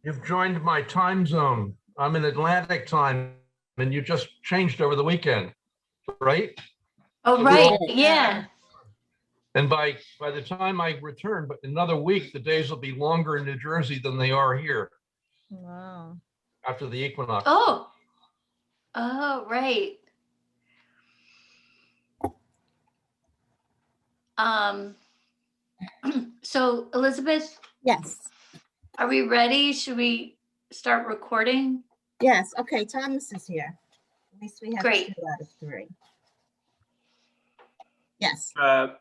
You've joined my time zone. I'm in Atlantic time and you just changed over the weekend, right? Oh, right, yeah. And by the time I return, but another week, the days will be longer in New Jersey than they are here. Wow. After the equinox. Oh, right. So Elizabeth, Yes. are we ready? Should we start recording? Yes. Okay. Thomas is here. At least we have Great. 2 out of 3. Yes.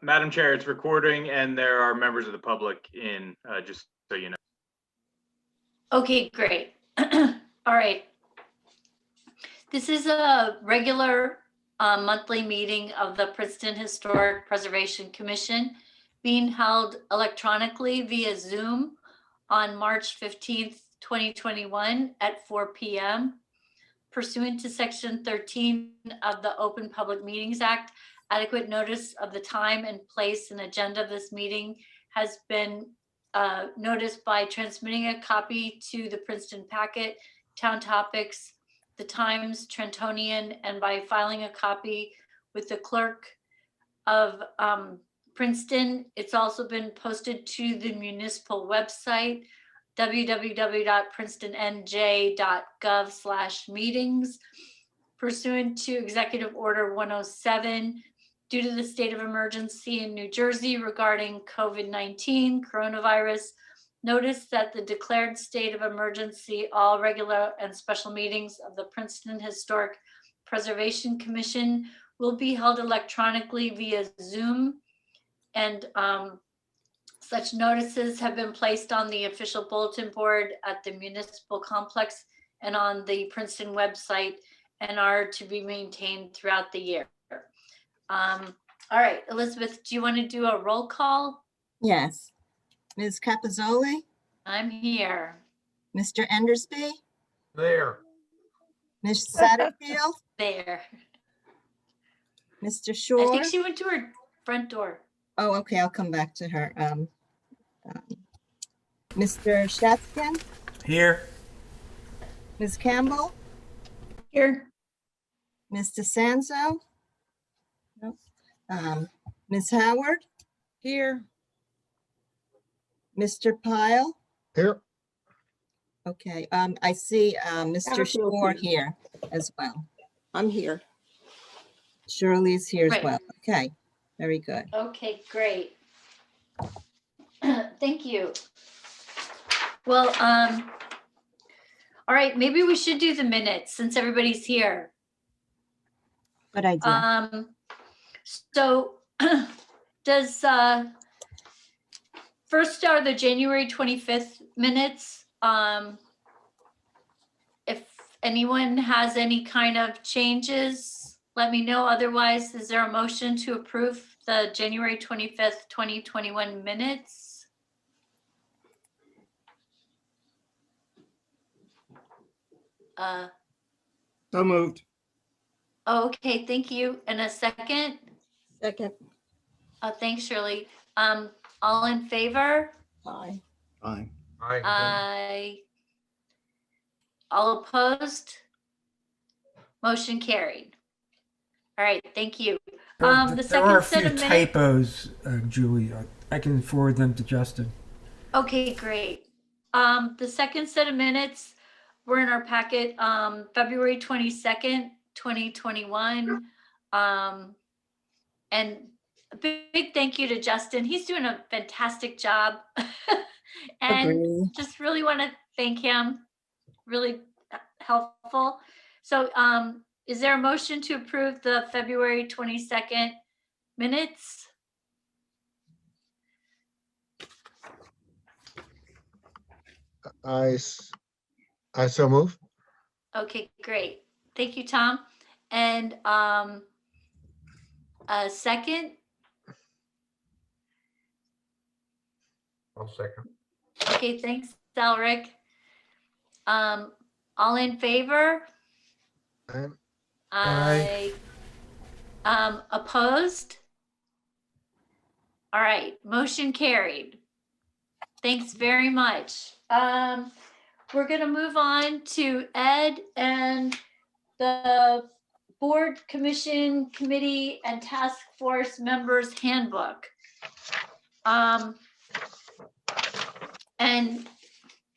Madam Chair, it's recording and there are members of the public in, just so you know. Okay, great. All right. This is a regular monthly meeting of the Princeton Historic Preservation Commission being held electronically via Zoom on March 15th, 2021 at 4 p.m. Pursuant to Section 13 of the Open Public Meetings Act, adequate notice of the time and place and agenda of this meeting has been noticed by transmitting a copy to the Princeton Packet, Town Topics, the Times, Trentonian, and by filing a copy with the clerk of Princeton. It's also been posted to the municipal website, www.princetonnj.gov/meetings. Pursuant to Executive Order 107, due to the state of emergency in New Jersey regarding COVID-19 coronavirus, notice that the declared state of emergency, all regular and special meetings of the Princeton Historic Preservation Commission will be held electronically via Zoom. And such notices have been placed on the official bulletin board at the municipal complex and on the Princeton website and are to be maintained throughout the year. All right, Elizabeth, do you want to do a roll call? Yes. Ms. Capizzoli, I'm here. Mr. Endersby, There. Ms. Satterfield, There. Mr. I Shore. think she went to her front door. Oh, okay. I'll come back to her. Mr. Shatskin, Here. Ms. Campbell, Here. Ms. DeSanzo. Nope. Ms. Howard, Here. Mr. Pyle. Here. Okay, I see Mr. Shore here as well. I'm here. Shirley's here as Right. well. Okay, very good. Okay, great. Thank you. Well, all right, maybe we should do the minutes since everybody's here. Good idea. So does, first are the January 25th minutes. If anyone has any kind of changes, let me know. Otherwise, is there a motion to approve the January 25th, 2021 minutes? So moved. Okay, thank you. And a second? Second. Thanks, Shirley. All in favor? Aye. Aye. Aye. All opposed? Motion carried. All right, thank you. The There are a second set few of minutes. typos, Julie. I can forward them to Justin. Okay, great. The second set of minutes were in our packet, February 22nd, 2021. And a big thank you to Justin. He's doing a fantastic job. And Agree. just really want to thank him. Really helpful. So is there a motion to approve the February 22nd minutes? I so move. Okay, great. Thank you, Tom. And a second? I'll second. Okay, thanks, Alric. All in favor? Aye. Opposed? All right, motion carried. Thanks very much. we're going to move on to Ed and the Board, Commission, Committee, and Task Force Members Handbook. And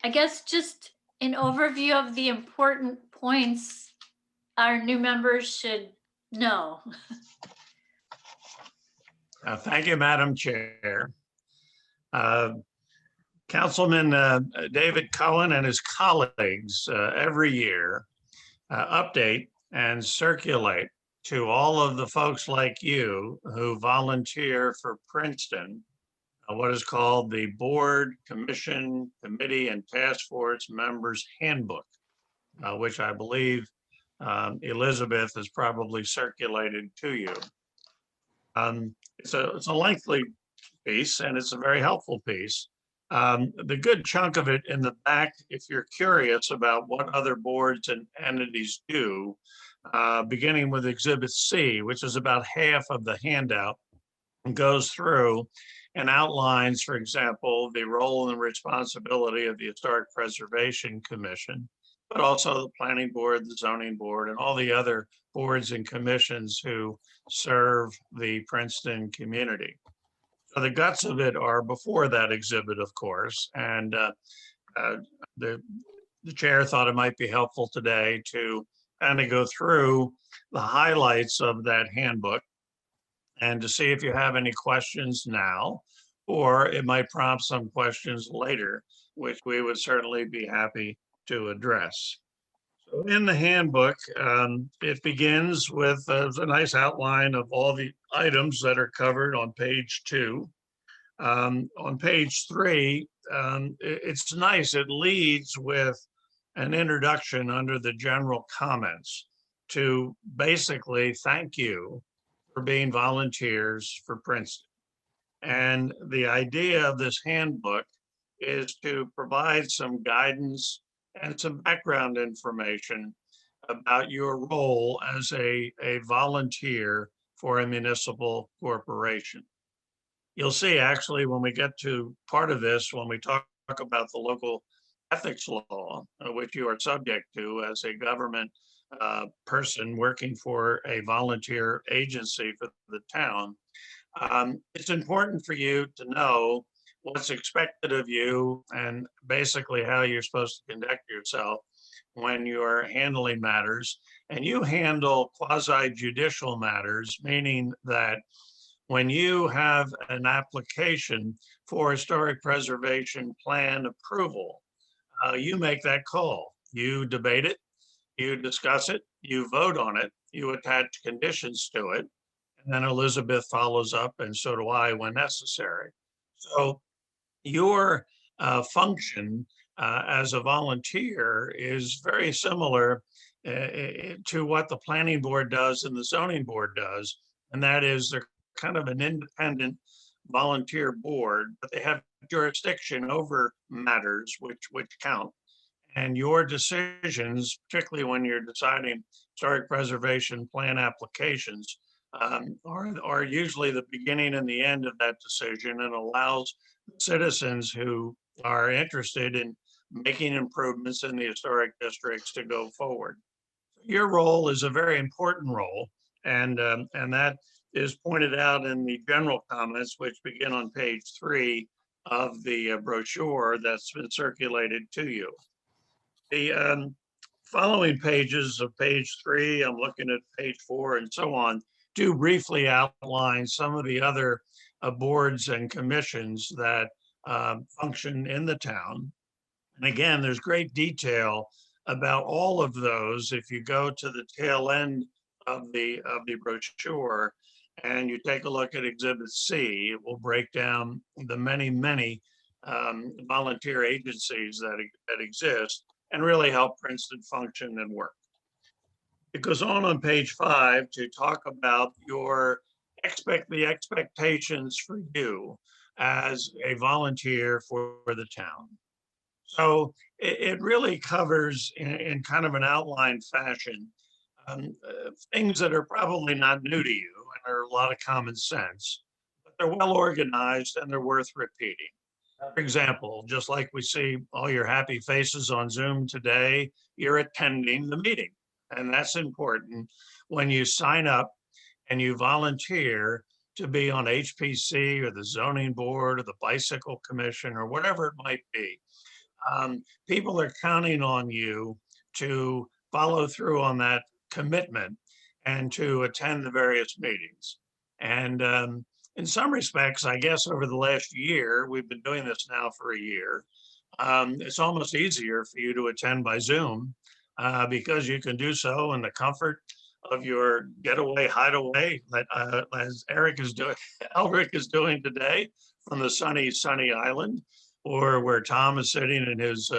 I guess just an overview of the important points our new members should know. Thank you, Madam Chair. Councilman David Cohen and his colleagues every year update and circulate to all of the folks like you who volunteer for Princeton what is called the Board, Commission, Committee, and Task Force Members Handbook, which I believe Elizabeth has probably circulated to you. It's a lengthy piece, and it's a very helpful piece. The good chunk of it in the back, if you're curious about what other boards and entities do, beginning with Exhibit C, which is about half of the handout, and goes through and outlines, for example, the role and responsibility of the Historic Preservation Commission, but also the Planning Board, the Zoning Board, and all the other boards and commissions who serve the Princeton community. So the guts of it are before that exhibit, of course, and the chair thought it might be helpful today to kind of go through the highlights of that handbook and to see if you have any questions now, or it might prompt some questions later, which we would certainly be happy to address. So in the handbook, it begins with a nice outline of all the items that are covered on page 2. On page 3, it's nice. It leads with an introduction under the general comments to basically thank you for being volunteers for Princeton. And the idea of this handbook is to provide some guidance and some background information about your role as a volunteer for a municipal corporation. You'll see actually when we get to part of this, when we talk about the local ethics law, which you are subject to as a government person working for a volunteer agency for the town, it's important for you to know what's expected of you and basically how you're supposed to conduct yourself when you're handling matters. And you handle quasi-judicial matters, meaning that when you have an application for historic preservation plan approval, you make that call. You debate it, you discuss it, you vote on it, you attach conditions to it, and then Elizabeth follows up, and so do I when necessary. So your function as a volunteer is very similar to what the planning board does and the zoning board does, and that is they're kind of an independent volunteer board, but they have jurisdiction over matters which count. And your decisions, particularly when you're deciding historic preservation plan applications, are usually the beginning and the end of that decision, and allows citizens who are interested in making improvements in the historic districts to go forward. Your role is a very important role, and that is pointed out in the general comments, which begin on page 3 of the brochure that's been circulated to you. The following pages of page 3, I'm looking at page 4 and so on, do briefly outline some of the other boards and commissions that function in the town. And again, there's great detail about all of those. If you go to the tail end of the brochure and you take a look at Exhibit C, it will break down the many volunteer agencies that exist and really help Princeton function and work. It goes on page 5 to talk about the expectations for you as a volunteer for the town. So it really covers in kind of an outline fashion things that are probably not new to you and are a lot of common sense, but they're well organized and they're worth repeating. For example, just like we see all your happy faces on Zoom today, you're attending the meeting. And that's important when you sign up and you volunteer to be on HPC or the zoning board or the bicycle commission or whatever it might be. People are counting on you to follow through on that commitment and to attend the various meetings. And in some respects, I guess over the last year, we've been doing this now for a year. It's almost easier for you to attend by Zoom because you can do so in the comfort of your getaway, hideaway, as Eric is doing, Eldrick is doing today from the sunny island, or where Tom is sitting in his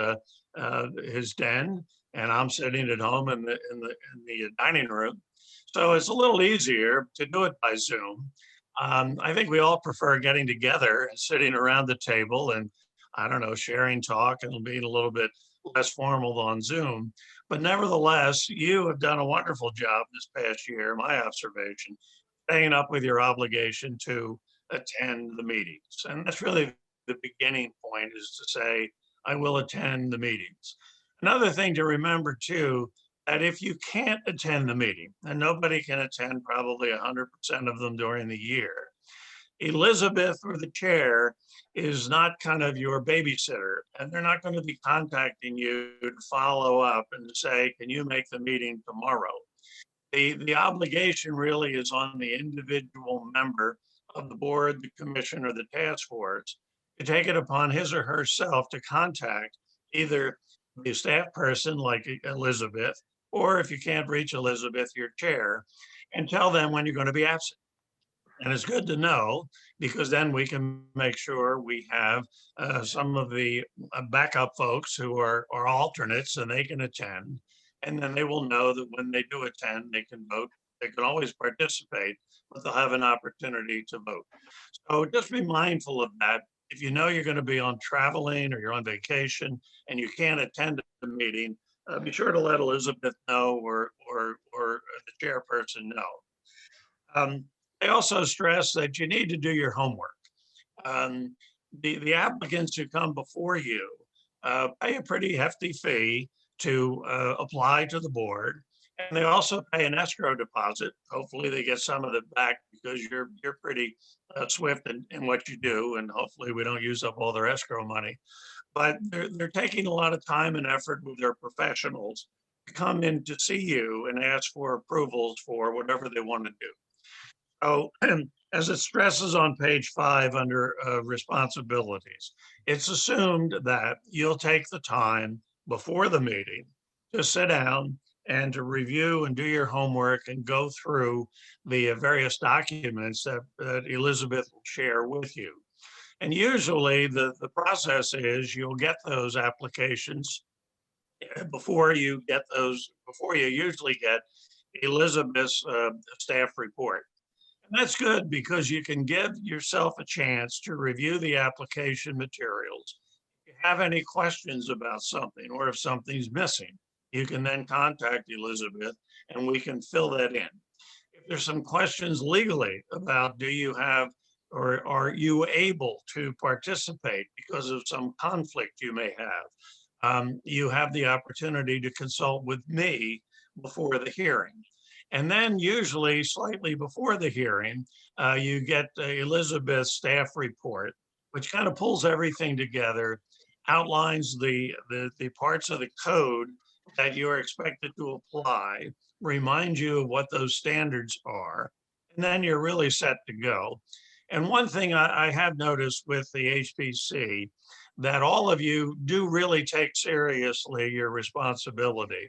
den, and I'm sitting at home in the dining room. So it's a little easier to do it by Zoom. I think we all prefer getting together and sitting around the table and, I don't know, sharing talk and being a little bit less formal on Zoom. But nevertheless, you have done a wonderful job this past year, my observation, staying up with your obligation to attend the meetings. And that's really the beginning point, is to say, I will attend the meetings. Another thing to remember too, that if you can't attend the meeting, and nobody can attend probably 100% of them during the year, Elizabeth, or the chair, is not kind of your babysitter, and they're not going to be contacting you to follow up and say, can you make the meeting tomorrow? The obligation really is on the individual member of the board, the commission, or the task force to take it upon his or herself to contact either the staff person like Elizabeth, or if you can't reach Elizabeth, your chair, and tell them when you're going to be absent. And it's good to know, because then we can make sure we have some of the backup folks who are alternates, and they can attend. And then they will know that when they do attend, they can vote. They can always participate, but they'll have an opportunity to vote. So just be mindful of that. If you know you're going to be on traveling or you're on vacation and you can't attend the meeting, be sure to let Elizabeth know, or the chairperson know. They also stress that you need to do your homework. The applicants who come before you pay a pretty hefty fee to apply to the board, and they also pay an escrow deposit. Hopefully they get some of it back, because you're pretty swift in what you do, and hopefully we don't use up all their escrow money. But they're taking a lot of time and effort with their professionals to come in to see you and ask for approvals for whatever they want to do. So as it stresses on page 5 under responsibilities, it's assumed that you'll take the time before the meeting to sit down and to review and do your homework and go through the various documents that Elizabeth will share with you. And usually the process is you'll get those applications before you usually get Elizabeth's staff report. And that's good, because you can give yourself a chance to review the application materials. If you have any questions about something, or if something's missing, you can then contact Elizabeth and we can fill that in. If there's some questions legally about, do you have, or are you able to participate because of some conflict you may have, you have the opportunity to consult with me before the hearing. And then usually slightly before the hearing, you get Elizabeth's staff report, which kind of pulls everything together, outlines the parts of the code that you're expected to apply, reminds you of what those standards are, and then you're really set to go. And one thing I have noticed with the HPC, that all of you do really take seriously your responsibility.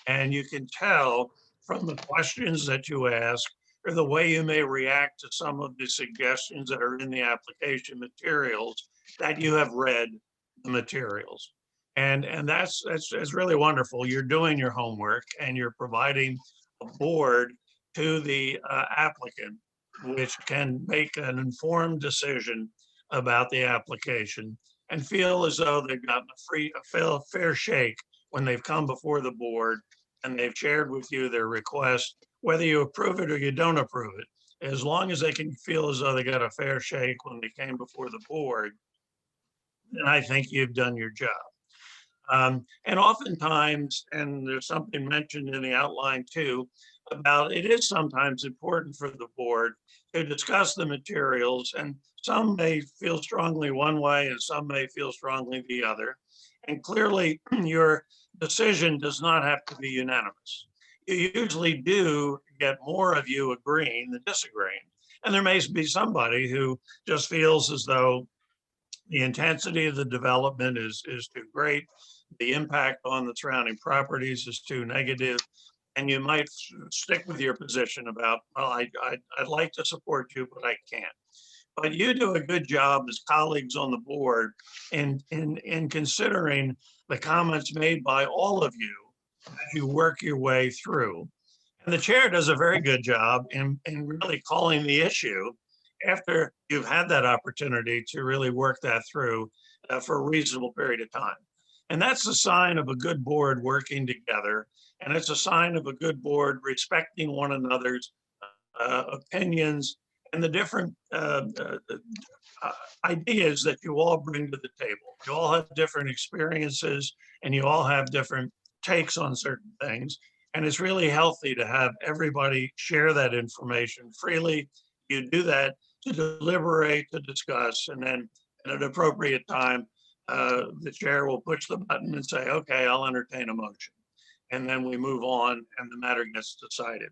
And you can tell from the questions that you ask, or the way you may react to some of the suggestions that are in the application materials, that you have read the materials. And that's really wonderful. You're doing your homework and you're providing a board to the applicant, which can make an informed decision about the application and feel as though they've gotten a fair shake when they've come before the board and they've shared with you their request, whether you approve it or you don't approve it. As long as they can feel as though they got a fair shake when they came before the board, then I think you've done your job. And oftentimes, and there's something mentioned in the outline too, about it is sometimes important for the board to discuss the materials, and some may feel strongly one way and some may feel strongly the other. And clearly your decision does not have to be unanimous. You usually do get more of you agreeing than disagreeing. And there may be somebody who just feels as though the intensity of the development is too great. The impact on the surrounding properties is too negative. And you might stick with your position about, well, I'd like to support you, but I can't. But you do a good job as colleagues on the board in considering the comments made by all of you as you work your way through. And the chair does a very good job in really calling the issue after you've had that opportunity to really work that through for a reasonable period of time. And that's a sign of a good board working together. And it's a sign of a good board respecting one another's opinions and the different ideas that you all bring to the table. You all have different experiences and you all have different takes on certain things. And it's really healthy to have everybody share that information freely. You do that to deliberate, to discuss, and then at an appropriate time, the chair will push the button and say, okay, I'll entertain a motion. And then we move on and the matter gets decided.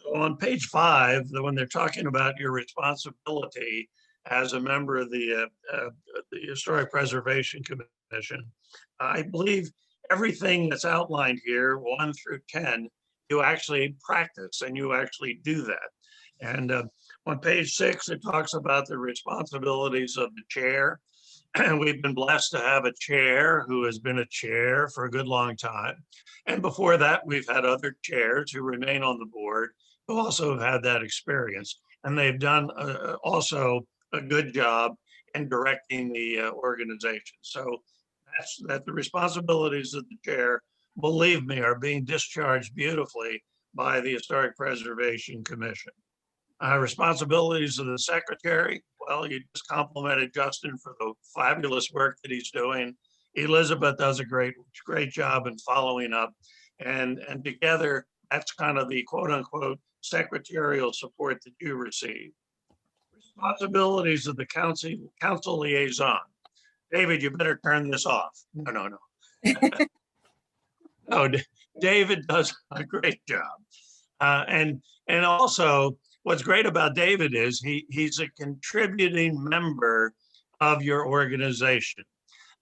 So on page 5, when they're talking about your responsibility as a member of the Historic Preservation Commission, I believe everything that's outlined here, 1 through 10, you actually practice and you actually do that. And on page 6, it talks about the responsibilities of the chair. And we've been blessed to have a chair who has been a chair for a good long time. And before that, we've had other chairs who remain on the board who also have had that experience. And they've done also a good job in directing the organization. So that the responsibilities of the chair, believe me, are being discharged beautifully by the Historic Preservation Commission. Responsibilities of the secretary, well, you just complimented Justin for the fabulous work that he's doing. Elizabeth does a great job in following up. And together, that's kind of the quote unquote secretarial support that you receive. Responsibilities of the council liaison. David, you better turn this off. No. No, David does a great job. And also, what's great about David is he's a contributing member of your organization.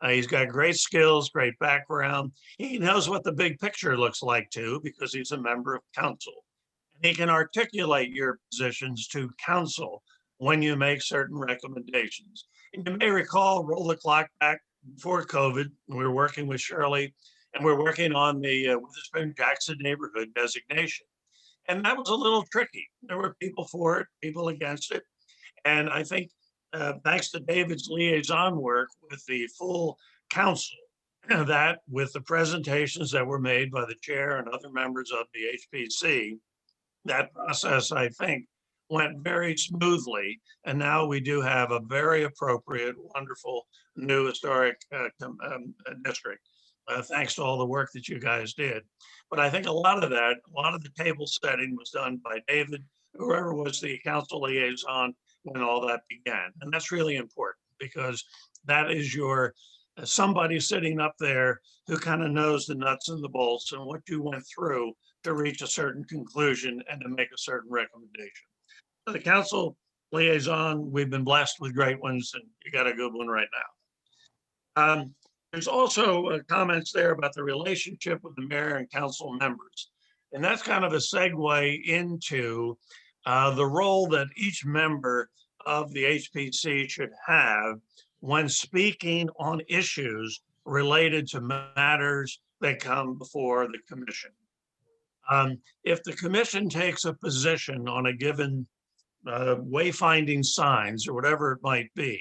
He's got great skills, great background. He knows what the big picture looks like too, because he's a member of council. And he can articulate your positions to council when you make certain recommendations. And you may recall, roll the clock back before COVID, we were working with Shirley and we're working on the Witherspoon-Jackson neighborhood designation. And that was a little tricky. There were people for it, people against it. And I think thanks to David's liaison work with the full council, that with the presentations that were made by the chair and other members of the HPC, that process, I think, went very smoothly. And now we do have a very appropriate, wonderful new historic district. Thanks to all the work that you guys did. But I think a lot of the table setting was done by David, whoever was the council liaison when all that began. And that's really important because that is your somebody sitting up there who kind of knows the nuts and the bolts and what you went through to reach a certain conclusion and to make a certain recommendation. So the council liaison, we've been blessed with great ones, and you got a good one right now. There's also comments there about the relationship with the mayor and council members. And that's kind of a segue into the role that each member of the HPC should have when speaking on issues related to matters that come before the commission. If the commission takes a position on a given wayfinding signs or whatever it might be,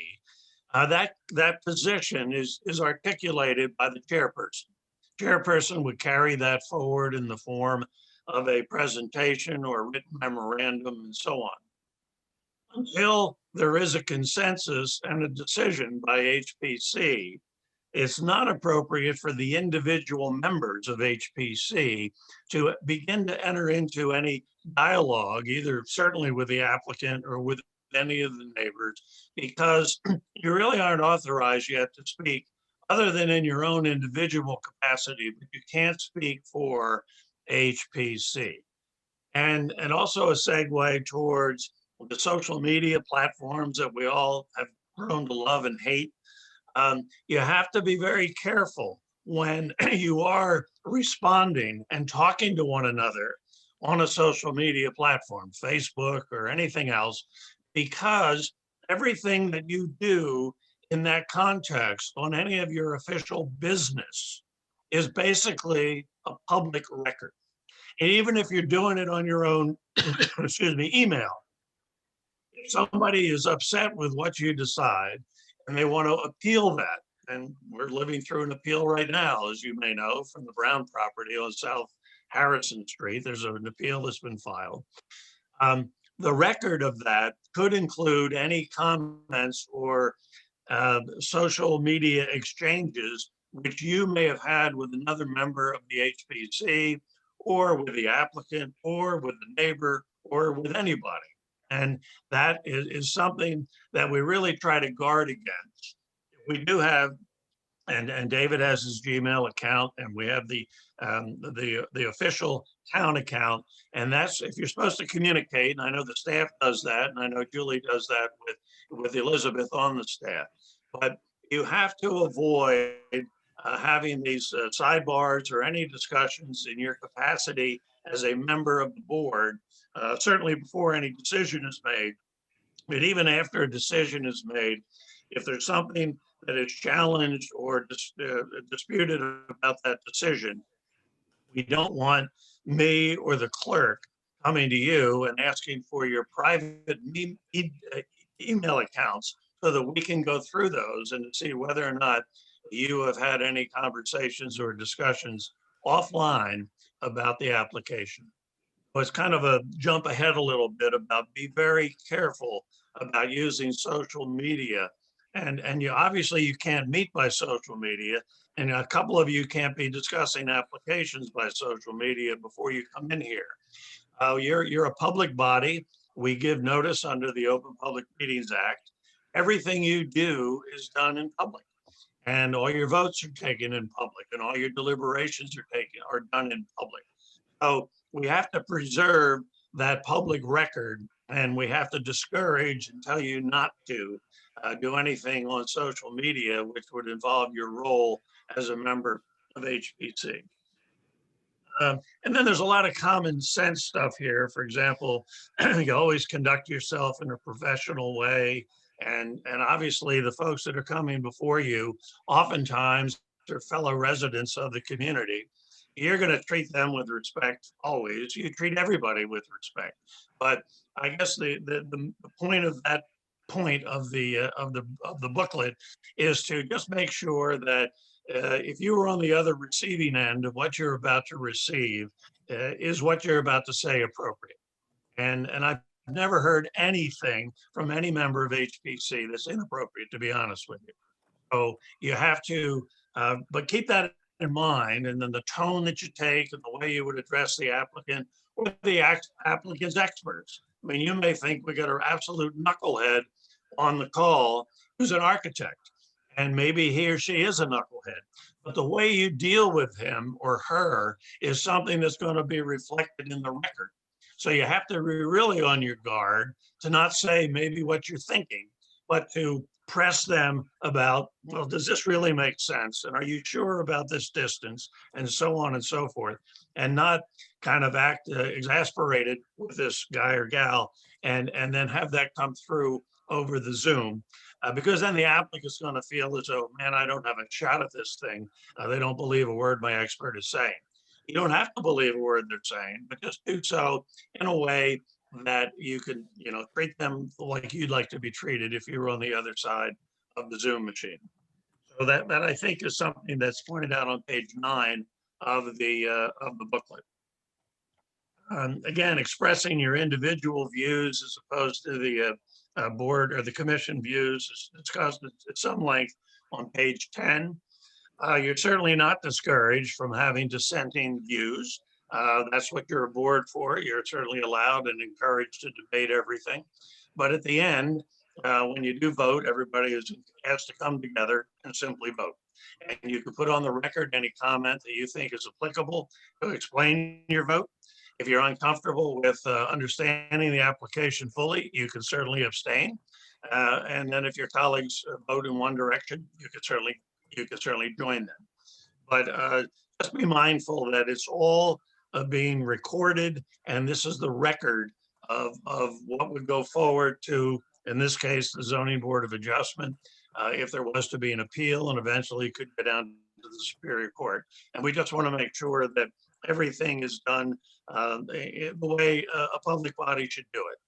that position is articulated by the chairperson. Chairperson would carry that forward in the form of a presentation or a written memorandum and so on. until there is a consensus and a decision by HPC, it's not appropriate for the individual members of HPC to begin to enter into any dialogue, either certainly with the applicant or with any of the neighbors, because you really aren't authorized yet to speak other than in your own individual capacity, but you can't speak for HPC. And also a segue towards the social media platforms that we all have grown to love and hate. You have to be very careful when you are responding and talking to one another on a social media platform, Facebook or anything else, because everything that you do in that context on any of your official business is basically a public record. And even if you're doing it on your own, excuse me, email, if somebody is upset with what you decide and they want to appeal that, and we're living through an appeal right now, as you may know, from the Brown property on South Harrison Street, there's an appeal that's been filed. The record of that could include any comments or social media exchanges which you may have had with another member of the HPC or with the applicant or with the neighbor or with anybody. And that is something that we really try to guard against. We do have, and David has his Gmail account, and we have the official town account. And that's, if you're supposed to communicate, and I know the staff does that, and I know Julie does that with Elizabeth on the staff, but you have to avoid having these sidebars or any discussions in your capacity as a member of the board, certainly before any decision is made. But even after a decision is made, if there's something that is challenged or disputed about that decision, we don't want me or the clerk coming to you and asking for your private email accounts so that we can go through those and see whether or not you have had any conversations or discussions offline about the application. So it's kind of a jump ahead a little bit about be very careful about using social media. And you obviously you can't meet by social media, and a couple of you can't be discussing applications by social media before you come in here. You're a public body. We give notice under the Open Public Meetings Act. Everything you do is done in public, and all your votes are taken in public, and all your deliberations are done in public. So we have to preserve that public record, and we have to discourage and tell you not to do anything on social media which would involve your role as a member of HPC. And then there's a lot of common sense stuff here. For example, you always conduct yourself in a professional way. And obviously the folks that are coming before you, oftentimes they're fellow residents of the community. You're going to treat them with respect always. You treat everybody with respect. But I guess the point of that point of the booklet is to just make sure that if you were on the other receiving end of what you're about to receive, is what you're about to say appropriate? And I've never heard anything from any member of HPC that's inappropriate, to be honest with you. So you have to, but keep that in mind, and then the tone that you take and the way you would address the applicant or the applicant's experts. I mean, you may think we got an absolute knucklehead on the call who's an architect, and maybe he or she is a knucklehead, but the way you deal with him or her is something that's going to be reflected in the record. So you have to be really on your guard to not say maybe what you're thinking, but to press them about, well, does this really make sense? And are you sure about this distance? And so on and so forth, and not kind of act exasperated with this guy or gal and then have that come through over the Zoom, because then the applicant's going to feel as though, man, I don't have a shot at this thing. They don't believe a word my expert is saying. You don't have to believe a word they're saying, but just do so in a way that you can, treat them like you'd like to be treated if you were on the other side of the Zoom machine. So that I think is something that's pointed out on page 9 of the booklet. Again, expressing your individual views as opposed to board or the commission views is discussed at some length on page 10. You're certainly not discouraged from having dissenting views. That's what you're a board for. You're certainly allowed and encouraged to debate everything. But at the end, when you do vote, everybody is asked to come together and simply vote. And you can put on the record any comment that you think is applicable to explain your vote. If you're uncomfortable with understanding the application fully, you can certainly abstain. And then if your colleagues vote in one direction, you could certainly join them. But just be mindful that it's all being recorded, and this is the record of what would go forward to, in this case, the Zoning Board of Adjustment, if there was to be an appeal, and eventually could go down to the Superior Court. And we just want to make sure that everything is done the way a public body should do it.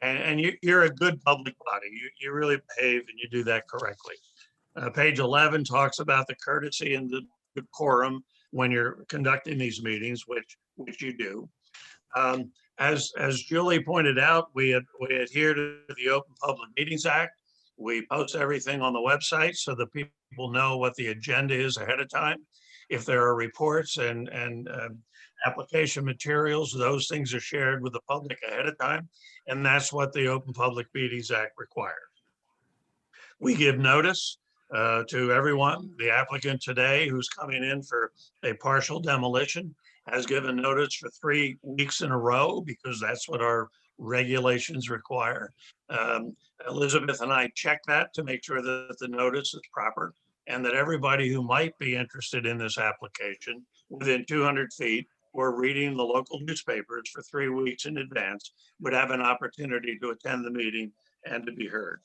And you're a good public body. You really behave and you do that correctly. Page 11 talks about the courtesy and the decorum when you're conducting these meetings, which you do. As Julie pointed out, we adhere to the Open Public Meetings Act. We post everything on the website so that people know what the agenda is ahead of time. If there are reports and application materials, those things are shared with the public ahead of time. And that's what the Open Public Meetings Act requires. We give notice to everyone. The applicant today who's coming in for a partial demolition has given notice for 3 weeks in a row because that's what our regulations require. Elizabeth and I check that to make sure that the notice is proper and that everybody who might be interested in this application within 200 feet or reading the local newspapers for 3 weeks in advance would have an opportunity to attend the meeting and to be heard.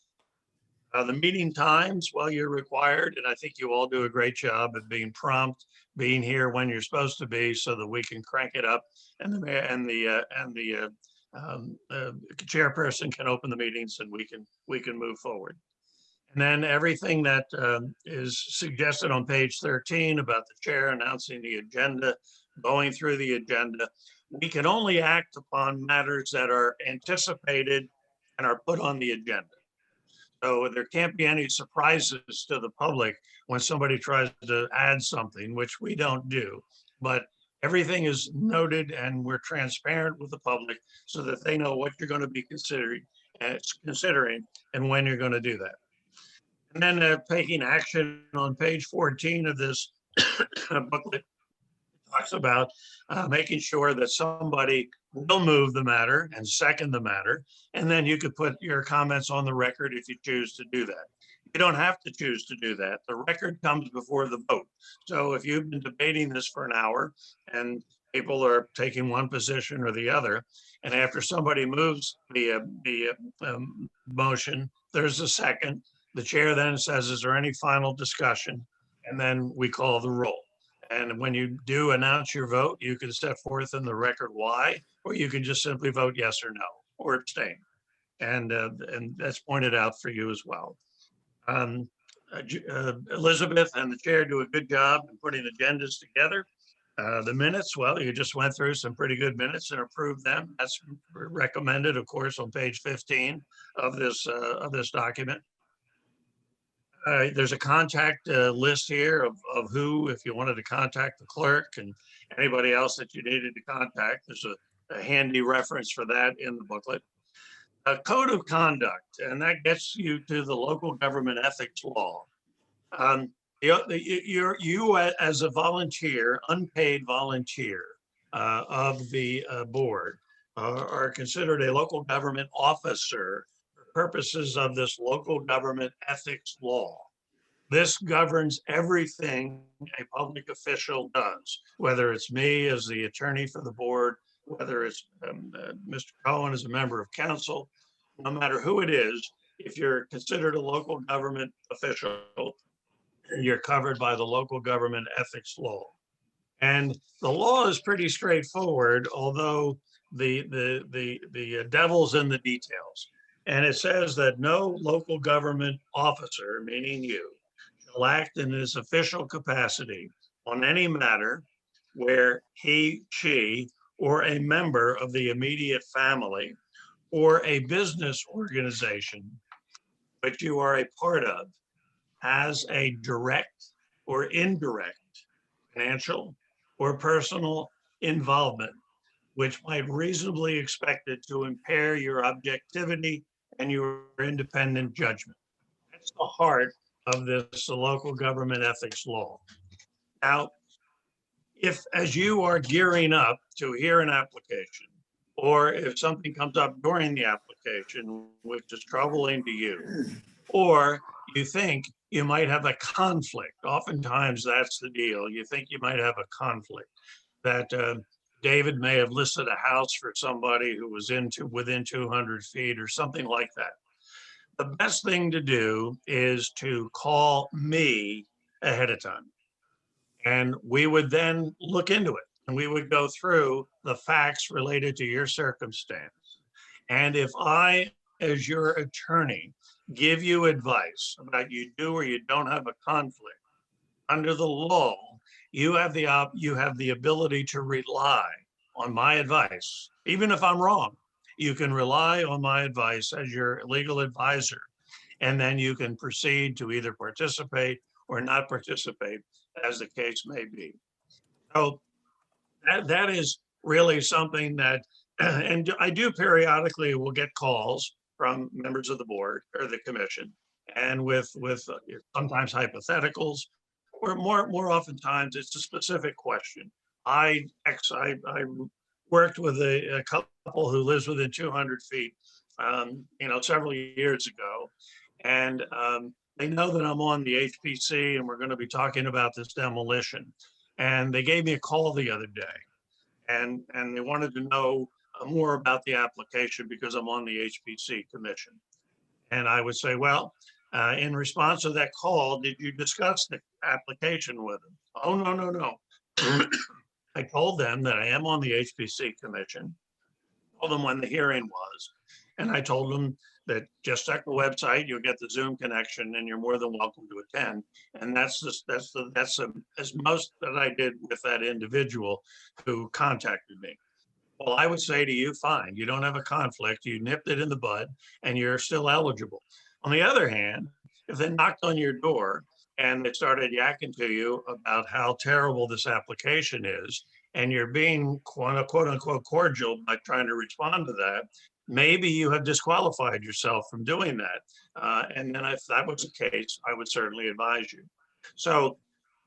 The meeting times, well, you're required, and I think you all do a great job of being prompt, being here when you're supposed to be, so that we can crank it up, and the chairperson can open the meetings, and we can move forward. And then everything that is suggested on page 13 about the chair announcing the agenda, going through the agenda, we can only act upon matters that are anticipated and are put on the agenda. So there can't be any surprises to the public when somebody tries to add something, which we don't do. But everything is noted and we're transparent with the public so that they know what you're going to be considering and when you're going to do that. And then taking action on page 14 of this booklet talks about making sure that somebody will move the matter and second the matter. And then you could put your comments on the record if you choose to do that. You don't have to choose to do that. The record comes before the vote. So if you've been debating this for an hour and people are taking one position or the other, and after somebody moves the motion, there's a second. The chair then says, is there any final discussion? And then we call the roll. And when you do announce your vote, you can set forth in the record why, or you can just simply vote yes or no, or abstain. And that's pointed out for you as well. Elizabeth and the chair do a good job in putting agendas together. The minutes, well, you just went through some pretty good minutes and approved them. That's recommended, of course, on page 15 of this document. There's a contact list here of who, if you wanted to contact the clerk and anybody else that you needed to contact. There's a handy reference for that in the booklet. A code of conduct, and that gets you to the local government ethics law. You as a volunteer, unpaid volunteer of the board are considered a local government officer purposes of this local government ethics law. This governs everything a public official does, whether it's me as the attorney for the board, whether it's Mr. Cohen as a member of council, no matter who it is, if you're considered a local government official, you're covered by the local government ethics law. And the law is pretty straightforward, although the devil's in the details. And it says that no local government officer, meaning you, shall act in his official capacity on any matter where he, she, or a member of the immediate family or a business organization which you are a part of has a direct or indirect financial or personal involvement, which might reasonably expected to impair your objectivity and your independent judgment. That's the heart of this local government ethics law. Now, if as you are gearing up to hear an application, or if something comes up during the application which is troubling to you, or you think you might have a conflict, oftentimes that's the deal. You think you might have a conflict that David may have listed a house for somebody who was within 200 feet or something like that. The best thing to do is to call me ahead of time. And we would then look into it and we would go through the facts related to your circumstance. And if I, as your attorney, give you advice about you do or you don't have a conflict, under the law, you have the ability to rely on my advice. Even if I'm wrong, you can rely on my advice as your legal advisor. And then you can proceed to either participate or not participate, as the case may be. So that is really something that, and I do periodically will get calls from members of the board or the commission, and with sometimes hypotheticals, or more oftentimes it's a specific question. I worked with a couple who lives within 200 feet, several years ago, and they know that I'm on the HPC and we're going to be talking about this demolition. And they gave me a call the other day, and they wanted to know more about the application because I'm on the HPC commission. And I would say, well, in response to that call, did you discuss the application with them? Oh, no. I told them that I am on the HPC commission, told them when the hearing was, and I told them that just check the website, you'll get the Zoom connection, and you're more than welcome to attend. And that's as most that I did with that individual who contacted me. Well, I would say to you, fine, you don't have a conflict, you nipped it in the bud, and you're still eligible. On the other hand, if they knocked on your door and they started yakking to you about how terrible this application is, and you're being quote unquote cordial by trying to respond to that, maybe you have disqualified yourself from doing that. And then if that was the case, I would certainly advise you. So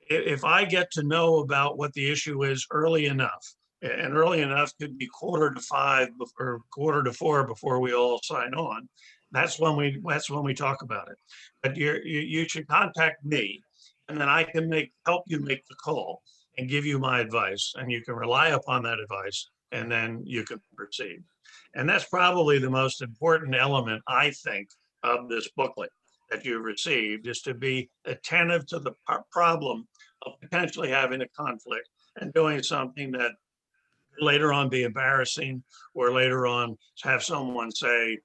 if I get to know about what the issue is early enough, and early enough could be 4:45 or 4:45 before we all sign on, that's when we talk about it. But you should contact me, and then I can help you make the call and give you my advice, and you can rely upon that advice, and then you can proceed. And that's probably the most important element, I think, of this booklet that you've received, is to be attentive to the problem of potentially having a conflict and doing something that later on be embarrassing, or later on have someone say,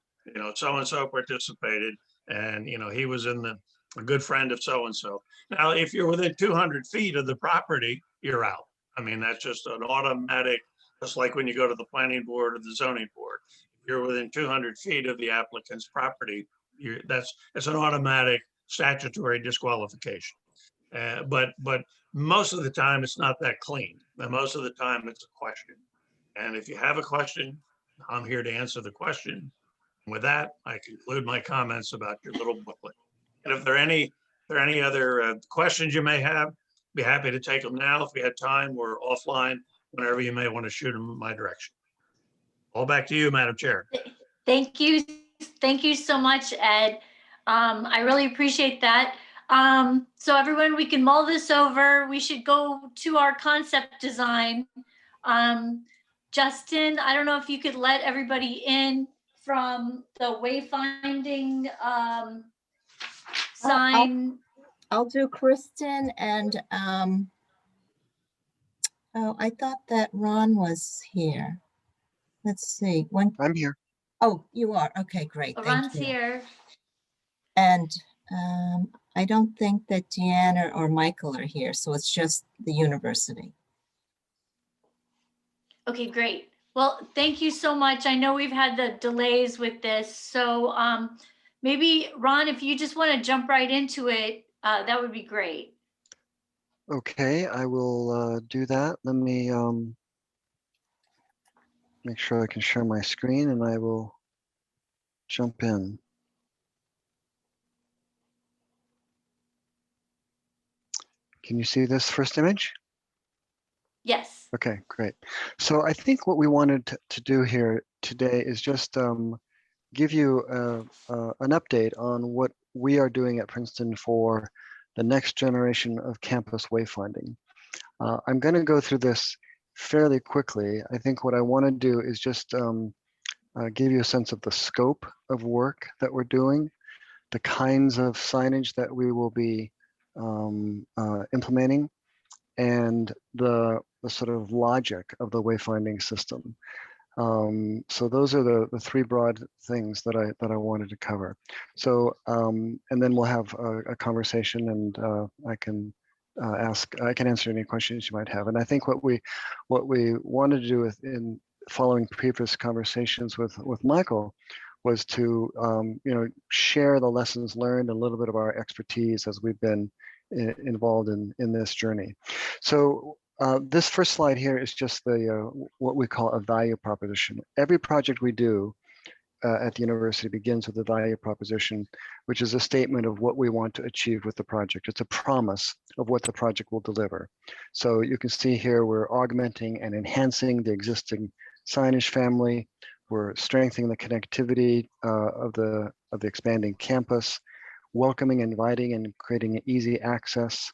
so-and-so participated and, he was a good friend of so-and-so. Now, if you're within 200 feet of the property, you're out. I mean, that's just an automatic, just like when you go to the planning board or the zoning board. If you're within 200 feet of the applicant's property, it's an automatic statutory disqualification. But most of the time it's not that clean. And most of the time it's a question. And if you have a question, I'm here to answer the question. And with that, I conclude my comments about your little booklet. And if there are any other questions you may have, be happy to take them now if we had time, or offline, whenever you may want to shoot them in my direction. All back to you, Madam Chair. Thank you. Thank you so much, Ed. I really appreciate that. So everyone, we can mull this over. We should go to our concept design. Justin, I don't know if you could let everybody in from the wayfinding sign. I'll do Kristen and, oh, I thought that Ron was here. Let's see. I'm here. Oh, you are. Okay, great. Thank Ron's you. here. And I don't think that Deanna or Michael are here, so it's just the university. Okay, great. Well, thank you so much. I know we've had the delays with this, so maybe Ron, if you just want to jump right into it, that would be great. Okay, I will do that. Let me make sure I can share my screen and I will jump in. Can you see this first image? Yes. Okay, great. So I think what we wanted to do here today is just give you an update on what we are doing at Princeton for the next generation of campus wayfinding. I'm going to go through this fairly quickly. I think what I want to do is just give you a sense of the scope of work that we're doing, the kinds of signage that we will be implementing, and the sort of logic of the wayfinding system. So those are the three broad things that I wanted to cover. So and then we'll have a conversation, and I can answer any questions you might have. And I think what we wanted to do in following previous conversations with Michael was to share the lessons learned, a little bit of our expertise as we've been involved in this journey. So this first slide here is just the what we call a value proposition. Every project we do at the university begins with a value proposition, which is a statement of what we want to achieve with the project. It's a promise of what the project will deliver. So you can see here we're augmenting and enhancing the existing signage family. We're strengthening the connectivity of the expanding campus, welcoming, inviting, and creating easy access.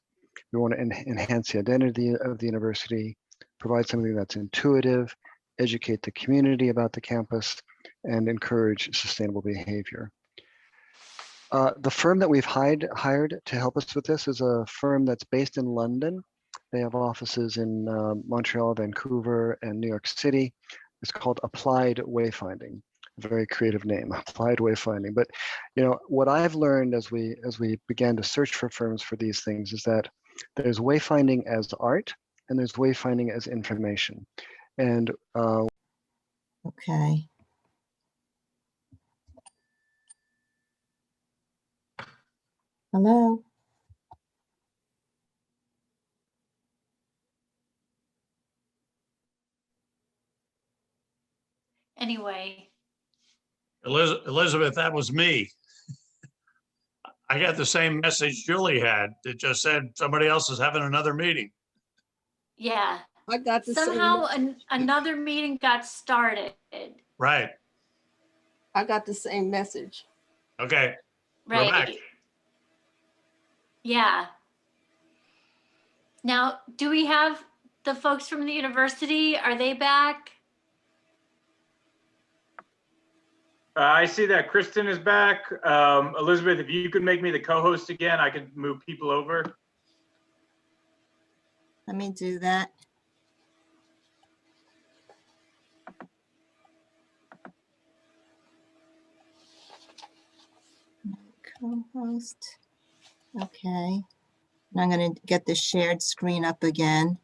We want to enhance the identity of the university, provide something that's intuitive, educate the community about the campus, and encourage sustainable behavior. The firm that we've hired to help us with this is a firm that's based in London. They have offices in Montreal, Vancouver, and New York City. It's called Applied Wayfinding. A very creative name, Applied Wayfinding. But what I've learned as we began to search for firms for these things is that there's wayfinding as art and there's wayfinding as information. And Okay. Hello? Anyway, Elizabeth, that was me. I got the same message Julie had. It just said somebody else is having another meeting. yeah. I got the Somehow same, another meeting got started. Right. I got the same message. Okay. We're back. Right. Yeah. Now, do we have the folks from the university? Are they back? I see that Kristen is back. Elizabeth, if you could make me the co-host again, I could move people over. Let me do that. Co-host. Okay. And I'm going to get the shared screen up again.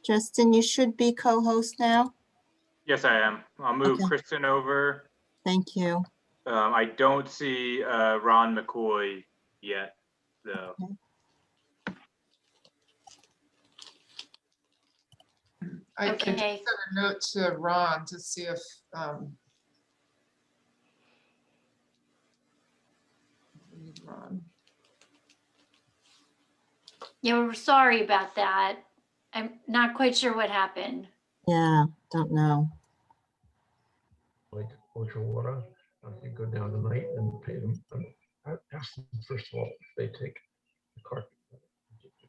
Justin, you should be co-host now. Yes, I am. I'll move Okay. Kristen over. Thank you. I don't see Ron McCoy yet, though. I Okay. just sent a note to Ron to see if Ron. Yeah, we're sorry about that. I'm not quite sure what happened. Yeah, don't know. Like Ultra Water, I could go down tonight and pay them. I asked them first of all if they take the card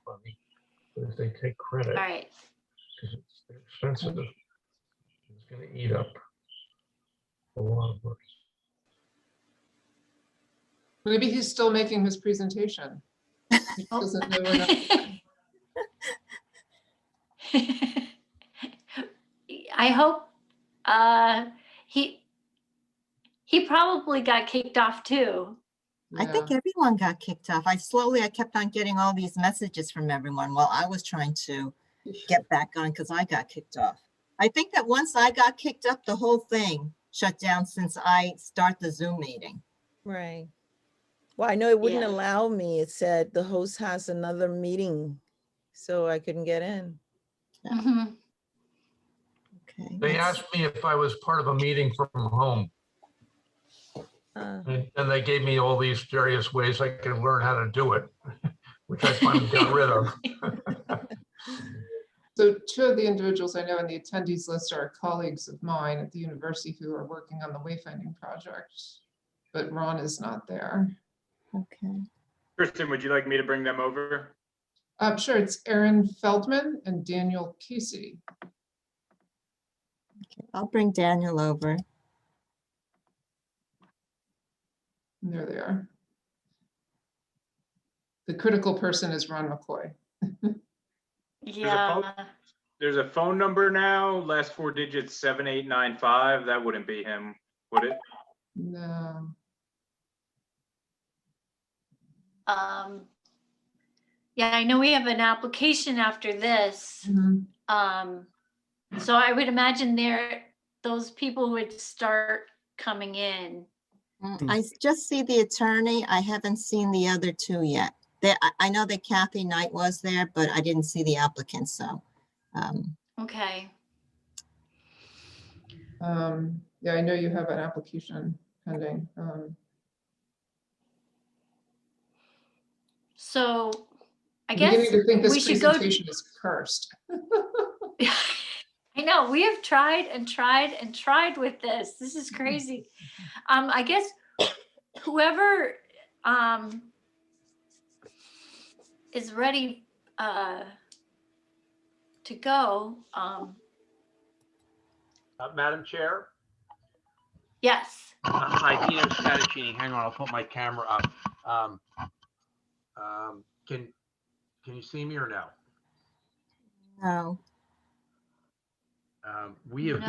money, but if they take credit, All right. because they're expensive, it's going to eat up a lot of work. Maybe he's still making his presentation. He doesn't know what I hope he probably got kicked off too. I think everyone got kicked off. I kept on getting all these messages from everyone while I was trying to get back on because I got kicked off. I think that once I got kicked up, the whole thing shut down since I start the Zoom meeting. Right. Well, I know it wouldn't Yeah. allow me. It said the host has another meeting, so I couldn't get in. Mhm. Okay. They let's- asked me if I was part of a meeting from home, Uh, and they gave me all these various ways I could learn how to do it, which I finally got rid of. So two of the individuals I know in the attendees list are colleagues of mine at the university who are working on the wayfinding project, but Ron is not there. Okay. Kristen, would you like me to bring them over? Sure, it's Aaron Feldman and Daniel Casey. Okay. I'll bring Daniel over. And there they are. The critical person is Ron McCoy. Yeah. There's a phone number now, last 4 digits 7895. That wouldn't be him, would it? No. Yeah, I know we have an application after this. Mhm. So I would imagine those people would start coming in. I just see the attorney. I haven't seen the other two yet. I know that Kathy Knight was there, but I didn't see the applicant, so. Okay. Yeah, I know you have an application pending. So I I'm guess beginning to think we this should go. presentation is cursed. I know, we have tried and tried and tried with this. This is crazy. I guess whoever is ready to go. Madam Chair? Yes. Hi, Dino Scatticini. Hang on, I'll put my camera up. Can you see me or no? No. We have No.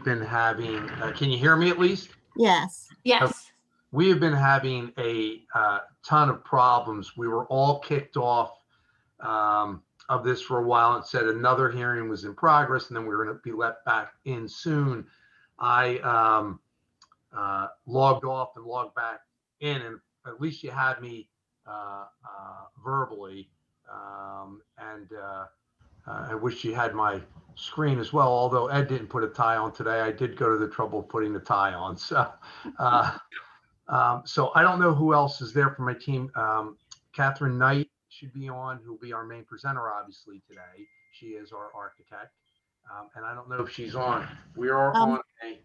been having, can you hear me at least? Yes. Yes. We have been having a ton of problems. We were all kicked off of this for a while and said another hearing was in progress and then we were going to be let back in soon. I logged off and logged back in, and at least you had me verbally. I wish you had my screen as well, although Ed didn't put a tie on today. I did go to the trouble of putting the tie on. So, so I don't know who else is there for my team. Catherine Knight should be on, who'll be our main presenter, obviously, today. She is our architect. And I don't know if she's on. We are on a,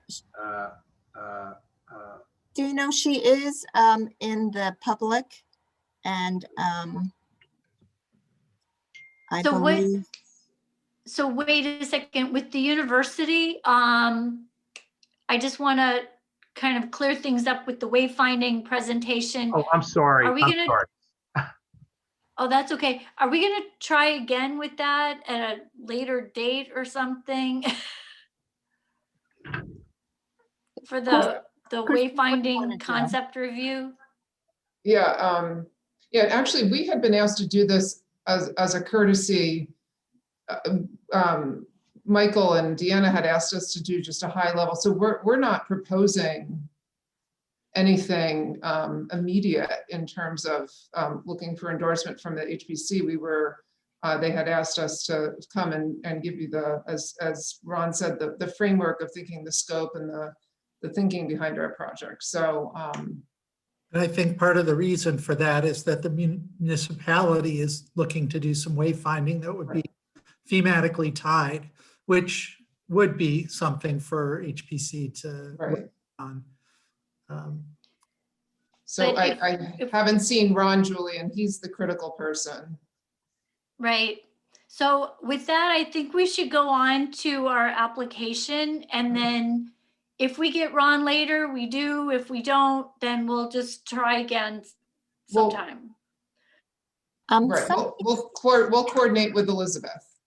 Do you know she is in the public? And I So what- believe. So wait a second, with the university, I just want to kind of clear things up with the wayfinding presentation. oh, I'm sorry. Are we I'm gonna- sorry. Oh, that's okay. Are we going to try again with that at a later date or something? For the Kristen, what do you wanna wayfinding do? concept review? Yeah, yeah, actually, we had been asked to do this as a courtesy. Michael and Deanna had asked us to do just a high level. So we're not proposing anything immediate in terms of looking for endorsement from the HPC. They had asked us to come and give you as Ron said, the framework of thinking, the scope and the thinking behind our project. So And I think part of the reason for that is that the municipality is looking to do some wayfinding that would be thematically tied, which would be something for HPC to work on. So But I if- haven't seen Ron, Julie, and he's the critical person. Right. So with that, I think we should go on to our application, and then if we get Ron later, we do. If we don't, then we'll just try again Well- sometime. Right, we'll coordinate with Elizabeth.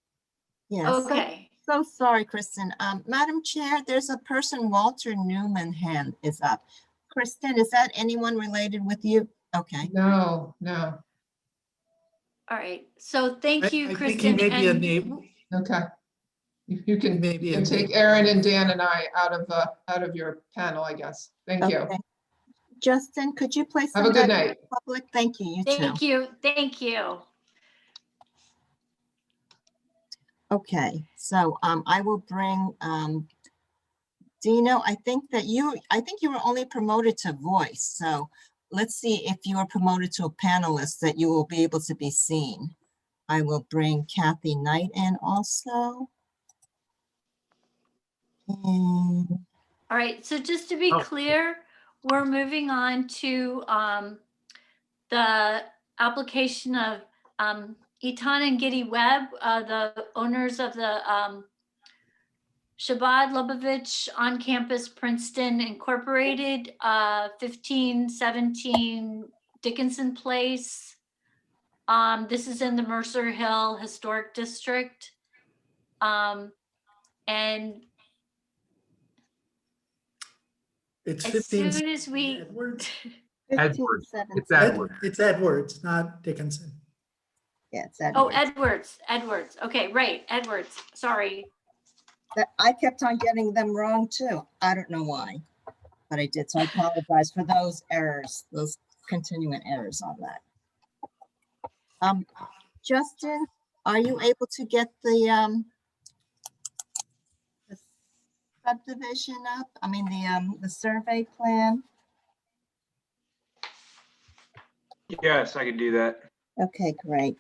Yes. Okay. So sorry, Kristen. Madam Chair, there's a person, Walter Newman hand is up. Kristen, is that anyone related with you? Okay. No. All right, so thank you, I think he Kristen. may be a and- neighbor. Okay. You can, Maybe you a can take neighbor. Aaron and Dan and I out of your panel, I guess. Thank you. Okay. Justin, could you place Have them a good back in night. public? Thank you, you too. Thank you, thank you. Okay, so I will bring Dino, I think you were only promoted to voice, so let's see if you are promoted to a panelist that you will be able to be seen. I will bring Kathy Knight in also. And All right, so just to be Oh. clear, we're moving on to the application of Eton and Giddy Webb, the owners of the Shabbat Lubavitch on-campus Princeton Incorporated, 1517 Dickinson Place. This is in the Mercer Hill Historic District. And It's as 15. soon as we, Edwards. Edwards. 1517. It's Edwards. It's Edwards, not Dickinson. Yeah, it's oh, Edwards. Edwards. Okay, right, Edwards, sorry. I kept on getting them wrong too. I don't know why, but I did. So I apologize for those errors, those continuing errors on that. Justin, are you able to get the subdivision up? I mean, the survey plan? Yes, I could do that. Okay, great.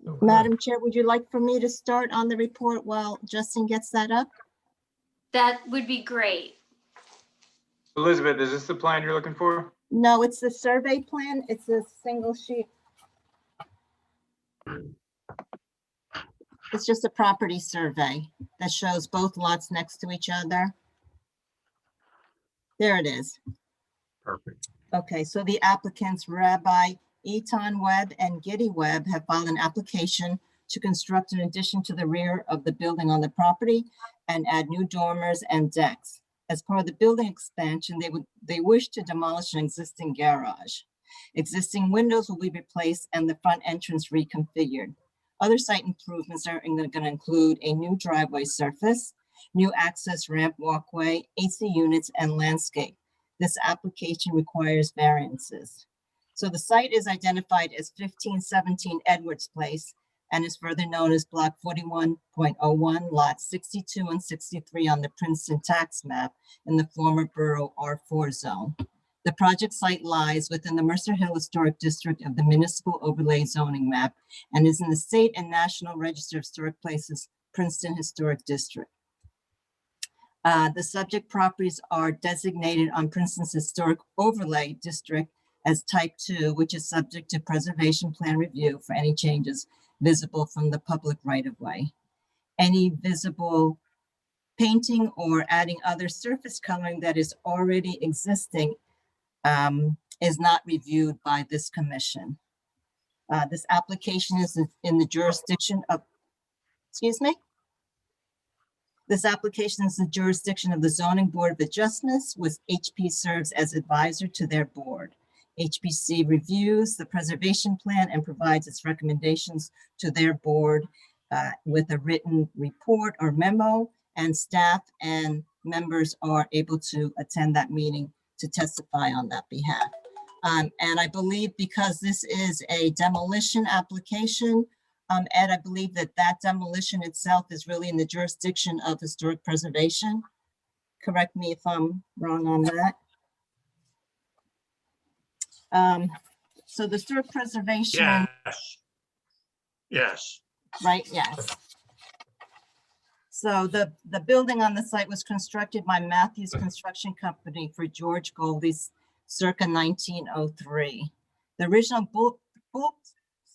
Okay. Madam Chair, would you like for me to start on the report while Justin gets that up? That would be great. Elizabeth, is this the plan you're looking for? No, it's the survey plan. It's a single sheet. It's just a property survey that shows both lots next to each other. There it is. Perfect. Okay, so the applicants Rabbi Eton Webb and Giddy Webb have filed an application to construct an addition to the rear of the building on the property and add new dormers and decks. As part of the building expansion, they wish to demolish an existing garage. Existing windows will be replaced and the front entrance reconfigured. Other site improvements are going to include a new driveway surface, new access ramp, walkway, AC units, and landscape. This application requires variances. So the site is identified as 1517 Edwards Place and is further known as Block 41.01, Lots 62 and 63 on the Princeton tax map in the former Borough R4 zone. The project site lies within the Mercer Hill Historic District of the Municipal Overlay Zoning Map and is in the State and National Register of Historic Places, Princeton Historic District. The subject properties are designated on Princeton's Historic Overlay District as Type 2, which is subject to preservation plan review for any changes visible from the public right-of-way. Any visible painting or adding other surface coloring that is already existing is not reviewed by this commission. This application is in the jurisdiction of, excuse me? This application is the jurisdiction of the Zoning Board of Adjustments, with HP serves as advisor to their board. HPC reviews the preservation plan and provides its recommendations to their board with a written report or memo, and staff and members are able to attend that meeting to testify on that behalf. And I believe because this is a demolition application, Ed, I believe that demolition itself is really in the jurisdiction of historic preservation. Correct me if I'm wrong on that. So the historic preservation, Yes. Yes. right? Yes. So the building on the site was constructed by Matthews Construction Company for George Goldie's circa 1903. The original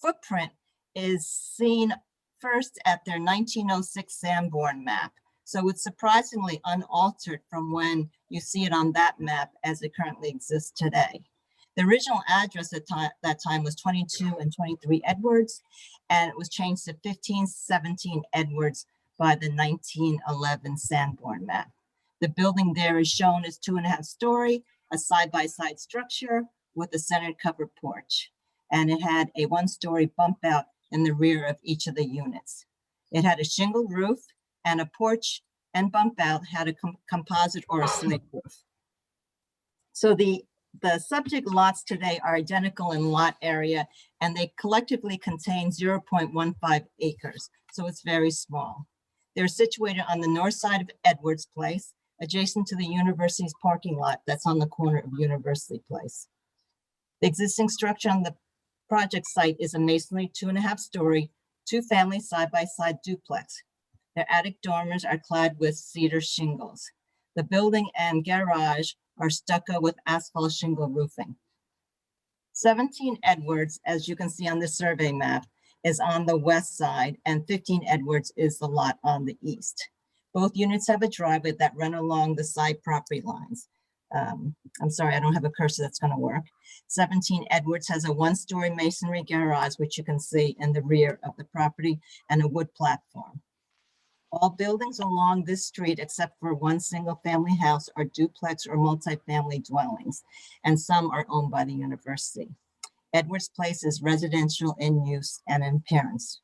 footprint is seen first at their 1906 Sanborn map. So it's surprisingly unaltered from when you see it on that map as it currently exists today. The original address at that time was 22 and 23 Edwards, and it was changed to 1517 Edwards by the 1911 Sanborn map. The building there is shown as 2.5-story, a side-by-side structure with a centered covered porch. And it had a 1-story bump out in the rear of each of the units. It had a shingle roof, and a porch and bump out had a composite or a slate roof. So the subject lots today are identical in lot area, and they collectively contain 0.15 acres. So it's very small. They're situated on the north side of Edwards Place, adjacent to the university's parking lot that's on the corner of University Place. The existing structure on the project site is a masonry 2.5-story, 2-family side-by-side duplex. Their attic dormers are clad with cedar shingles. The building and garage are stucco with asphalt shingle roofing. 17 Edwards, as you can see on the survey map, is on the west side, and 15 Edwards is the lot on the east. Both units have a driveway that run along the side property lines. I'm sorry, I don't have a cursor that's going to work. 17 Edwards has a 1-story masonry garage, which you can see in the rear of the property, and a wood platform. All buildings along this street, except for one single-family house, are duplex or multifamily dwellings, and some are owned by the university. Edwards Place is residential in use and in appearance.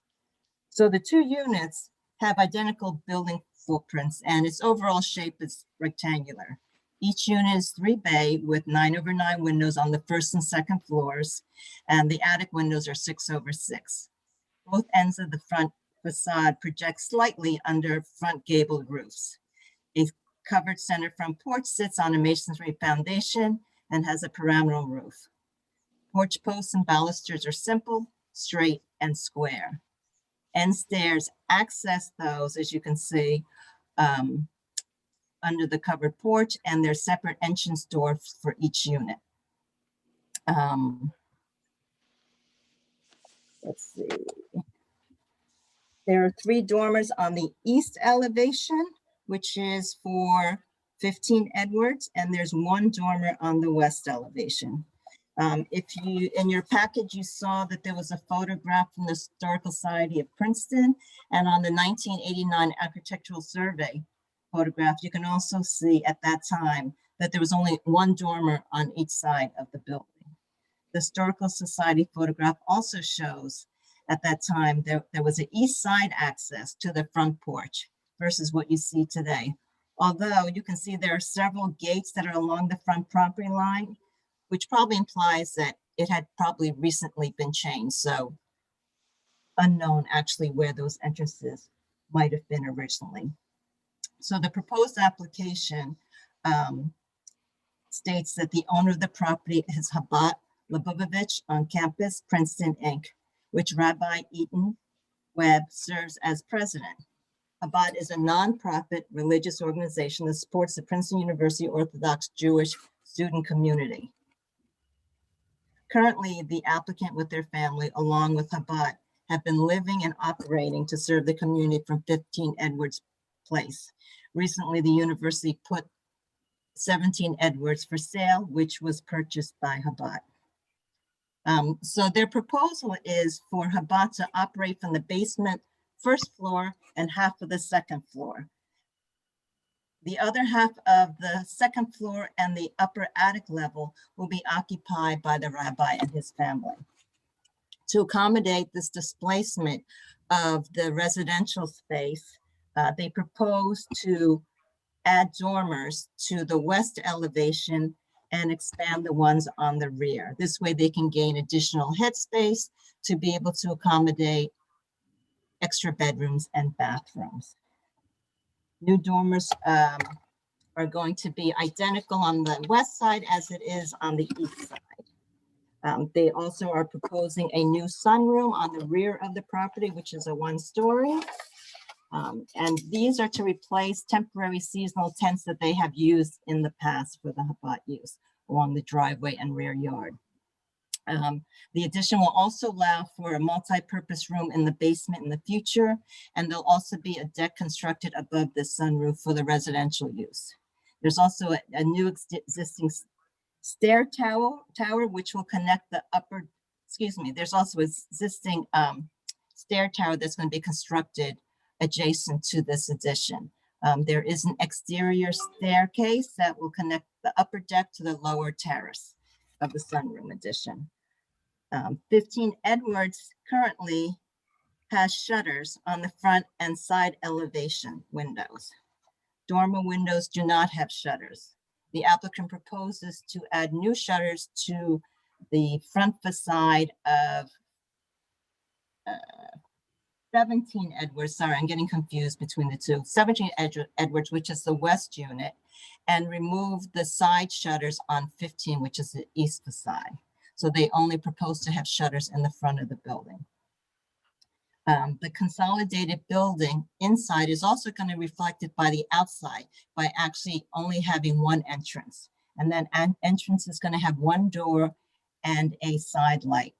So the two units have identical building footprints, and its overall shape is rectangular. Each unit is 3-bay with 9/9 windows on the first and second floors, and the attic windows are 6/6. Both ends of the front facade project slightly under front gabled roofs. A covered center front porch sits on a masonry foundation and has a pyramidal roof. Porch posts and balusters are simple, straight, and square. End stairs access those, as you can see, under the covered porch, and there's separate entrance doors for each unit. Let's see. There are 3 dormers on the east elevation, which is for 15 Edwards, and there's 1 dormer on the west elevation. If you, in your package, you saw that there was a photograph from the Historical Society of Princeton, and on the 1989 Architectural Survey photograph, you can also see at that time that there was only 1 dormer on each side of the building. The Historical Society photograph also shows at that time there was an east side access to the front porch versus what you see today. Although you can see there are several gates that are along the front property line, which probably implies that it had probably recently been changed. So unknown actually where those entrances might have been originally. So the proposed application states that the owner of the property is Chabad Lubavitch on campus, Princeton, Inc., which Rabbi Eaton Webb serves as president. Chabad is a nonprofit religious organization that supports the Princeton University Orthodox Jewish student community. Currently, the applicant with their family, along with Chabad, have been living and operating to serve the community from 15 Edwards Place. Recently, the university put 17 Edwards for sale, which was purchased by Chabad. So their proposal is for Chabad to operate from the basement, first floor, and half of the second floor. The other half of the second floor and the upper attic level will be occupied by the rabbi and his family. To accommodate this displacement of the residential space, they propose to add dormers to the west elevation and expand the ones on the rear. This way they can gain additional headspace to be able to accommodate extra bedrooms and bathrooms. New dormers are going to be identical on the west side as it is on the east side. They also are proposing a new sunroom on the rear of the property, which is a 1-story. And these are to replace temporary seasonal tents that they have used in the past for the Chabad use along the driveway and rear yard. The addition will also allow for a multi-purpose room in the basement in the future, and there'll also be a deck constructed above the sunroof for the residential use. There's also a new existing stair tower, which will connect the upper, there's also an existing stair tower that's going to be constructed adjacent to this addition. There is an exterior staircase that will connect the upper deck to the lower terrace of the sunroom addition. 15 Edwards currently has shutters on the front and side elevation windows. Dormer windows do not have shutters. The applicant proposes to add new shutters to the front facade of 17 Edwards, sorry, I'm getting confused between the two. 17 Edwards, which is the west unit, and remove the side shutters on 15, which is the east facade. So they only propose to have shutters in the front of the building. The consolidated building inside is also going to be reflected by the outside by actually only having one entrance. And then an entrance is going to have one door and a side light.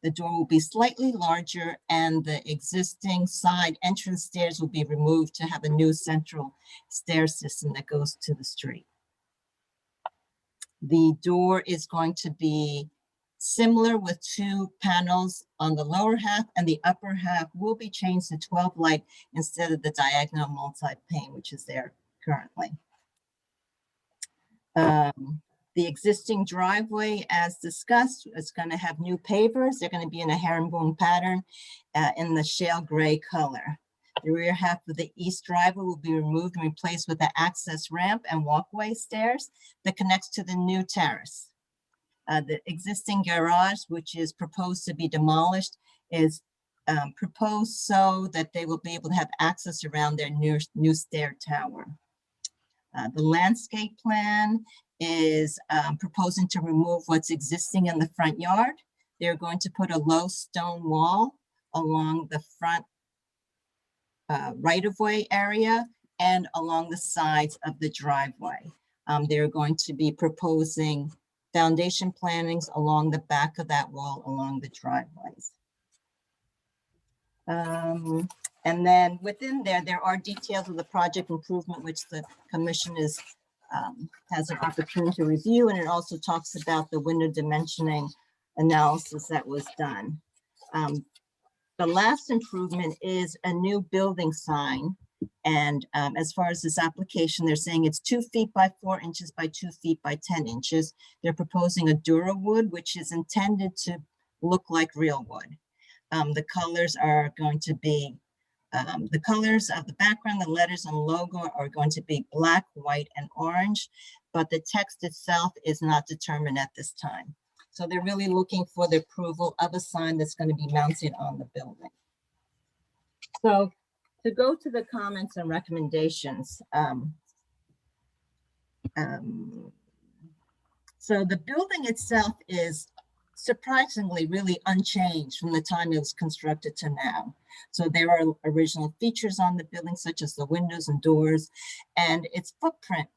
The door will be slightly larger and the existing side entrance stairs will be removed to have a new central stair system that goes to the street. The door is going to be similar with 2 panels on the lower half, and the upper half will be changed to 12 light instead of the diagonal multi-pane, which is there currently. The existing driveway, as discussed, is going to have new pavers. They're going to be in a herringbone pattern in the shale gray color. The rear half of the east driveway will be removed and replaced with an access ramp and walkway stairs that connects to the new terrace. The existing garage, which is proposed to be demolished, is proposed so that they will be able to have access around their new stair tower. The landscape plan is proposing to remove what's existing in the front yard. They're going to put a low stone wall along the front right-of-way area and along the sides of the driveway. They're going to be proposing foundation plantings along the back of that wall along the driveways. And then within there are details of the project improvement, which the commission is has an opportunity to review, and it also talks about the window dimensioning analysis that was done. The last improvement is a new building sign. And as far as this application, they're saying it's 2 feet by 4 inches by 2 feet by 10 inches. They're proposing a Dura wood, which is intended to look like real wood. The colors are going to be, the colors of the background, the letters and logo are going to be black, white, and orange, but the text itself is not determined at this time. So they're really looking for the approval of a sign that's going to be mounted on the building. So to go to the comments and recommendations. So the building itself is surprisingly really unchanged from the time it was constructed to now. So there are original features on the building, such as the windows and doors, and its footprint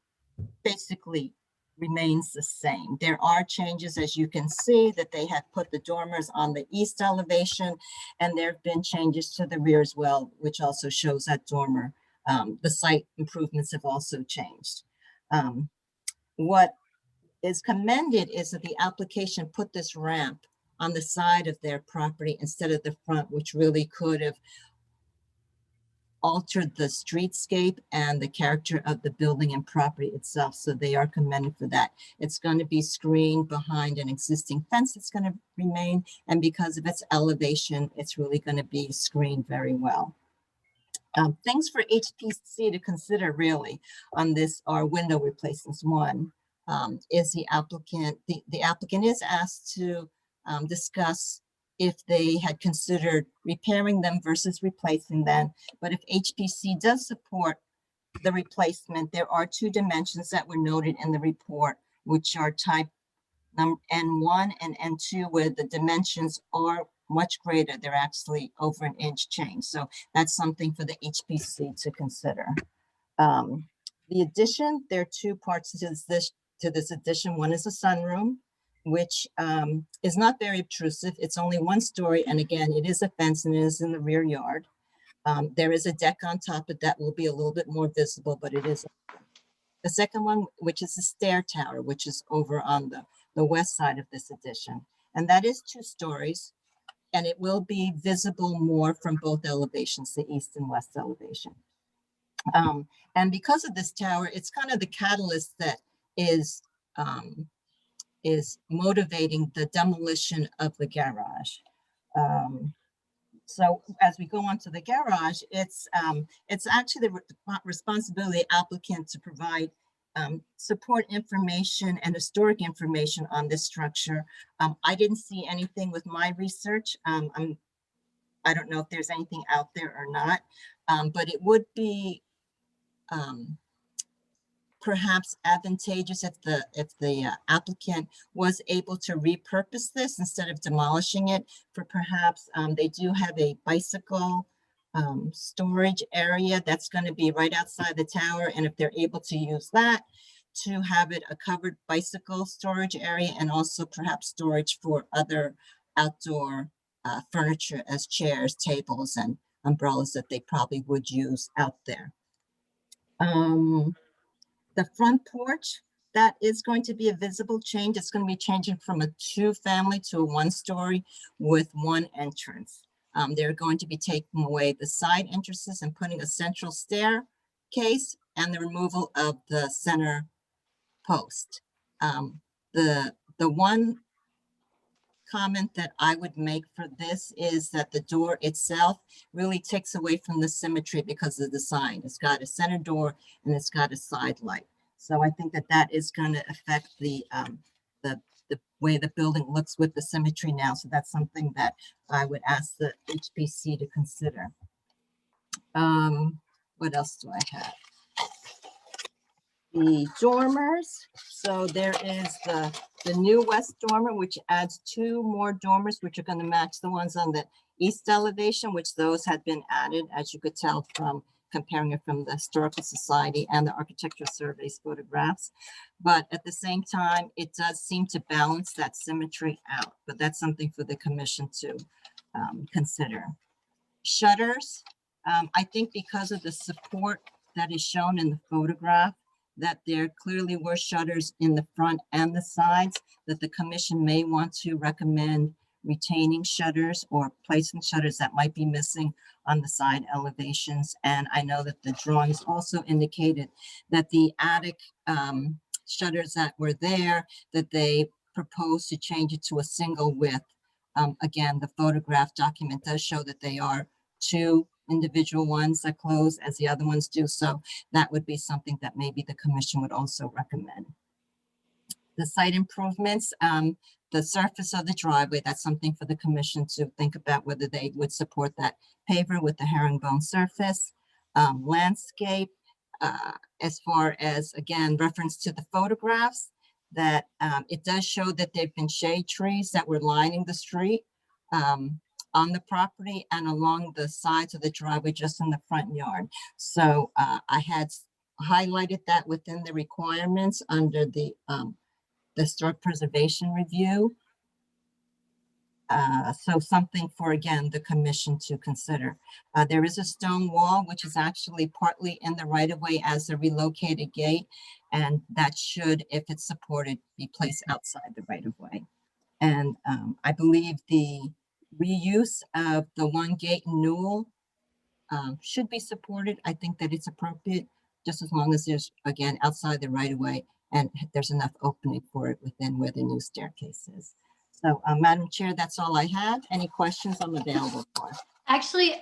basically remains the same. There are changes, as you can see, that they have put the dormers on the east elevation, and there have been changes to the rear as well, which also shows that dormer. The site improvements have also changed. What is commended is that the application put this ramp on the side of their property instead of the front, which really could have altered the streetscape and the character of the building and property itself. So they are commended for that. It's going to be screened behind an existing fence that's going to remain. And because of its elevation, it's really going to be screened very well. Things for HPC to consider really on this are window replacements. One is the applicant is asked to discuss if they had considered repairing them versus replacing them. But if HPC does support the replacement, there are 2 dimensions that were noted in the report, which are type N1 and N2, where the dimensions are much greater. They're actually over an inch change. So that's something for the HPC to consider. The addition, there are 2 parts to this addition. One is a sunroom, which is not very obtrusive. It's only 1 story. And again, it is a fence and it is in the rear yard. There is a deck on top of that will be a little bit more visible, but it is. The second one, which is the stair tower, which is over on the west side of this addition. And that is 2 stories. And it will be visible more from both elevations, the east and west elevation. And because of this tower, it's kind of the catalyst that is motivating the demolition of the garage. So as we go on to the garage, it's actually the responsibility of the applicant to provide support information and historic information on this structure. I didn't see anything with my research. I don't know if there's anything out there or not, but it would be perhaps advantageous if the applicant was able to repurpose this instead of demolishing it for perhaps, they do have a bicycle storage area that's going to be right outside the tower. And if they're able to use that to have it a covered bicycle storage area and also perhaps storage for other outdoor furniture as chairs, tables, and umbrellas that they probably would use out there. The front porch, that is going to be a visible change. It's going to be changing from a 2-family to a 1-story with 1 entrance. They're going to be taking away the side entrances and putting a central staircase and the removal of the center post. The one comment that I would make for this is that the door itself really takes away from the symmetry because of the design. It's got a center door and it's got a side light. So I think that that is going to affect the way the building looks with the symmetry now. So that's something that I would ask the HPC to consider. What else do I have? The dormers. So there is the new west dormer, which adds 2 more dormers, which are going to match the ones on the east elevation, which those had been added, as you could tell from comparing it from the Historical Society and the Architectural Survey's photographs. But at the same time, it does seem to balance that symmetry out, but that's something for the commission to consider. Shutters, I think because of the support that is shown in the photograph, that there clearly were shutters in the front and the sides, that the commission may want to recommend retaining shutters or placing shutters that might be missing on the side elevations. And I know that the drawings also indicated that the attic shutters that were there, that they proposed to change it to a single width. Again, the photograph document does show that they are 2 individual ones that close as the other ones do. So that would be something that maybe the commission would also recommend. The site improvements, the surface of the driveway, that's something for the commission to think about whether they would support that paver with the herringbone surface. Landscape, as far as, again, reference to the photographs, that it does show that there've been shade trees that were lining the street on the property and along the sides of the driveway, just in the front yard. So I had highlighted that within the requirements under the historic preservation review. So something for, again, the commission to consider. There is a stone wall, which is actually partly in the right-of-way as a relocated gate, and that should, if it's supported, be placed outside the right-of-way. And I believe the reuse of the 1 gate in Newell should be supported. I think that it's appropriate, just as long as there's, again, outside the right-of-way and there's enough opening for it within where the new staircase is. So, Madam Chair, that's all I have. Any questions I'm available for? Actually,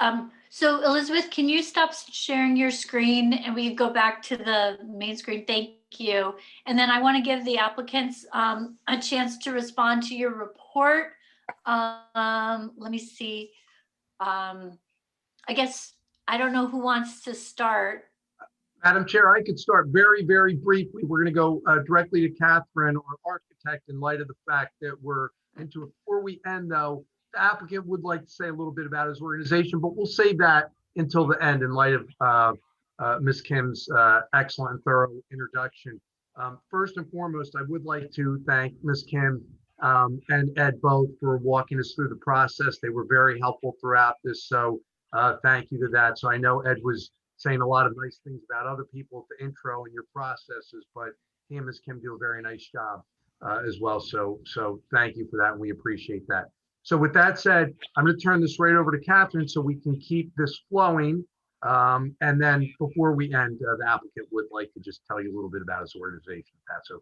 so Elizabeth, can you stop sharing your screen and we go back to the main screen? Thank you. And then I want to give the applicants a chance to respond to your report. Let me see. I guess, I don't know who wants to start. Madam Chair, I could start very, very briefly. We're going to go directly to Catherine, our architect, in light of the fact that we're into it. Before we end, though, the applicant would like to say a little bit about his organization, but we'll save that until the end in light of Ms. Kim's excellent and thorough introduction. First and foremost, I would like to thank Ms. Kim and Ed both for walking us through the process. They were very helpful throughout this, so thank you to that. So I know Ed was saying a lot of nice things about other people at the intro and your processes, but he and Ms. Kim do a very nice job as well. So thank you for that, and we appreciate that. So with that said, I'm going to turn this right over to Catherine so we can keep this flowing. And then before we end, the applicant would like to just tell you a little bit about his organization, if that's okay.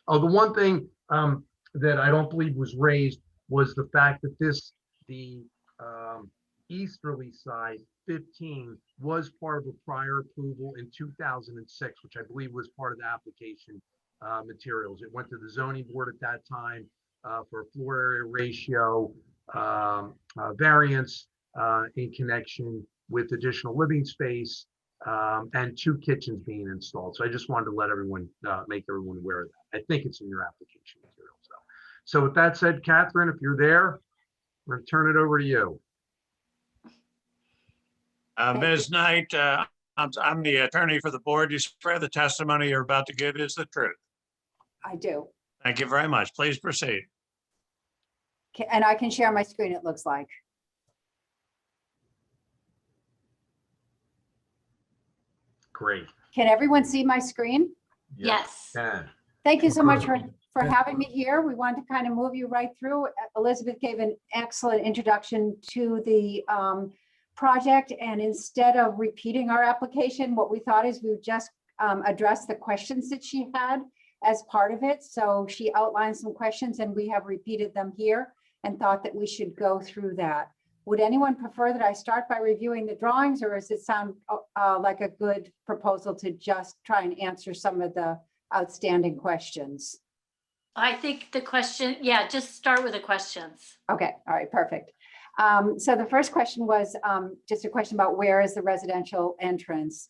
Oh, the one thing that I don't believe was raised was the fact that the easterly side 15 was part of a prior approval in 2006, which I believe was part of the application materials. It went to the zoning board at that time for a floor area ratio variance in connection with additional living space and 2 kitchens being installed. So I just wanted to let everyone, make everyone aware of that. I think it's in your application materials. So with that said, Catherine, if you're there, I'm going to turn it over to you. Ms. Knight, I'm the attorney for the board. You swear the testimony you're about to give is the truth. I do. Thank you very much. Please proceed. And I can share my screen, it looks like. Great. Can everyone see my screen? Yes. Ken. Thank you so much for having me here. We wanted to kind of move you right through. Elizabeth gave an excellent introduction to the project, and instead of repeating our application, what we thought is we would just address the questions that she had as part of it. So she outlined some questions and we have repeated them here and thought that we should go through that. Would anyone prefer that I start by reviewing the drawings, or does it sound like a good proposal to just try and answer some of the outstanding questions? I think the question, yeah, just start with the questions. Okay, all right, perfect. So the first question was just a question about where is the residential entrance.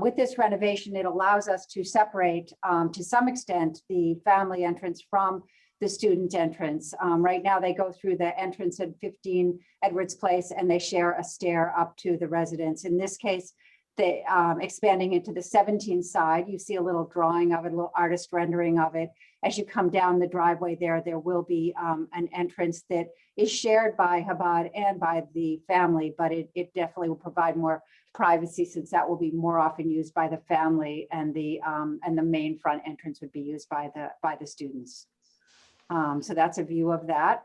With this renovation, it allows us to separate to some extent the family entrance from the student entrance. Right now they go through the entrance at 15 Edwards Place and they share a stair up to the residence. In this case, they expanding into the 17 side, you see a little drawing of it, a little artist rendering of it. As you come down the driveway there will be an entrance that is shared by Chabad and by the family, but it definitely will provide more privacy since that will be more often used by the family, and the main front entrance would be used by the students. So that's a view of that.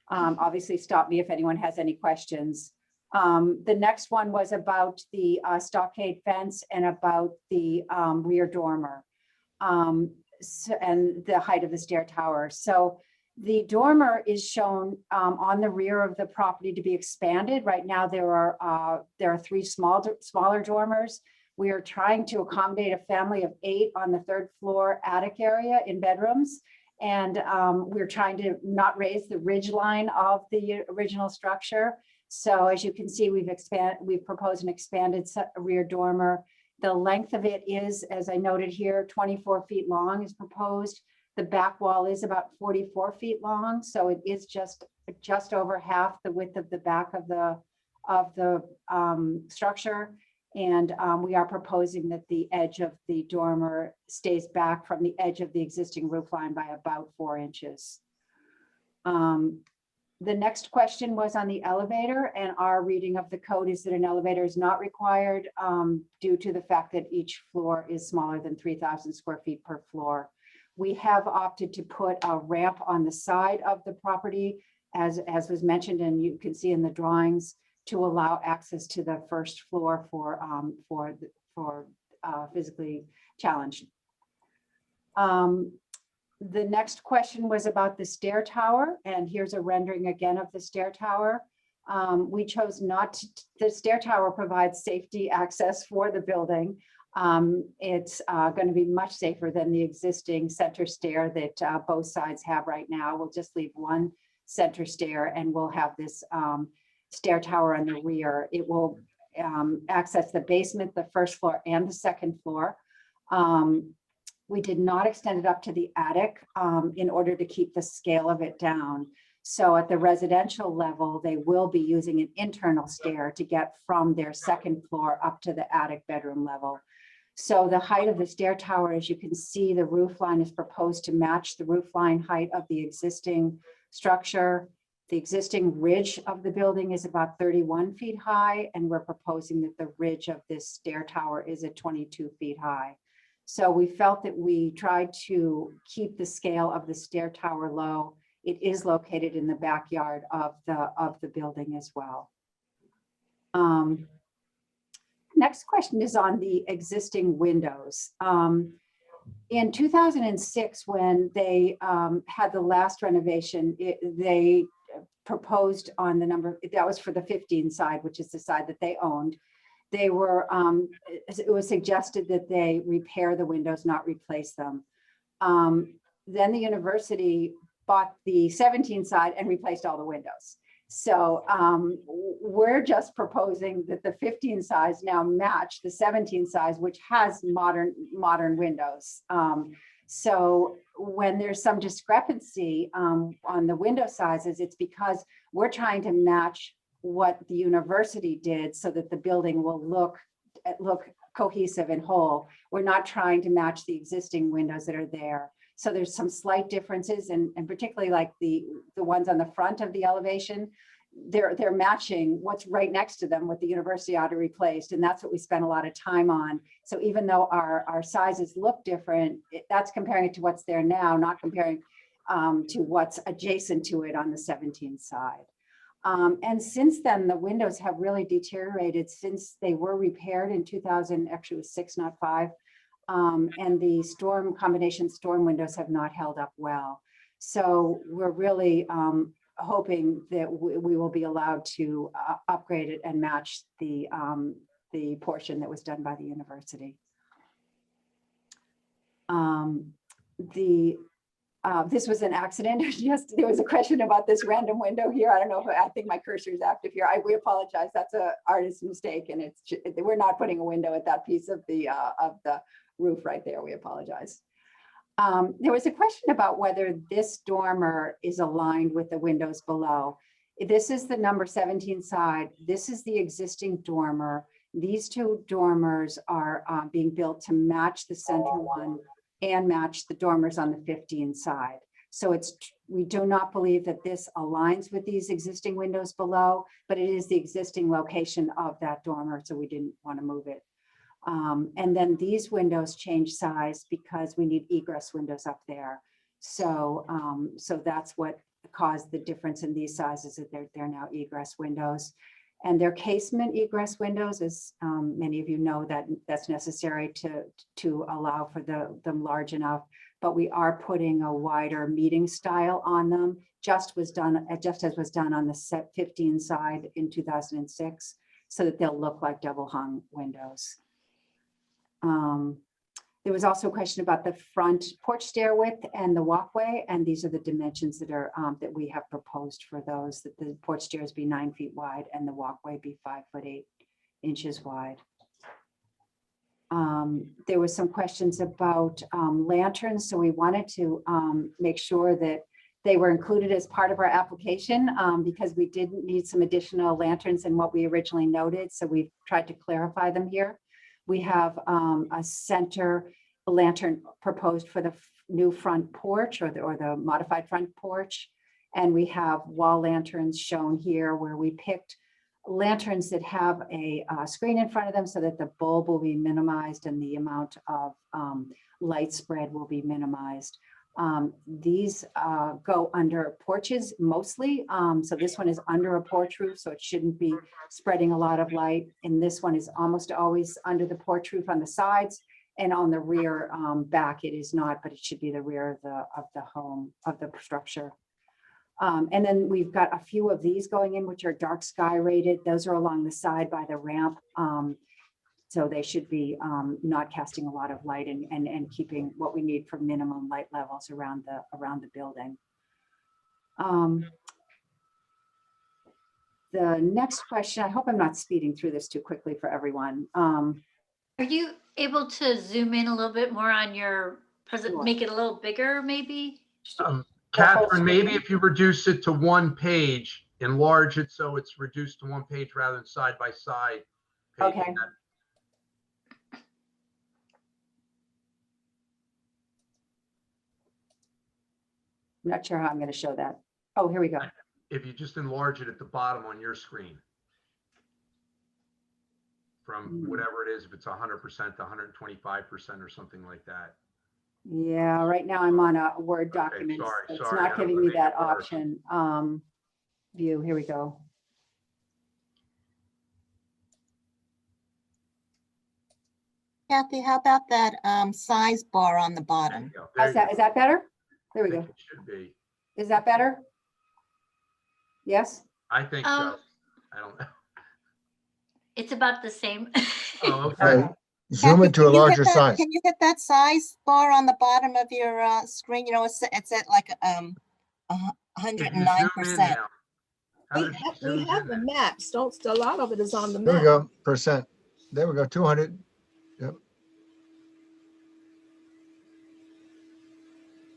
Obviously stop me if anyone has any questions. The next one was about the stockade fence and about the rear dormer and the height of the stair tower. So the dormer is shown on the rear of the property to be expanded. Right now there are 3 smaller dormers. We are trying to accommodate a family of 8 on the 3rd floor attic area in bedrooms. And we're trying to not raise the ridge line of the original structure. So as you can see, we've proposed an expanded rear dormer. The length of it is, as I noted here, 24 feet long is proposed. The back wall is about 44 feet long, so it is just over half the width of the back of the structure. And we are proposing that the edge of the dormer stays back from the edge of the existing roof line by about 4 inches. The next question was on the elevator, and our reading of the code is that an elevator is not required due to the fact that each floor is smaller than 3,000 square feet per floor. We have opted to put a ramp on the side of the property, as was mentioned, and you can see in the drawings, to allow access to the 1st floor for physically challenged. The next question was about the stair tower, and here's a rendering again of the stair tower. We chose not to, the stair tower provides safety access for the building. It's going to be much safer than the existing center stair that both sides have right now. We'll just leave one center stair and we'll have this stair tower on the rear. It will access the basement, the 1st floor and the 2nd floor. We did not extend it up to the attic in order to keep the scale of it down. So at the residential level, they will be using an internal stair to get from their 2nd floor up to the attic bedroom level. So the height of the stair tower, as you can see, the roof line is proposed to match the roof line height of the existing structure. The existing ridge of the building is about 31 feet high, and we're proposing that the ridge of this stair tower is at 22 feet high. So we felt that we tried to keep the scale of the stair tower low. It is located in the backyard of the building as well. next question is on the existing windows. In 2006, when they had the last renovation, they proposed on the number, that was for the 15 side, which is the side that they owned. They were, it was suggested that they repair the windows, not replace them. Then the university bought the 17 side and replaced all the windows. So we're just proposing that the 15 size now match the 17 size, which has modern windows. So when there's some discrepancy on the window sizes, it's because we're trying to match what the university did so that the building will look cohesive and whole. We're not trying to match the existing windows that are there. So there's some slight differences, and particularly like the ones on the front of the elevation, they're matching what's right next to them, what the university ought to replace, and that's what we spent a lot of time on. So even though our sizes look different, that's comparing it to what's there now, not comparing to what's adjacent to it on the 17 side. And since then, the windows have really deteriorated since they were repaired in 2000, actually it was 6, not 5. And the combination storm windows have not held up well. So we're really hoping that we will be allowed to upgrade it and match the portion that was done by the university. This was an accident. Yes, there was a question about this random window here. I don't know if I think my cursor is active here. We apologize. That's an artist's mistake, and we're not putting a window at that piece of the roof right there. We apologize. There was a question about whether this dormer is aligned with the windows below. This is the number 17 side. This is the existing dormer. These two dormers are being built to match the center one and match the dormers on the 15 side. So we do not believe that this aligns with these existing windows below, but it is the existing location of that dormer, so we didn't want to move it. And then these windows change size because we need egress windows up there. So, so that's what caused the difference in these sizes, that they're now egress windows. And they're casement egress windows, as many of you know, that's necessary to allow for them large enough. But we are putting a wider meeting style on them, just as was done on the 15 side in 2006, so that they'll look like double hung windows. There was also a question about the front porch stair width and the walkway, and these are the dimensions that are that we have proposed for those, that the porch stairs be 9 feet wide and the walkway be 5 foot 8 inches wide. There was some questions about lanterns, so we wanted to make sure that they were included as part of our application because we did need some additional lanterns than what we originally noted, so we've tried to clarify them here. We have a center lantern proposed for the new front porch or the modified front porch. And we have wall lanterns shown here where we picked lanterns that have a screen in front of them so that the bulb will be minimized and the amount of light spread will be minimized. These go under porches mostly. So this one is under a porch roof, so it shouldn't be spreading a lot of light. And this one is almost always under the porch roof on the sides, and on the rear back it is not, but it should be the rear of the home, of the structure. And then we've got a few of these going in, which are dark sky rated. Those are along the side by the ramp. So they should be not casting a lot of light and keeping what we need for minimum light levels around the building. The next question, I hope I'm not speeding through this too quickly for everyone. Are you able to zoom in a little bit more on your present, make it a little bigger maybe? Catherine, maybe if you reduce it to one page, enlarge it so it's reduced to one page rather than side by side. Okay. I'm not sure how I'm going to show that. Oh, here we go. If you just enlarge it at the bottom on your screen. From whatever it is, if it's 100% to 125% or something like that. Yeah, right now I'm on a Word document. Okay, it's not giving me that option. View, here we go. Kathy, how about that size bar on the There bottom? you go. There Is you that, go. is that better? There we I go. think it should be. Is that better? Yes? I think Um, so. I don't know. It's about the same. Oh, All okay. right, zoom Kathy, it to a can you hit larger that- size. Can you hit that size bar on the bottom of your screen? You know, it's at like If you 109%. zoom in now, how We does have, she zooms we have in the then? maps. Don't, a lot of it is on the There we map. go, percent. There we go, 200. Yep.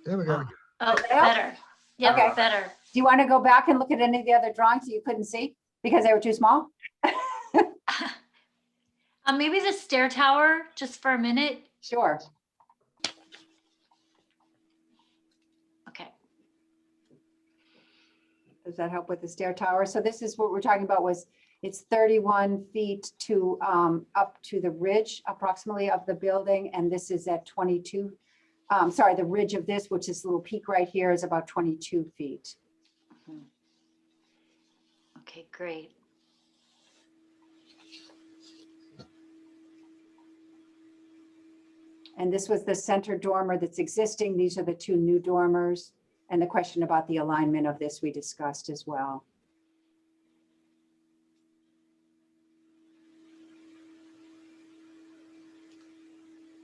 There we go. Oh, Yeah. better. Yeah, Okay. better. Do you want to go back and look at any of the other drawings that you couldn't see because they were too small? Maybe the stair tower, just for a minute. Sure. Okay. Does that help with the stair tower? So this is what we're talking about was it's 31 feet to up to the ridge approximately of the building. And this is at 22. Sorry, the ridge of this, which is a little peak right here, is about 22 feet. Okay, great. And this was the center dormer that's existing. These are the two new dormers. And the question about the alignment of this we discussed as well.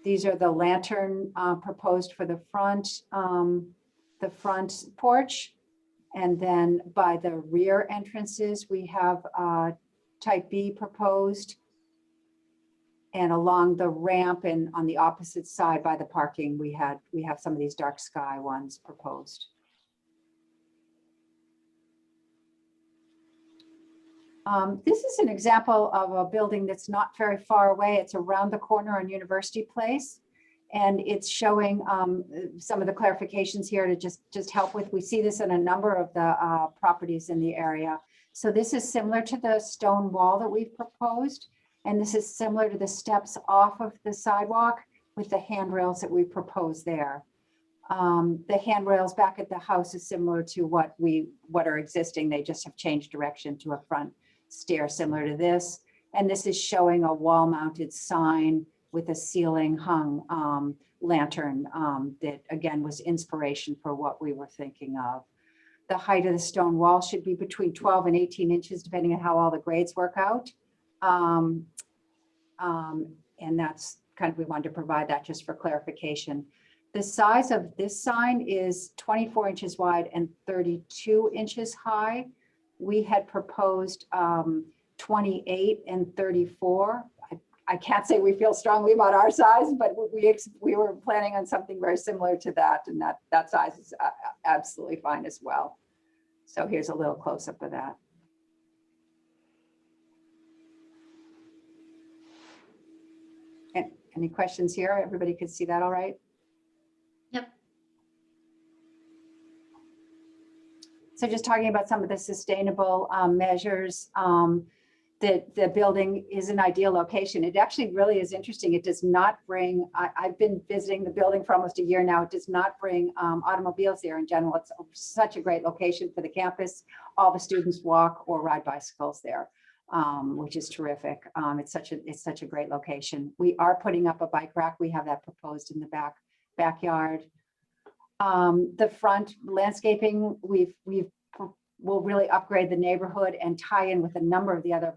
These are the lantern proposed for the front porch. And then by the rear entrances, we have type B proposed. And along the ramp and on the opposite side by the parking, we have some of these dark sky ones proposed. This is an example of a building that's not very far away. It's around the corner on University Place. And it's showing some of the clarifications here to just help with. We see this in a number of the properties in the area. So this is similar to the stone wall that we've proposed. And this is similar to the steps off of the sidewalk with the handrails that we propose there. The handrails back at the house is similar to what are existing. They just have changed direction to a front stair similar to this. And this is showing a wall mounted sign with a ceiling hung lantern that again was inspiration for what we were thinking of. The height of the stone wall should be between 12 and 18 inches, depending on how all the grades work out. And that's kind of, we wanted to provide that just for clarification. The size of this sign is 24 inches wide and 32 inches high. We had proposed 28 and 34. I can't say we feel strongly about our size, but we were planning on something very similar to that, and that size is absolutely fine as well. So here's a little close-up of that. And any questions here? Everybody could see that all right? Yep. So just talking about some of the sustainable measures, that the building is an ideal location. It actually really is interesting. It does not bring, I've been visiting the building for almost a year now. It does not bring automobiles there in general. It's such a great location for the campus. All the students walk or ride bicycles there, which is terrific. It's such a great location. We are putting up a bike rack. We have that proposed in the backyard. The front landscaping, we'll really upgrade the neighborhood and tie in with a number of the other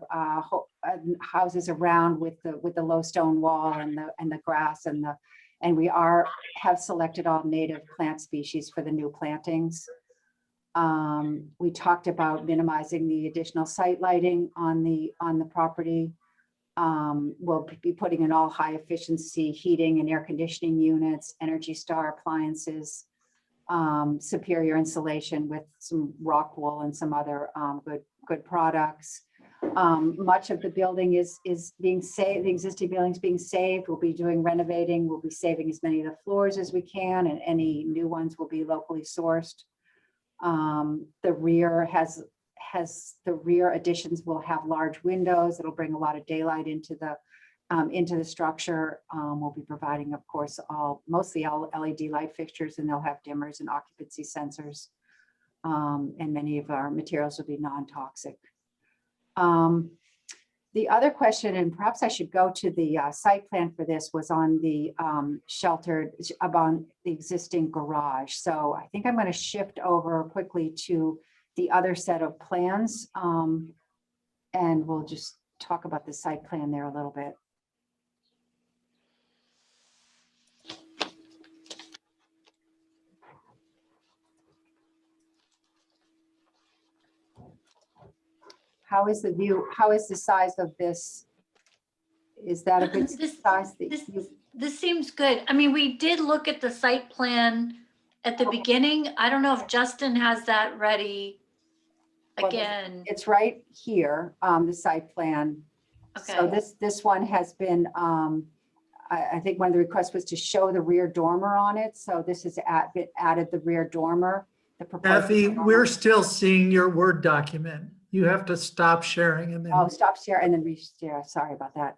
houses around with the low stone wall and the grass and we have selected all native plant species for the new plantings. We talked about minimizing the additional site lighting on the property. We'll be putting in all high efficiency heating and air conditioning units, Energy Star appliances, superior insulation with some rock wool and some other good products. Much of the building is being saved, the existing building's being saved. We'll be doing renovating. We'll be saving as many of the floors as we can, and any new ones will be locally sourced. The rear the rear additions will have large windows. It'll bring a lot of daylight into the structure. We'll be providing, of course, mostly all LED light fixtures, and they'll have dimmers and occupancy sensors. And many of our materials will be non-toxic. The other question, and perhaps I should go to the site plan for this, was on the sheltered, about the existing garage. So I think I'm going to shift over quickly to the other set of plans. And we'll just talk about the site plan there a little bit. How is the view? How is the size of this? Is that a good size? This seems good. I mean, we did look at the site plan at the beginning. I don't know if Justin has that ready Well, again. It's right here, the site plan. So Okay. this one has been, I think one of the requests was to show the rear dormer on it. So this has added the rear dormer. The proposed Kathy, dormer. we're still seeing your Word document. You have to stop sharing and then. Oh, stop share and then re-share. Sorry about that.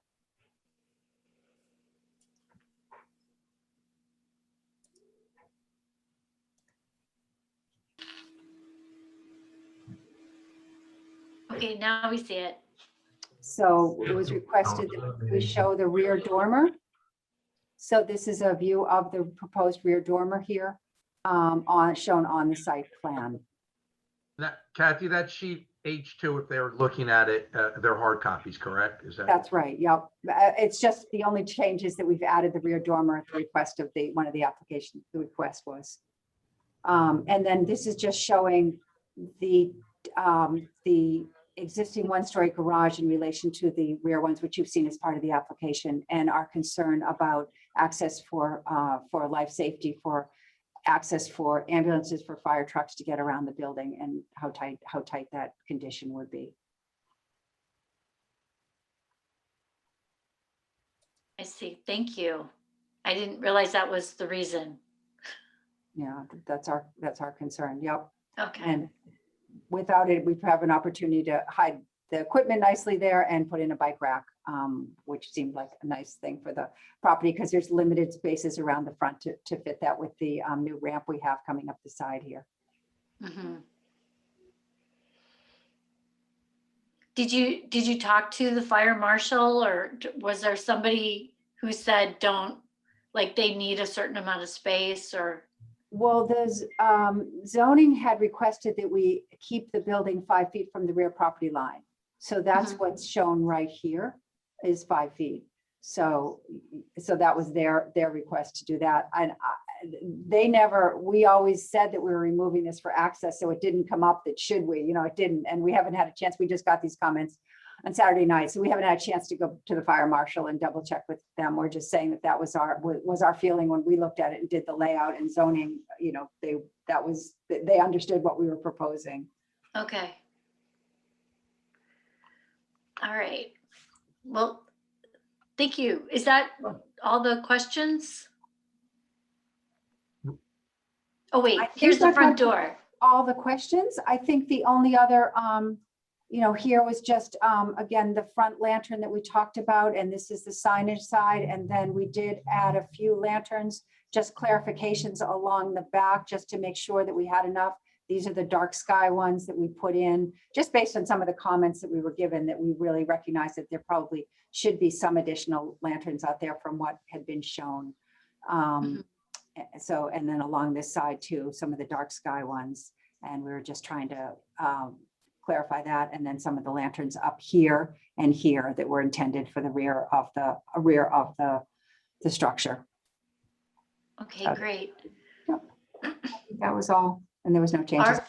Okay, now we see it. So it was requested that we show the rear dormer. So this is a view of the proposed rear dormer here, shown on the site plan. Kathy, that sheet H2, if they're looking at it, they're hard copies, correct? Is that? That's right, yep. It's just the only changes that we've added the rear dormer at the request of one of the applications, the request was. And then this is just showing the existing one-story garage in relation to the rear ones, which you've seen as part of the application, and our concern about access for life safety, for access for ambulances, for fire trucks to get around the building, and how tight that condition would be. I see. Thank you. I didn't realize that was the reason. Yeah, that's our concern. Yep. Okay. And without it, we'd have an opportunity to hide the equipment nicely there and put in a bike rack, which seemed like a nice thing for the property because there's limited spaces around the front to fit that with the new ramp we have coming up the side here. Mm-hmm. Did you talk to the fire marshal, or was there somebody who said they need a certain amount of space, or? Well, the zoning had requested that we keep the building 5 feet from the rear property line. So that's what's shown right here is 5 feet. So that was their request to do that. And we always said that we were removing this for access. So it didn't come up that should we, it didn't. And we haven't had a chance. We just got these comments on Saturday night. So we haven't had a chance to go to the fire marshal and double check with them. We're just saying that was our feeling when we looked at it and did the layout and zoning, they understood what we were proposing. Okay. All right. Well, thank you. Is that all the questions? Oh, wait, here's the front door. All the questions. I think the only other, here was just, again, the front lantern that we talked about, and this is the signage side. And then we did add a few lanterns, just clarifications along the back, just to make sure that we had enough. These are the dark sky ones that we put in, just based on some of the comments that we were given, that we really recognize that there probably should be some additional lanterns out there from what had been shown. So, and then along this side too, some of the dark sky ones. And we were just trying to clarify that. And then some of the lanterns up here and here that were intended for the rear of the structure. Okay, great. That was all. And there was no changes.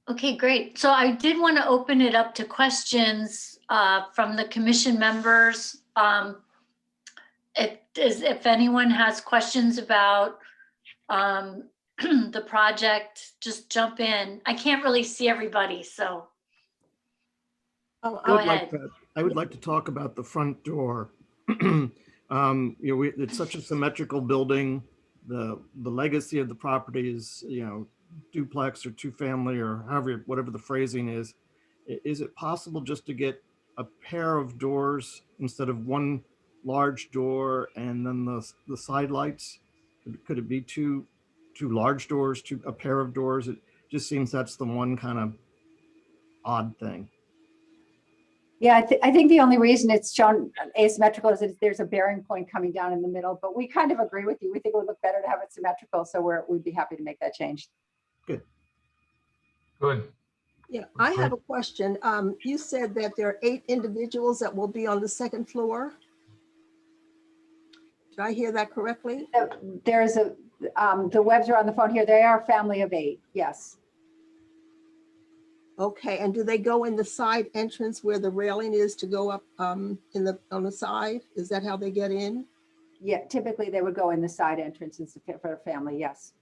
Okay, great. So I did want to open it up to questions from the commission members. If anyone has questions about the project, just jump in. I can't really see everybody, so go ahead. I would like to talk about the front door. It's such a symmetrical building. The legacy of the property is, duplex or two-family or whatever the phrasing is. Is it possible just to get a pair of doors instead of one large door and then the side lights? Could it be two large doors, a pair of doors? It just seems that's the one kind of odd thing. Yeah, I think the only reason it's shown asymmetrical is that there's a bearing point coming down in the middle, but we kind of agree with you. We think it would look better to have it symmetrical, so we'd be happy to make that change. Good. Yeah, I have a question. You said that there are 8 individuals that will be on the second floor. Did I hear that correctly? There's the Webbs are on the phone here. They are a family of 8, yes. Okay, and do they go in the side entrance where the railing is to go up on the side? Is that how they get in? Yeah, typically they would go in the side entrances for a family, yes.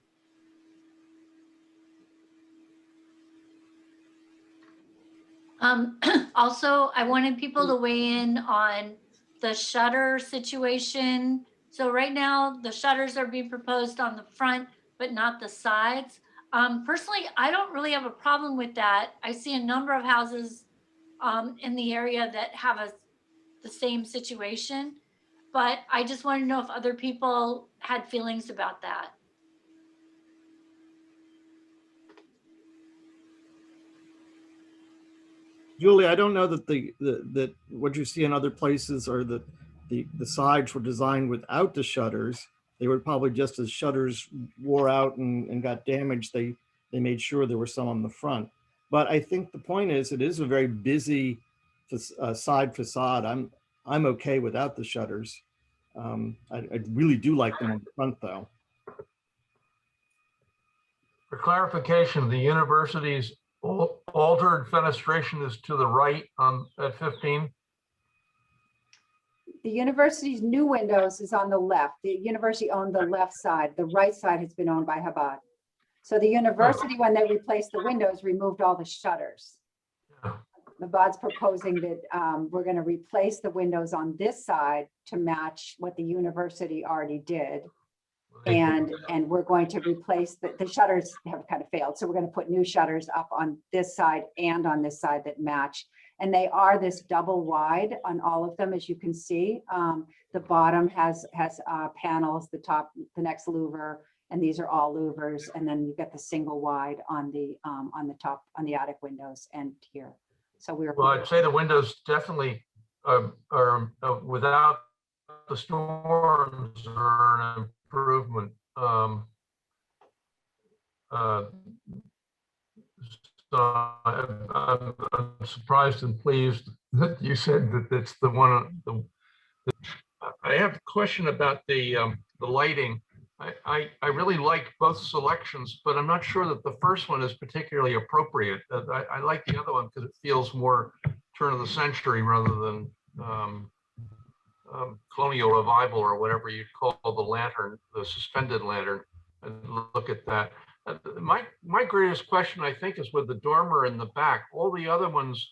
Also, I wanted people to weigh in on the shutter situation. So right now, the shutters are being proposed on the front, but not the sides. Personally, I don't really have a problem with that. I see a number of houses in the area that have the same situation, but I just want to know if other people had feelings about that. Julie, I don't know that that what you see in other places are that the sides were designed without the shutters. They were probably just as shutters wore out and got damaged, they made sure there were some on the front. But I think the point is, it is a very busy side facade. I'm okay without the shutters. I really do like them on the front, though. For clarification, the university's altered fenestration is to the right at 15. The university's new windows is on the left. The university owned the left side. The right side has been owned by Chabad. So the university, when they replaced the windows, removed all the shutters. Chabad's proposing that we're going to replace the windows on this side to match what the university already did. And we're going to replace the shutters have kind of failed. So we're going to put new shutters up on this side and on this side that match. And they are this double wide on all of them, as you can see. The bottom has panels, the top, the next louver, and these are all louvers. And then you get the single wide on the top, on the attic windows and here. So Well, I'd say the windows definitely are without the storms are an improvement. So I'm surprised and pleased that you said that it's the one. I have a question about the lighting. I really like both selections, but I'm not sure that the first one is particularly appropriate. I like the other one because it feels more turn of the century rather than colonial revival or whatever you call the lantern, the suspended lantern. And look at that. My greatest question, I think, is with the dormer in the back. All the other ones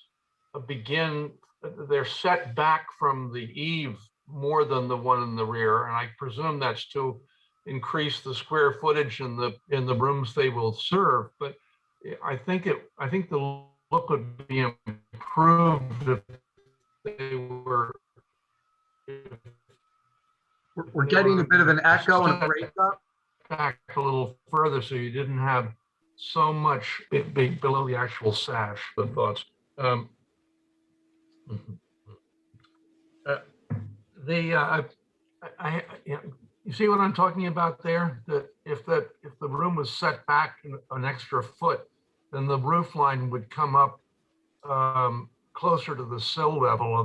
they're set back from the eave more than the one in the rear, and I presume that's to increase the square footage in the rooms they will serve. But I think the look would be improved if they were. We're getting a bit of an echo and a breakup. Back a little further so you didn't have so much below the actual sash. The thoughts. You see what I'm talking about there? That if the room was set back an extra foot, then the roof line would come up closer to the sill level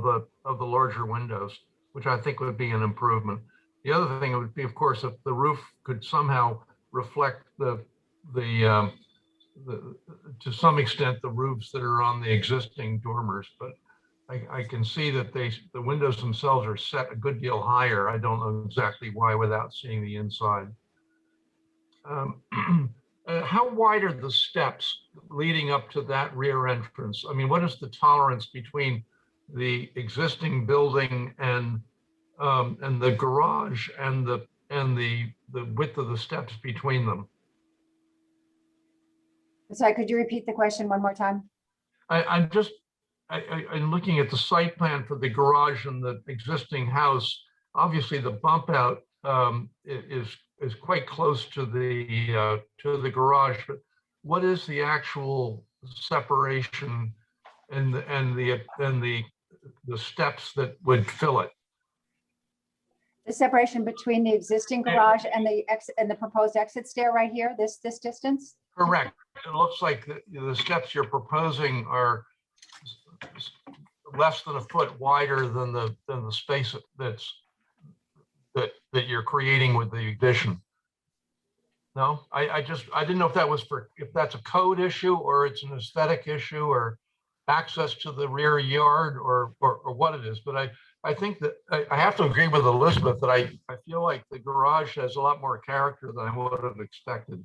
of the larger windows, which I think would be an improvement. The other thing would be, of course, if the roof could somehow reflect to some extent the roofs that are on the existing dormers, but I can see that the windows themselves are set a good deal higher. I don't know exactly why without seeing the inside. How wide are the steps leading up to that rear entrance? I mean, what is the tolerance between the existing building and the garage and the width of the steps between them? Sorry, could you repeat the question one more time? I'm looking at the site plan for the garage and the existing house. Obviously, the bump out is quite close to the garage, but what is the actual separation and the the steps that would fill it. The separation between the existing garage and the proposed exit stair right here, this distance? Correct. It looks like the steps you're proposing are less than a foot wider than the space that you're creating with the addition. No, I didn't know if that's a code issue or it's an aesthetic issue or access to the rear yard or what it is. But I think that I have to agree with Elizabeth that I feel like the garage has a lot more character than I would have expected.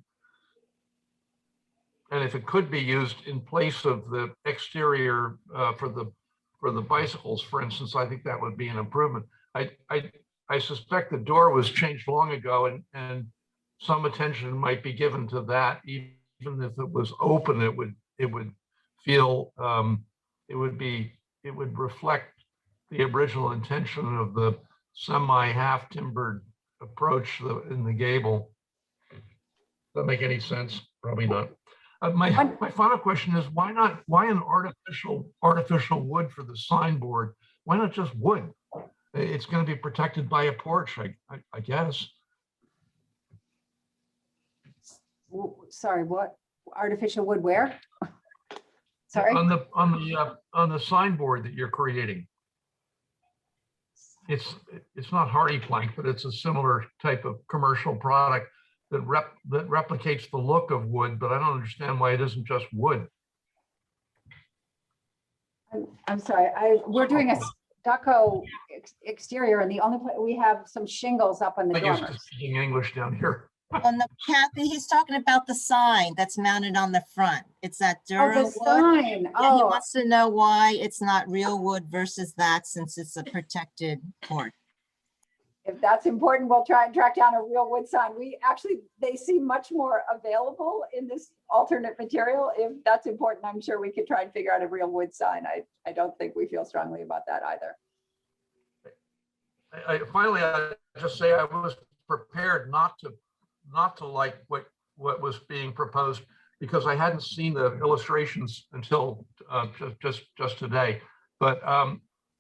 And if it could be used in place of the exterior for the bicycles, for instance, I think that would be an improvement. I suspect the door was changed long ago, and some attention might be given to that. Even if it was open, it would feel it would reflect the original intention of the semi-half timbered approach in the gable. Does that make any sense? Probably not. My final question is why an artificial wood for the signboard? Why not just wood? It's going to be protected by a porch, I guess. Sorry, what? Artificial wood where? Sorry? On the signboard that you're creating. It's not hardy plank, but it's a similar type of commercial product that replicates the look of wood, but I don't understand why it isn't just wood. I'm sorry, we're doing a stucco exterior, and the only place we have some shingles up on the I used to dormers. speaking English down here. On the Kathy, he's talking about the sign that's mounted on the front. It's that Oh, Dura the wood. sign. Yeah, he Oh, wants to know why it's not real wood versus that, since it's a protected porch. if that's important, we'll try and track down a real wood sign. They seem much more available in this alternate material. If that's important, I'm sure we could try and figure out a real wood sign. I don't think we feel strongly about that either. Finally, I just say I was prepared not to like what was being proposed because I hadn't seen the illustrations until just today. But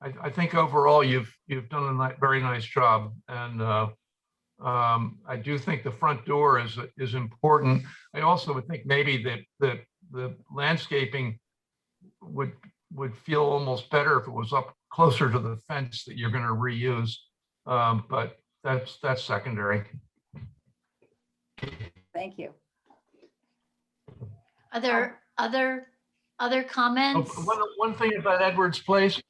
I think overall you've done a very nice job, and I do think the front door is important. I also would think maybe that the landscaping would feel almost better if it was up closer to the fence that you're going to reuse, but that's secondary. Thank you. Are there other comments? One thing about Edwards Place,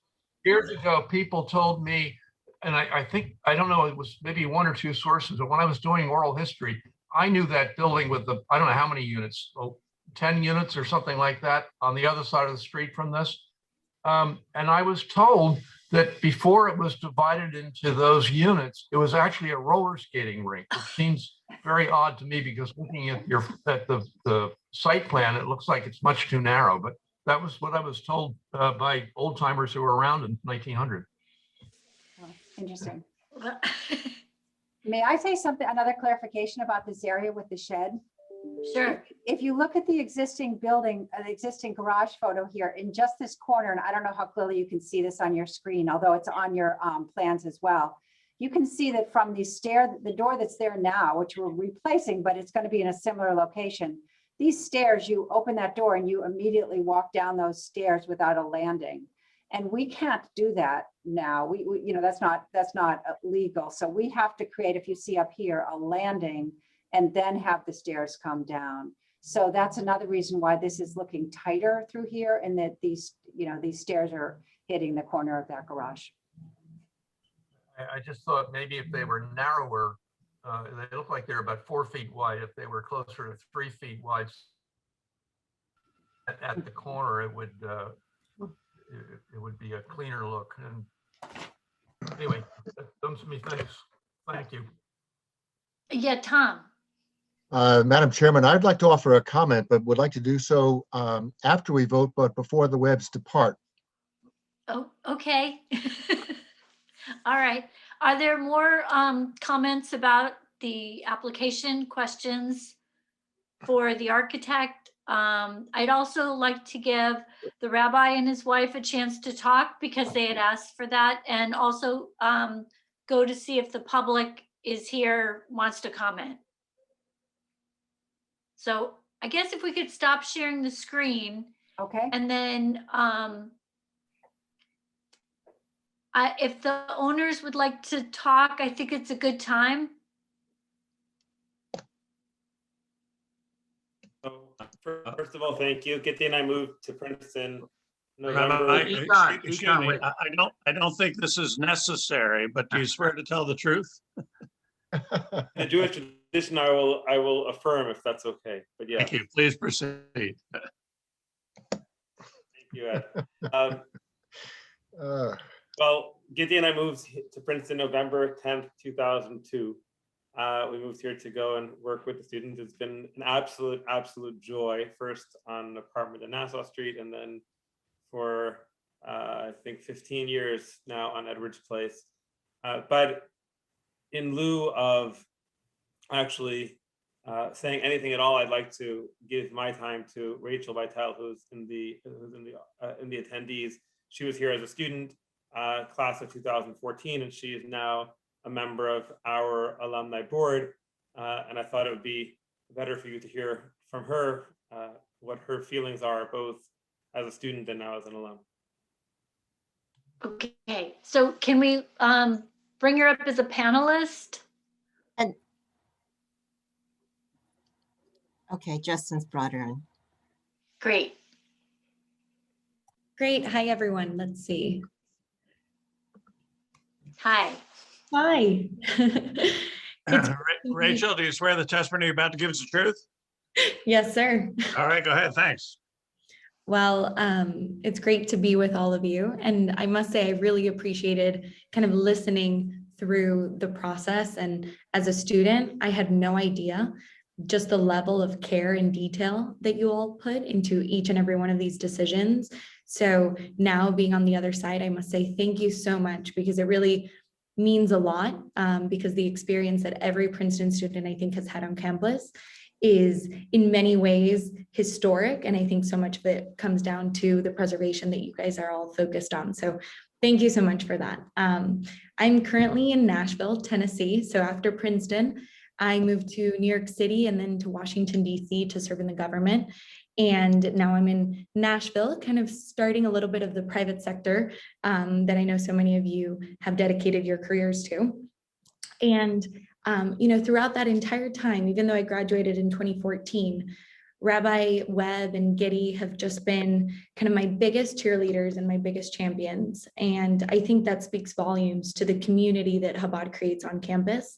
years ago, people told me, and I think, I don't know, it was maybe one or two sources, but when I was doing oral history, I knew that building with I don't know how many units, 10 units or something like that on the other side of the street from this. And I was told that before it was divided into those units, it was actually a roller skating rink, which seems very odd to me because looking at the site plan, it looks like it's much too narrow, but that was what I was told by old timers who were around in 1900. Oh, interesting. May I say something, another clarification about this area with the shed? Sure. If you look at the existing building, the existing garage photo here in just this corner, and I don't know how clearly you can see this on your screen, although it's on your plans as well. You can see that from the door that's there now, which we're replacing, but it's going to be in a similar location. These stairs, you open that door and you immediately walk down those stairs without a landing. And we can't do that now. We that's not legal. So we have to create, if you see up here, a landing and then have the stairs come down. So that's another reason why this is looking tighter through here, and that these stairs are hitting the corner of that garage. I just thought maybe if they were narrower, they look like they're about 4 feet wide. If they were closer to 3 feet wide at the corner, it would be a cleaner look. And anyway, that comes to me. Thank you. Yeah, Tom. Madam Chairman, I'd like to offer a comment, but would like to do so after we vote, but before the Webbs depart. Oh, okay. All right. Are there more comments about the application, questions for the architect? I'd also like to give the rabbi and his wife a chance to talk because they had asked for that, and also go to see if the public is here, wants to comment. So I guess if we could stop sharing the screen. Okay. And then if the owners would like to talk, I think it's a good time. First of all, thank you. Kitty and I moved to Princeton Rabbi, November. excuse me, I don't think this is necessary, but do you swear to tell the truth? The Jewish tradition, I will affirm if that's okay. But yeah. Thank you. Please proceed. Thank you, Ed. Well, Giddy and I moved to Princeton November 10th, 2002. We moved here to go and work with the students. It's been an absolute joy, first on an apartment in Nassau Street, and then for, I think 15 years now on Edwards Place. But in lieu of actually saying anything at all, I'd like to give my time to Rachel Vitale, who's in the attendees. She was here as a student, class of 2014, and she is now a member of our alumni board. And I thought it would be better for you to hear from her what her feelings are, both as a student and now as an alum. Okay, so can we bring her up as a panelist? And okay, Justin's brought her in. Great. Great. Hi, everyone. Let's see. Hi. Hi. Rachel, do you swear the testimony you're about to give is the truth? Yes, sir. All right, go ahead. Thanks. Well, it's great to be with all of you. And I must say, I really appreciated kind of listening through the process. And as a student, I had no idea just the level of care and detail that you all put into each and every one of these decisions. So now being on the other side, I must say thank you so much, because it really means a lot, because the experience that every Princeton student I think has had on campus is in many ways historic. And I think so much of it comes down to the preservation that you guys are all focused on. So thank you so much for that. I'm currently in Nashville, Tennessee. So after Princeton, I moved to New York City and then to Washington, D.C. to serve in the government. And now I'm in Nashville, kind of starting a little bit of the private sector that I know so many of you have dedicated your careers to. And, you know, throughout that entire time, even though I graduated in 2014, Rabbi Webb and Giddy have just been kind of my biggest cheerleaders and my biggest champions. And I think that speaks volumes to the community that Chabad creates on campus.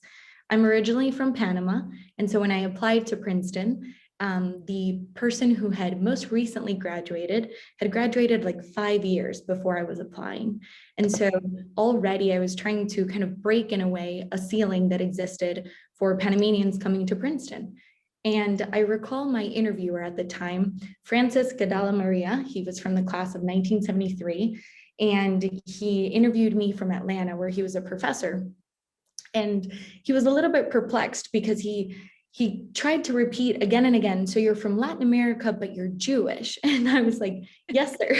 I'm originally from Panama. And so when I applied to Princeton, the person who had most recently graduated had graduated like 5 years before I was applying. And so already I was trying to kind of break in a way a ceiling that existed for Panamanians coming to Princeton. And I recall my interviewer at the time, Francis Gadala Maria. He was from the class of 1973. And he interviewed me from Atlanta, where he was a professor. And he was a little bit perplexed because he tried to repeat again and again, so you're from Latin America, but you're Jewish. And I was like, yes, sir.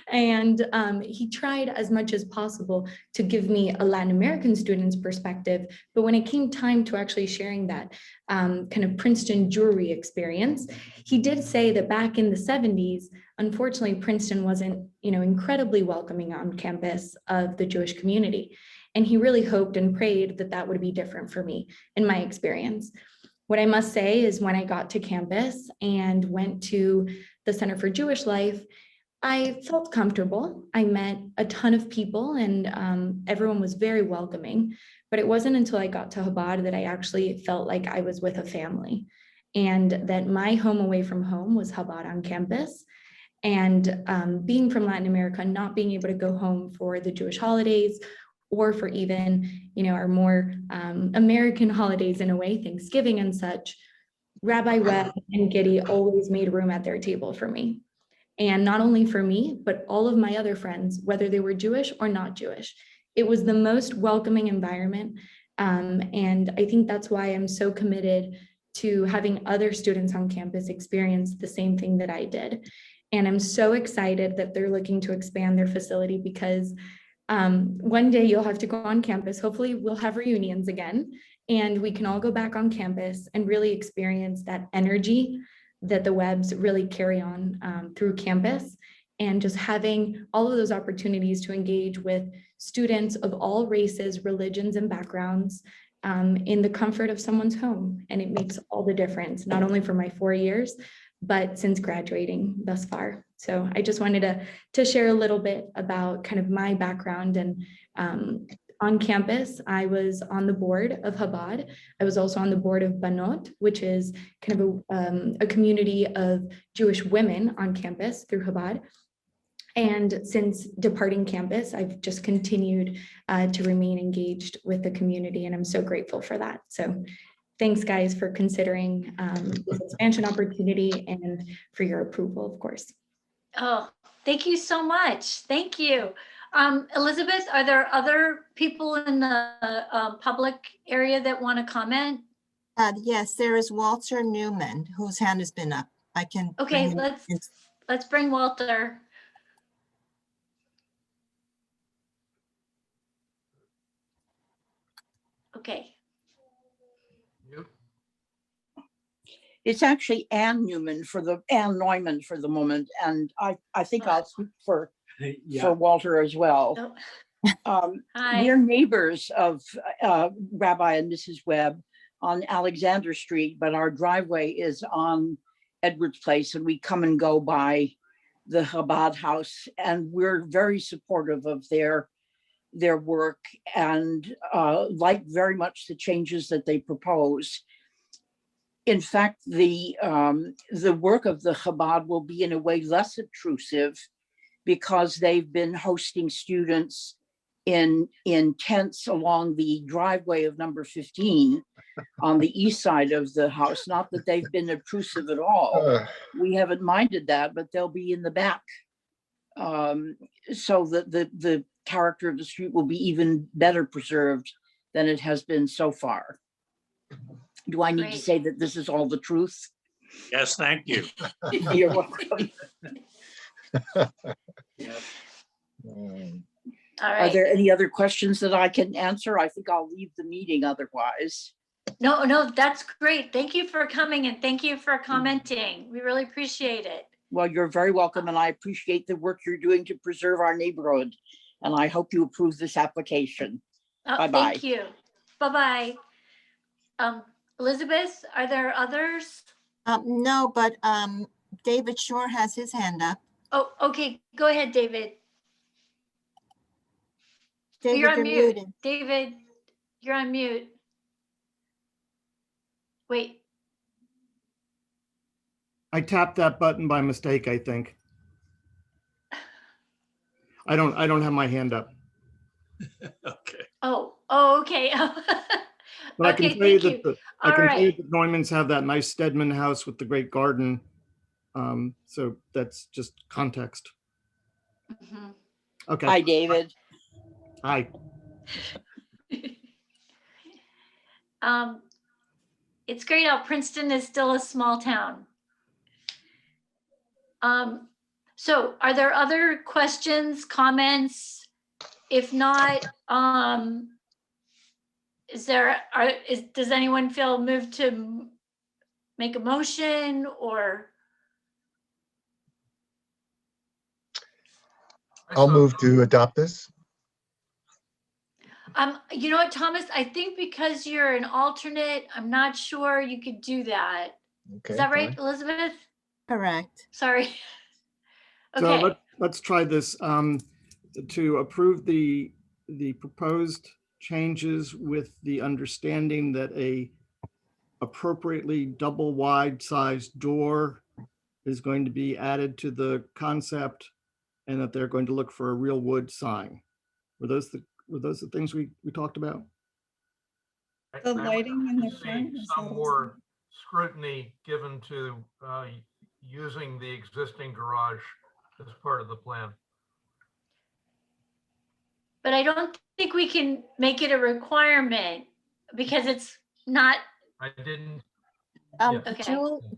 And he tried as much as possible to give me a Latin American student's perspective. But when it came time to actually sharing that kind of Princeton Jewry experience, he did say that back in the 70s, unfortunately, Princeton wasn't, you know, incredibly welcoming on campus of the Jewish community. And he really hoped and prayed that that would be different for me in my experience. What I must say is when I got to campus and went to the Center for Jewish Life, I felt comfortable. I met a ton of people and everyone was very welcoming, but it wasn't until I got to Chabad that I actually felt like I was with a family and that my home away from home was Chabad on campus. And being from Latin America, not being able to go home for the Jewish holidays or for even, you know, our more American holidays in a way, Thanksgiving and such, Rabbi Webb and Giddy always made room at their table for me. And not only for me, but all of my other friends, whether they were Jewish or not Jewish. It was the most welcoming environment. And I think that's why I'm so committed to having other students on campus experience the same thing that I did. And I'm so excited that they're looking to expand their facility because one day you'll have to go on campus. Hopefully we'll have reunions again and we can all go back on campus and really experience that energy that the Webbs really carry on through campus, and just having all of those opportunities to engage with students of all races, religions, and backgrounds in the comfort of someone's home. And it makes all the difference, not only for my 4 years, but since graduating thus far. So I just wanted to share a little bit about kind of my background. And on campus, I was on the board of Chabad. I was also on the board of Banot, which is kind of a community of Jewish women on campus through Chabad. And since departing campus, I've just continued to remain engaged with the community, and I'm so grateful for that. So thanks, guys, for considering this expansion opportunity and for your approval, of course. Oh, thank you so much. Thank you. Elizabeth, are there other people in the public area that want to comment? Yes, there is Walter Newman, whose hand has been up. I can. Okay, let's bring Walter. Okay. It's actually Ann Neumann for the moment, and I think I'll speak for Walter as well. Oh. We're neighbors of Rabbi and Mrs. Webb on Alexander Street, but our driveway is on Edwards Place, and we come and go by the Chabad house, and we're very supportive of their work and like very much the changes that they propose. In fact, the work of the Chabad will be in a way less intrusive because they've been hosting students in tents along the driveway of number 15 on the east side of the house. Not that they've been intrusive at all. We haven't minded that, but they'll be in the back. So that the character of the street will be even better preserved than it has been so far. Do I need to say that this is all the truth? Yes, thank you. You're welcome. All right. Are there any other questions that I can answer? I think I'll leave the meeting otherwise. No, that's great. Thank you for coming and thank you for commenting. We really appreciate it. Well, you're very welcome, and I appreciate the work you're doing to preserve our neighborhood. And I hope you approve this application. Bye-bye. Thank you. Bye-bye. Elizabeth, are there others? No, but David Shore has his hand up. Oh, okay. Go ahead, David. David, you're on mute. muted. David, you're on mute. Wait. I tapped that button by mistake, I think. I don't have my hand up. Okay. Oh, okay. But I can tell you that tell you that Neumann's have that nice Stedman house with the great garden. So that's just context. Mm-hmm. Okay. Hi, David. Hi. It's great how Princeton is still a small town. So are there other questions, comments? If not, does anyone feel moved to make a motion or? I'll move to adopt this. You know what, Thomas, I think because you're an alternate, I'm not sure you could do that. Okay, is that right, fine. Elizabeth? Correct. Sorry. So Okay. let's try this. To approve the proposed changes with the understanding that a appropriately double wide sized door is going to be added to the concept, and that they're going to look for a real wood sign. Were those the things we talked about? The lighting in the See front. is some that more scrutiny given to using the existing garage as part of the plan. But I don't think we can make it a requirement because it's not. I didn't Okay.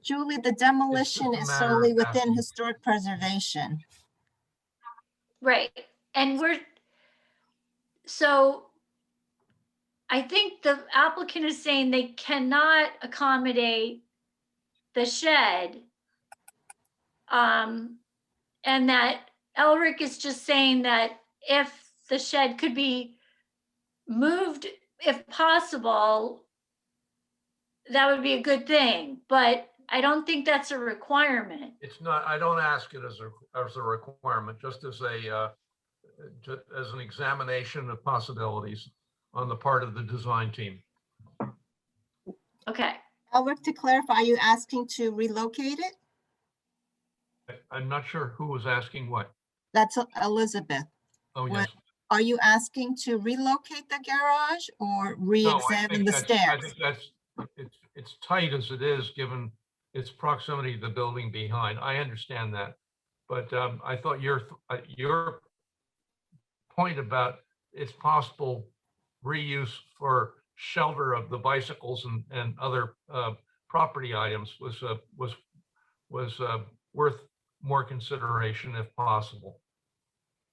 Julie, the demolition a is matter solely of within asking. historic preservation. Right, and so I think the applicant is saying they cannot accommodate the shed. And that Elric is just saying that if the shed could be moved, if possible, that would be a good thing, but I don't think that's a requirement. It's not, I don't ask it as a requirement, just as as an examination of possibilities on the part of the design team. Okay. Elric, to clarify, are you asking to relocate it? I'm not sure who was asking what. That's Elizabeth. Oh, yes. Are you asking to relocate the garage or re-examine the I stairs? think that's, it's tight as it is, given its proximity to the building behind. I understand that. But I thought your point about it's possible reuse for shelter of the bicycles and other property items was worth more consideration if possible.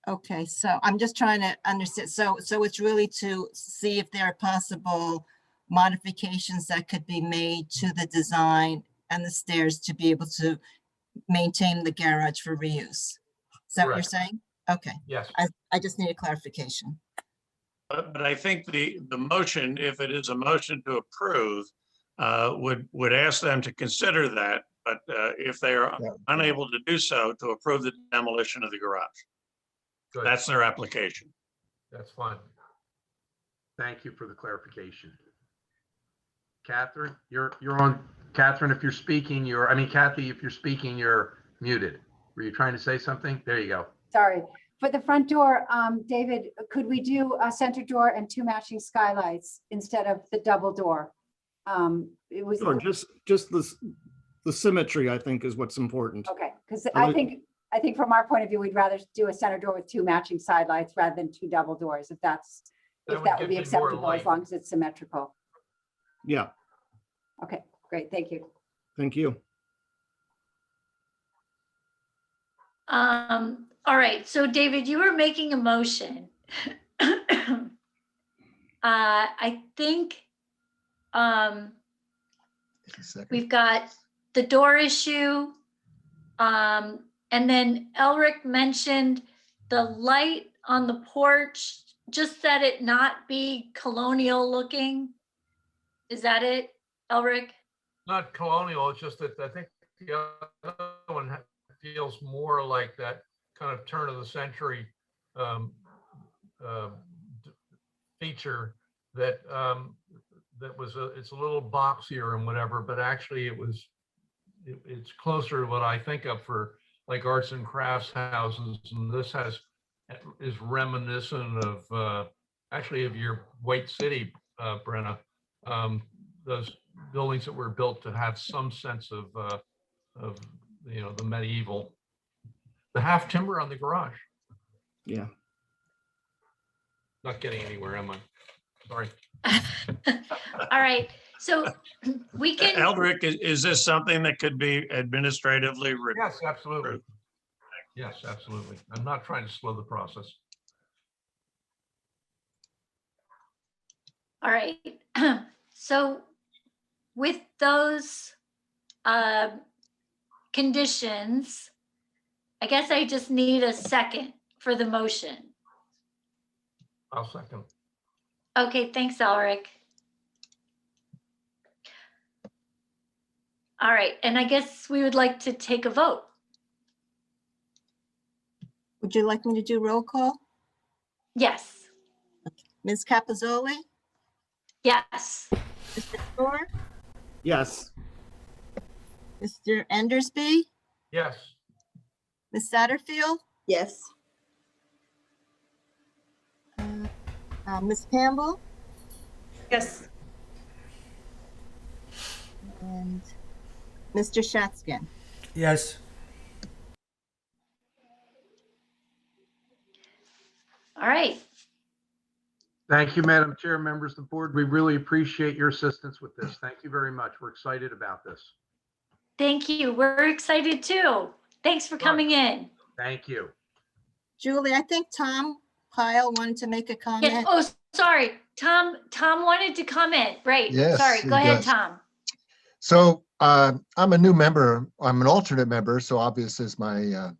Okay, so I'm just trying to understand. So it's really to see if there are possible modifications that could be made to the design and the stairs to be able to maintain the garage for reuse. Is that what you're Correct. saying? Okay. Yes. I just need a clarification. But I think the motion, if it is a motion to approve, would ask them to consider that. But if they are unable to do so, to approve the demolition of the garage. Good. That's their application. That's fine. Thank you for the clarification. Catherine, you're on. Catherine, if you're speaking, Kathy, if you're speaking, you're muted. Were you trying to say something? There you go. Sorry. For the front door, David, could we do a center door and 2 matching skylights instead of the double door? It was Sure, just the symmetry, I think, is what's important. okay, because I think from our point of view, we'd rather do a center door with 2 matching side lights rather than 2 double doors, if that would be acceptable, as long as it's symmetrical. Yeah. Okay, great, thank you. Thank you. All right, so David, you were making a motion. I think we've got the door issue. And then Elric mentioned the light on the porch, just that it not be colonial looking. Is that it, Elric? Not colonial, it's just that I think the other one feels more like that kind of turn of the century feature that it's a little boxier and whatever, but actually it's closer to what I think of for like arts and crafts houses, and this is reminiscent of actually of your White City, Brenna. Those buildings that were built to have some sense of the medieval. The half timber on the garage. Yeah. Not getting anywhere, am I? Sorry. All right, so we can. Eldrick, is this something that could be administratively? Yes, absolutely. Yes, absolutely. I'm not trying to slow the process. All right, so with those conditions, I guess I just need a second for the motion. I'll second. Okay, thanks, Elric. All right, and I guess we would like to take a vote. Would you like me to do roll call? Yes. Ms. Capizzoli? Yes. Mr. Thor? Yes. Mr. Endersby? Yes. Ms. Satterfield? Yes. Ms. Campbell? Yes. And Mr. Shatskin? Yes. All right. Thank you, Madam Chair, members of the board. We really appreciate your assistance with this. Thank you very much. We're excited about this. Thank you. We're excited too. Thanks for coming in. Thank you. Julie, I think Tom Pyle wanted to make a Yes. comment. Oh, sorry. Tom wanted to comment. Right. Yes, Sorry. he Go ahead, does. Tom. So I'm a new member. I'm an alternate member. So obviously it's my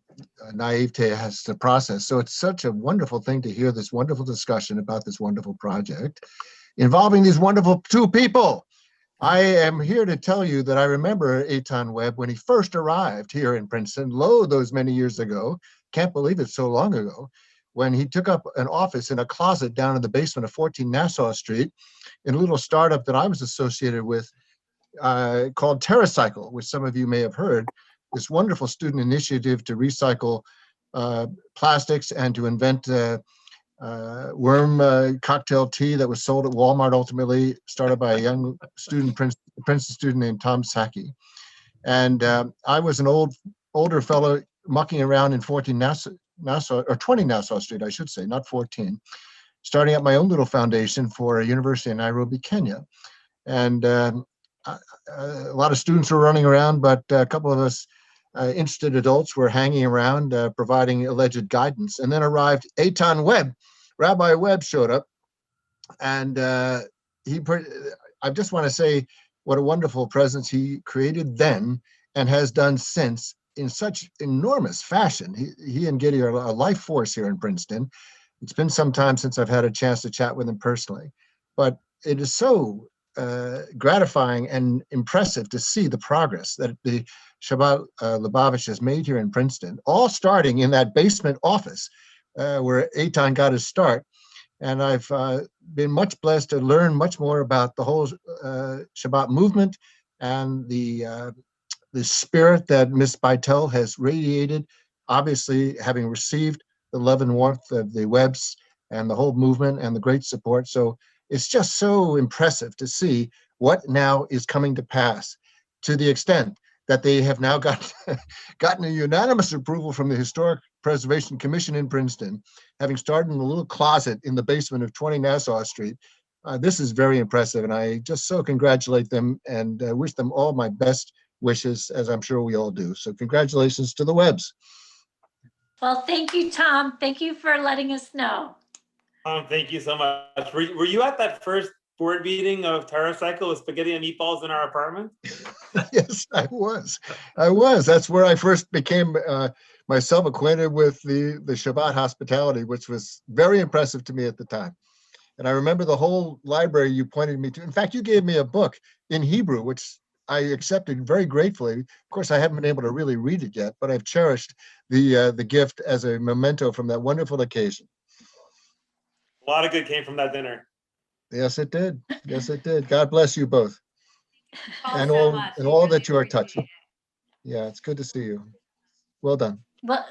naivete has to process. So it's such a wonderful thing to hear this wonderful discussion about this wonderful project involving these wonderful two people. I am here to tell you that I remember Eitan Webb when he first arrived here in Princeton, those many years ago. Can't believe it's so long ago, when he took up an office in a closet down in the basement of 14 Nassau Street in a little startup that I was associated with called TerraCycle, which some of you may have heard, this wonderful student initiative to recycle plastics and to invent worm cocktail tea that was sold at Walmart, ultimately started by a young student, Princeton student named Tom Sacchi. And I was an older fellow mucking around in 14 Nassau, or 20 Nassau Street, I should say, not 14, starting up my own little foundation for a university in Nairobi, Kenya. And a lot of students were running around, but a couple of us interested adults were hanging around, providing alleged guidance. And then arrived Eitan Webb. Rabbi Webb showed up, and I just want to say what a wonderful presence he created then and has done since in such enormous fashion. He and Giddy are a life force here in Princeton. It's been some time since I've had a chance to chat with him personally, but it is so gratifying and impressive to see the progress that the Shabbat Lubavitch has made here in Princeton, all starting in that basement office where Eitan got his start. And I've been much blessed to learn much more about the whole Shabbat movement and the spirit that Miss Beitel has radiated, obviously having received the love and warmth of the Webbs and the whole movement and the great support. So it's just so impressive to see what now is coming to pass, to the extent that they have now gotten a unanimous approval from the Historic Preservation Commission in Princeton, having started in a little closet in the basement of 20 Nassau Street. This is very impressive, and I just so congratulate them and wish them all my best wishes, as I'm sure we all do. So congratulations to the Webbs. Well, thank you, Tom. Thank you for letting us know. Thank you so much. Were you at that first board meeting of TerraCycle with spaghetti and meatballs in our apartment? Yes, I was. That's where I first became myself acquainted with the Shabbat hospitality, which was very impressive to me at the time. And I remember the whole library you pointed me to. In fact, you gave me a book in Hebrew, which I accepted very gratefully. Of course, I haven't been able to really read it yet, but I've cherished the gift as a memento from that wonderful occasion. A lot of good came from that dinner. Yes, it did. Yes, it did. God bless you both. And all that you are touching. Yeah, it's good to see you. Well done. Well,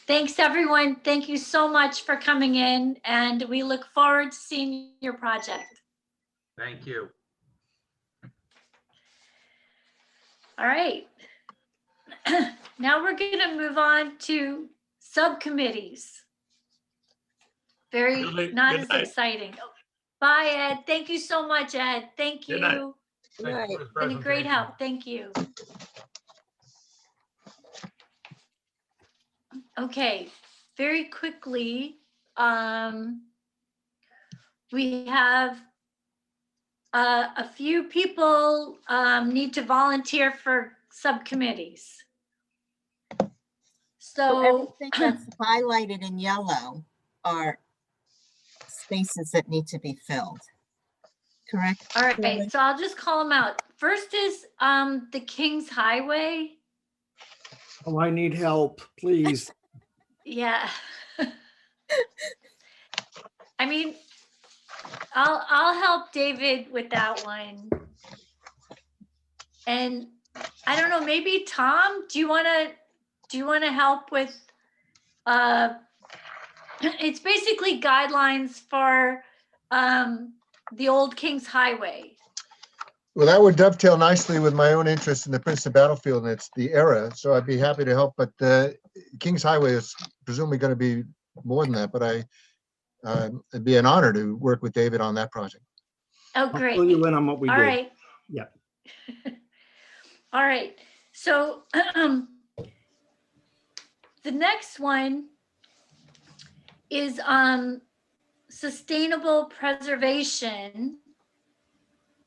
thanks, everyone. Thank you so much for coming in, and we look forward to seeing your project. Thank you. All right. Now we're going to move on to subcommittees. Not as exciting. Bye, Ed. Thank you so much, Ed. Thank you. Good night. Been a great help. Thank you. Okay, very quickly, we have a few people need to volunteer for subcommittees. So everything that's highlighted in yellow are spaces that need to be filled, correct? All right, so I'll just call them out. First is the King's Highway. Oh, I need help, please. Yeah. I mean, I'll help David with that one. And I don't know, maybe Tom, do you want to help with it's basically guidelines for the old King's Highway. Well, that would dovetail nicely with my own interest in the Princeton battlefield, and it's the era, so I'd be happy to help. But Kings Highway is presumably going to be more than that. But it'd be an honor to work with David on that project. Oh, I'll great. fill you in on what we All did. right. Yeah. All right. So the next one is sustainable preservation.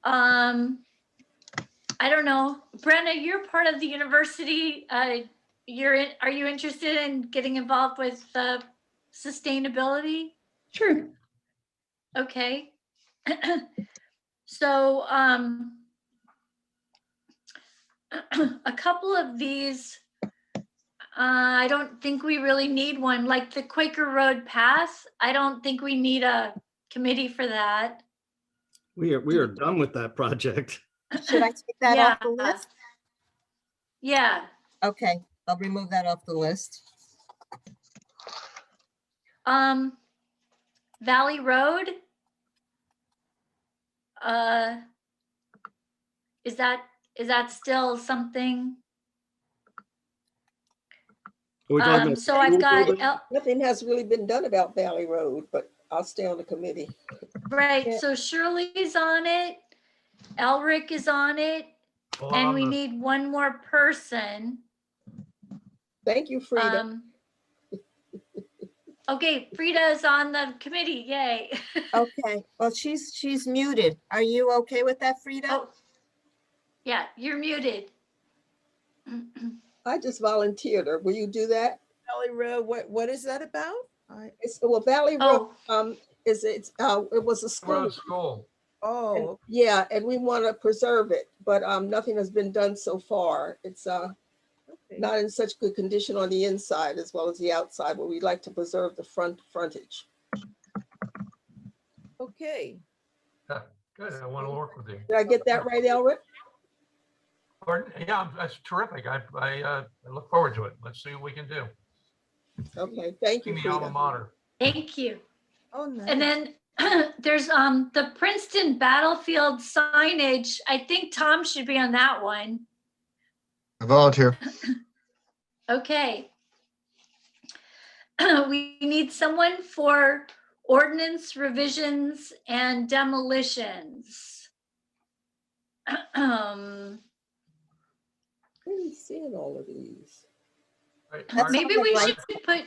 I don't know, Brenna, you're part of the university. Are you interested in getting involved with sustainability? Sure. Okay. So a couple of these, I don't think we really need one, like the Quaker Road Path. I don't think we need a committee for that. We are done with that project. Should I take that off the list? Yeah. Okay, I'll remove that off the list. Valley Road. Is that still something? So I've got nothing has really been done about Valley Road, but I'll stay on the committee. Right. So Shirley's on it. Elric is on it, and we need one more person. Thank you, Frida. Okay, Frida is on the committee. Yay. Okay. Well, she's muted. Are you okay with that, Frida? Oh, yeah, you're muted. I just volunteered her. Will you do that? Valley Road, what is that about? Valley Road, it was a school. Oh, and, yeah, and we want to preserve it, but nothing has been done so far. It's not in such good condition on the inside as well as the outside, but we'd like to preserve the frontage. okay. Good, I want to work with you. Did I get that right, Elric? Pardon? Yeah, that's terrific. I look forward to it. Let's see what we can do. Okay, thank you. Give me alma mater. Thank you. Oh, nice. And then there's the Princeton battlefield signage. I think Tom should be on that one. I volunteer. Okay. We need someone for ordinance revisions and demolitions. I'm seeing all of these. Right, Maybe we should put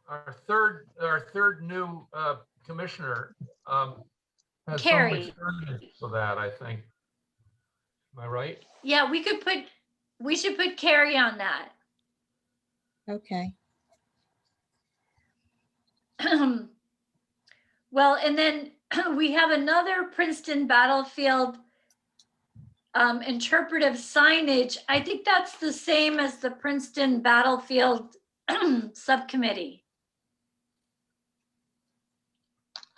our third new commissioner has Carrie. some experience for that, I think. Am I right? Yeah, we should put Carrie on that. Okay. Well, and then we have another Princeton battlefield interpretive signage. I think that's the same as the Princeton battlefield subcommittee.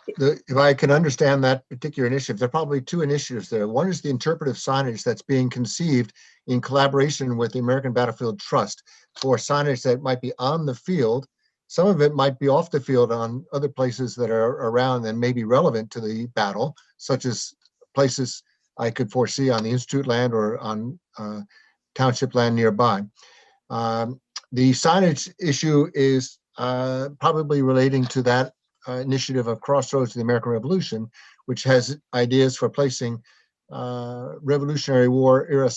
If I can understand that particular initiative, there are probably two initiatives there. One is the interpretive signage that's being conceived in collaboration with the American Battlefield Trust for signage that might be on the field. Some of it might be off the field on other places that are around and may be relevant to the battle, such as places I could foresee on the Institute land or on township land nearby. The signage issue is probably relating to that initiative of Crossroads of the American Revolution, which has ideas for placing Revolutionary War era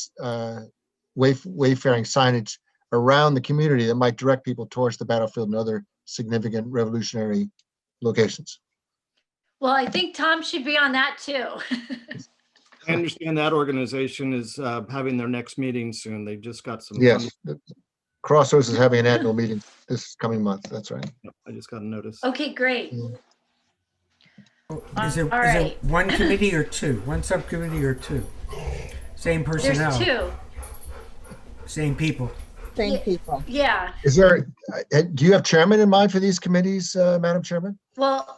wayfaring signage around the community that might direct people towards the battlefield and other significant revolutionary locations. Well, I think Tom should be on that too. I understand that organization is having their next meeting soon. They just got some. Yes, Crossroads is having an annual meeting this coming month. That's right. I just got a notice. Okay, great. Is it one committee or two? One subcommittee or two? Same personnel? There's two. Same people. Yeah. Is there, do you have chairman in mind for these committees, Madam Chairman? Well,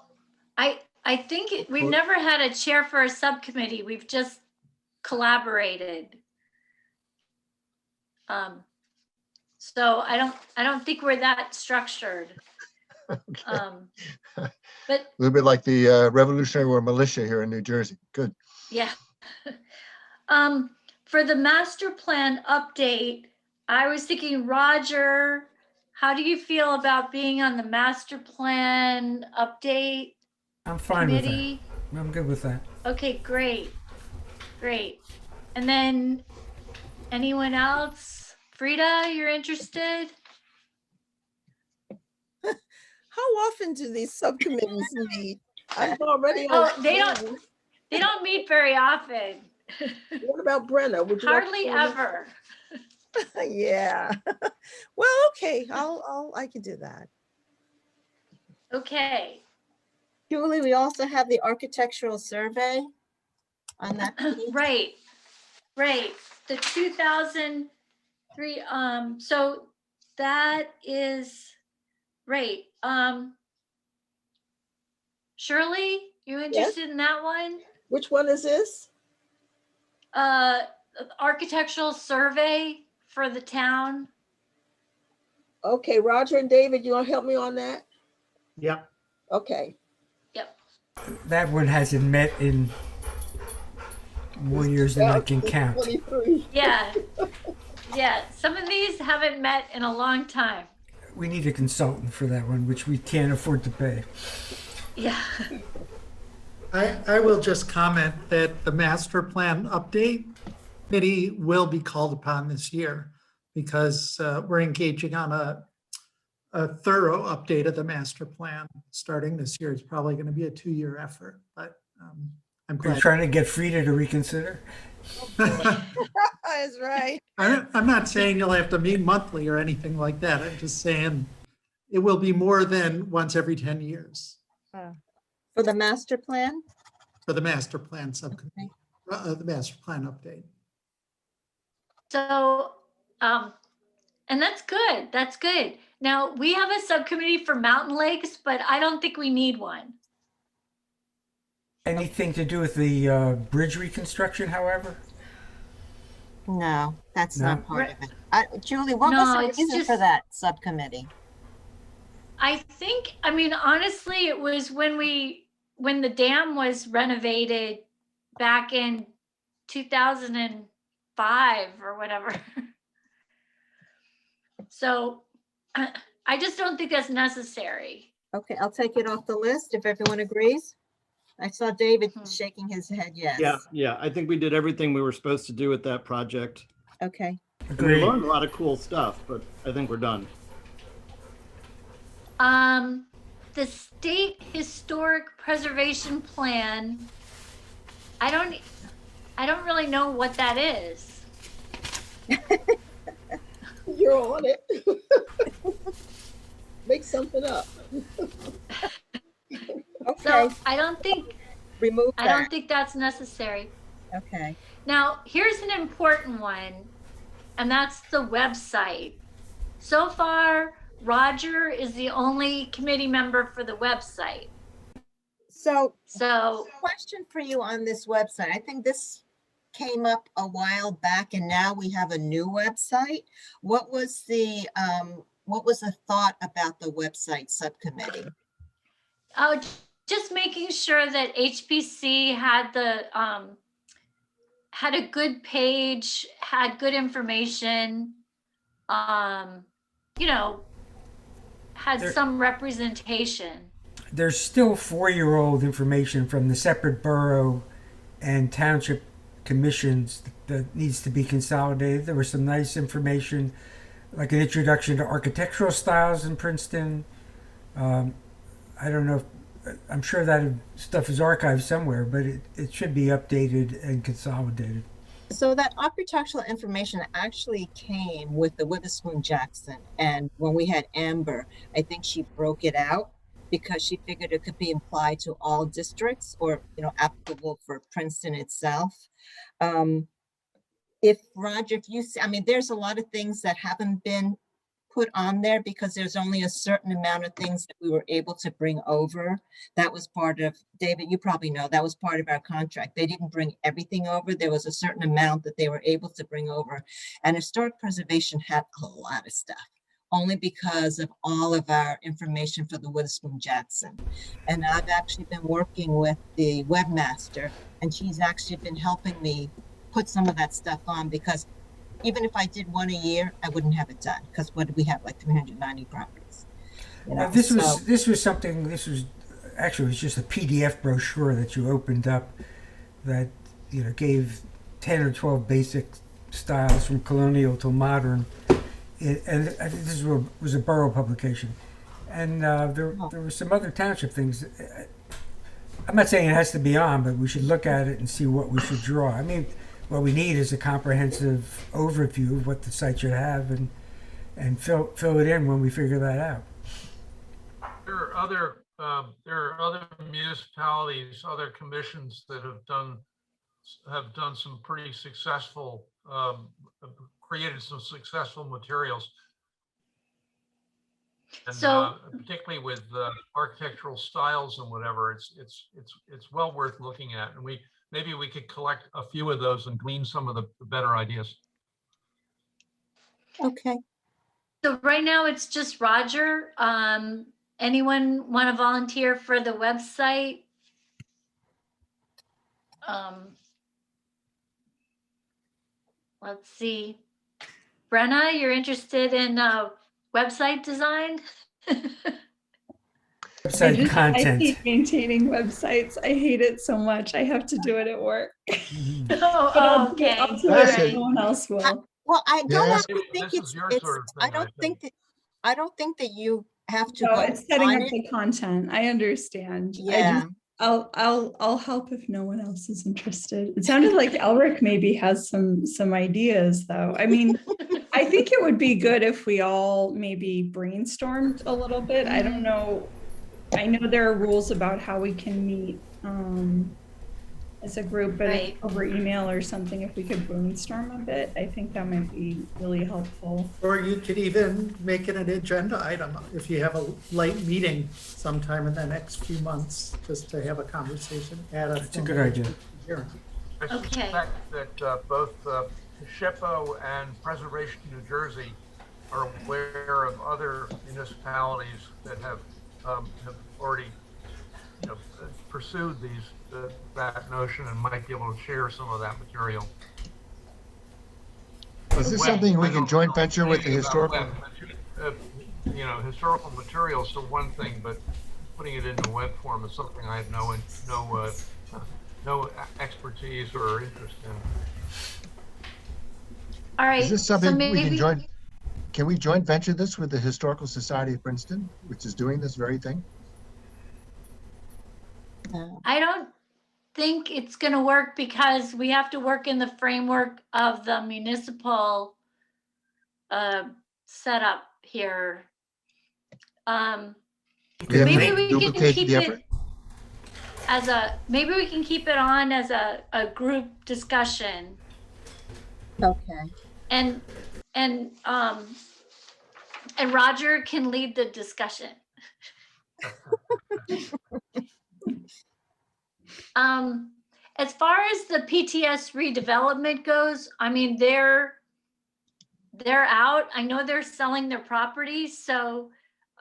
I think we've never had a chair for a subcommittee. We've just collaborated. So I don't think we're that structured. Okay. But A little bit like the Revolutionary War militia here in New Jersey. Good. yeah. For the master plan update, I was thinking Roger how do you feel about being on the master plan update I'm fine with committee? that. I'm good with that. Okay, great, great. And then anyone else? Frida, you're interested? How often do these subcommittees meet? I'm already Oh, on. they don't meet very often. What about Brenna? Would you like to Hardly comment? ever. Yeah. Well, okay, I can do that. Okay. Julie, we also have the architectural survey on that page. Right. The 2003, so that is, right. Shirley, you interested in that one? Which one is this? Architectural survey for the town. Okay, Roger and David, you want to help me on that? Yep. Okay. Yep. That one hasn't met in more years than I can count. 23. Yeah. Yeah, some of these haven't met in a long time. We need a consultant for that one, which we can't afford to pay. Yeah. I will just comment that the master plan update committee will be called upon this year because we're engaging on a thorough update of the master plan starting this year. It's probably going to be a 2-year effort, but I'm You're glad. trying to get Frida to reconsider? That's right. I'm not saying you'll have to meet monthly or anything like that. I'm just saying it will be more than once every 10 years For the master plan? for the master plan subcommittee, the master plan update. So, and that's good. That's good. Now, we have a subcommittee for mountain lakes, but I don't think we need one. Anything to do with the bridge reconstruction, however? No, that's No? not part of it. Julie, what No, was the it's reason for just- that subcommittee? I mean, honestly, it was when the dam was renovated back in 2005 or whatever. So I just don't think that's necessary. Okay, I'll take it off the list if everyone agrees. I saw David shaking his head yes. Yeah. I think we did everything we were supposed to do with that project. Okay. And we learned a lot of cool stuff, but I think we're done. The state historic preservation plan, I don't really know what that is. You're on it. Make something up. So I don't think remove I don't think that's necessary. Okay. Now, here's an important one, and that's the website. So far, Roger is the only committee member for the website. So So question for you on this website. I think this came up a while back and now we have a new website. What was the thought about the website subcommittee? just making sure that HPC had had a good page, had good information, you know, had some representation. There's still 4-year-old information from the separate borough and township commissions that needs to be consolidated. There was some nice information, like an introduction to architectural styles in Princeton. I don't know if, I'm sure that stuff is archived somewhere, but it should be updated and consolidated. So that architectural information actually came with the Witherspoon Jackson. And when we had Amber, I think she broke it out because she figured it could be applied to all districts or, applicable for Princeton itself. If Roger, there's a lot of things that haven't been put on there because there's only a certain amount of things that we were able to bring over. That was part of, David, you probably know, that was part of our contract. They didn't bring everything over. There was a certain amount that they were able to bring over. And historic preservation had a lot of stuff, only because of all of our information for the Witherspoon Jackson. And I've actually been working with the webmaster, and she's actually been helping me put some of that stuff on because even if I did one a year, I wouldn't have it done, because what do we have, like 390 properties? You know, This was so- this was something. This was actually, it was just a PDF brochure that you opened up that gave 10 or 12 basic styles from colonial to modern. And I think this was a borough publication, and there were some other township things. I'm not saying it has to be on, but we should look at it and see what we should draw. I mean, what we need is a comprehensive overview of what the site should have, and fill it in when we figure that out. There are other municipalities, other commissions that have done some pretty successful, created some successful materials. And So- particularly with architectural styles and whatever, it's well worth looking at. And maybe we could collect a few of those and glean some of the better ideas. Okay. So right now it's just Roger. Anyone want to volunteer for the website? Let's see. Brenna, you're interested in website design? Website I content. hate maintaining websites. I hate it so much. I have to do it at work. Oh, okay. I'll do That's it. it. No one else will. Well, I don't Yes. actually think This it's, is your sort of thing, I don't think that you have to No, go it's setting on up it. the content. I understand. Yeah. I'll help if no one else is interested. It sounded like Elric maybe has some ideas though. I mean, I think it would be good if we all maybe brainstormed a little bit. I don't know. I know there are rules about how we can meet as a group, but Right. over email or something, if we could brainstorm a bit, I think that might be really helpful. Or you could even make it an agenda item if you have a light meeting sometime in the next few months, just to have a conversation. That's a good idea. I Okay. suspect that both SHPO and Preservation New Jersey are aware of other municipalities that have already, pursued that notion and might be able to share some of that material. Is this something we can joint venture with the historical? Historical materials are one thing, but putting it into web form is something I have no expertise or interest in. All right. Is this so something we can maybe- join? Can we joint venture this with the Historical Society of Princeton, which is doing this very thing? I don't think it's going to work because we have to work in the framework of the municipal setup here. We Maybe have to we can duplicate keep the it effort? maybe we can keep it on as a group discussion Okay. and Roger can lead the discussion. As far as the PTS redevelopment goes, I mean, they're out. I know they're selling their properties, so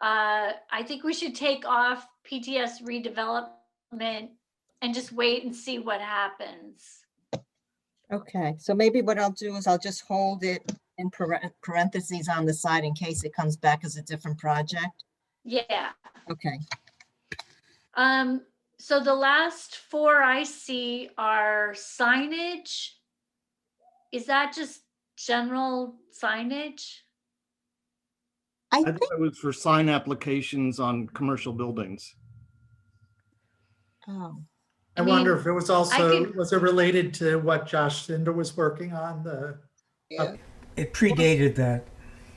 I think we should take off PTS redevelopment and just wait and see what happens. Okay, so maybe what I'll do is I'll just hold it in parentheses on the side in case it comes back as a different project. Yeah. Okay. So the last four I see are signage. Is that just general signage? I thought it was for sign applications on commercial buildings. Oh. I wonder if it was also, could- was it related to what Josh Cinder was working on, It predated that.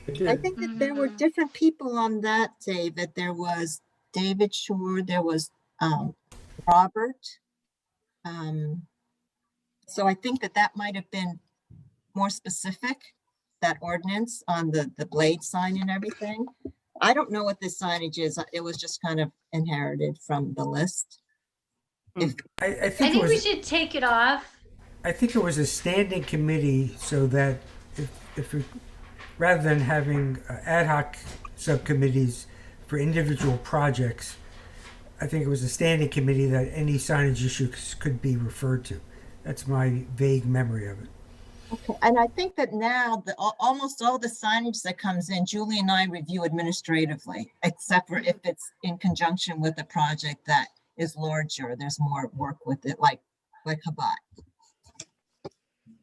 I think that there were different people on that, David. There was David Shore, there was Robert. So I think that might have been more specific, that ordinance on the blade sign and everything. I don't know what this signage is. It was just kind of inherited from the list. I I think we should take it off. I think it was a standing committee so that if we, rather than having ad hoc subcommittees for individual projects, I think it was a standing committee that any signage issues could be referred to. That's my vague memory of it. Okay, and I think that now almost all the signage that comes in, Julie and I review administratively, except for if it's in conjunction with a project that is larger, there's more work with it, like Chabad.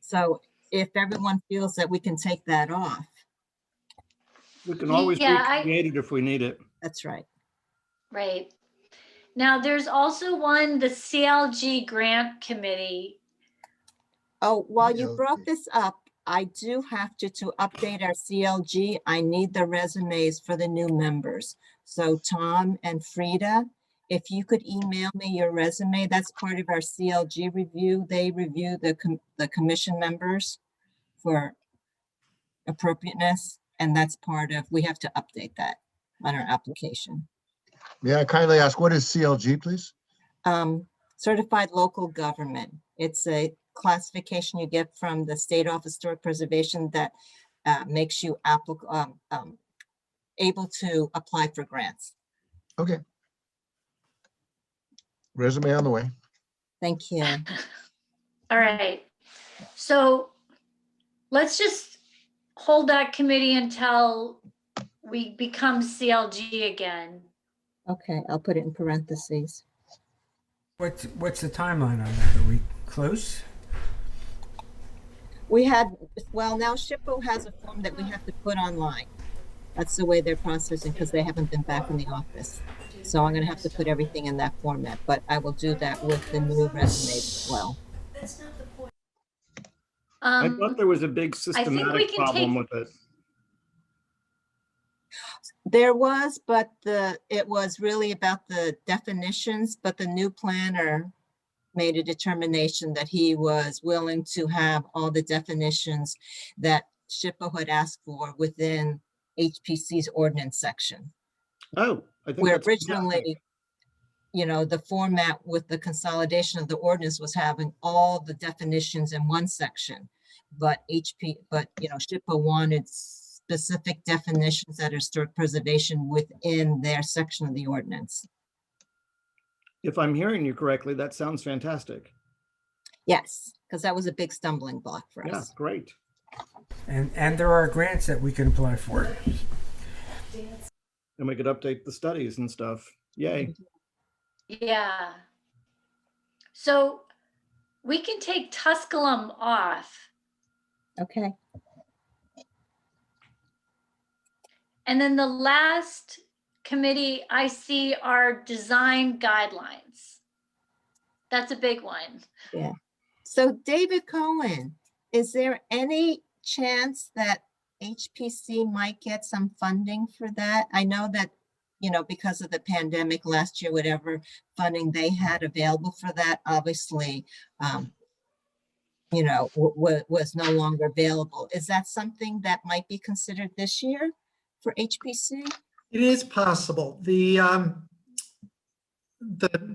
So if everyone feels that we can take that off. We can always recreate it if we need it. That's right. Right. Now, there's also one, the CLG Grant Committee. Oh, while you brought this up, I do have to update our CLG. I need the resumes for the new members. So Tom and Frida, if you could email me your resume, that's part of our CLG review. They review the commission members for appropriateness, and that's part of, we have to update that on our application. May I kindly ask, what is CLG, please? Certified Local Government. It's a classification you get from the State Office of Historic Preservation that makes you able to apply for grants. Okay. Resume on the way. Thank you. All right. So let's just hold that committee until we become CLG again. Okay, I'll put it in parentheses. What's the timeline on that? Are we close? We had, well, now SHPO has a form that we have to put online. That's the way they're processing because they haven't been back in the office. So I'm going to have to put everything in that format, but I will do that with the new resumes as well. That's not the point. I thought there was a big systematic problem with it. There was, but it was really about the definitions, but the new planner made a determination that he was willing to have all the definitions that SHPO had asked for within HPC's ordinance section. Oh, I think where that's originally, fantastic. you know, the format with the consolidation of the ordinance was having all the definitions in one section, but SHPO wanted specific definitions that are historic preservation within their section of the ordinance. If I'm hearing you correctly, that sounds fantastic. Yes, because that was a big stumbling block for Yeah, us. great. And there are grants that we can apply for. And we could update the studies and stuff. Yay. Yeah. So we can take Tusculum off. Okay. And then the last committee I see are design guidelines. That's a big one. Yeah. So David Cohen, is there any chance that HPC might get some funding for that? I know that, you know, because of the pandemic last year, whatever funding they had available for that, obviously, you know, was no longer available. Is that something that might be considered this year for HPC? It is possible. The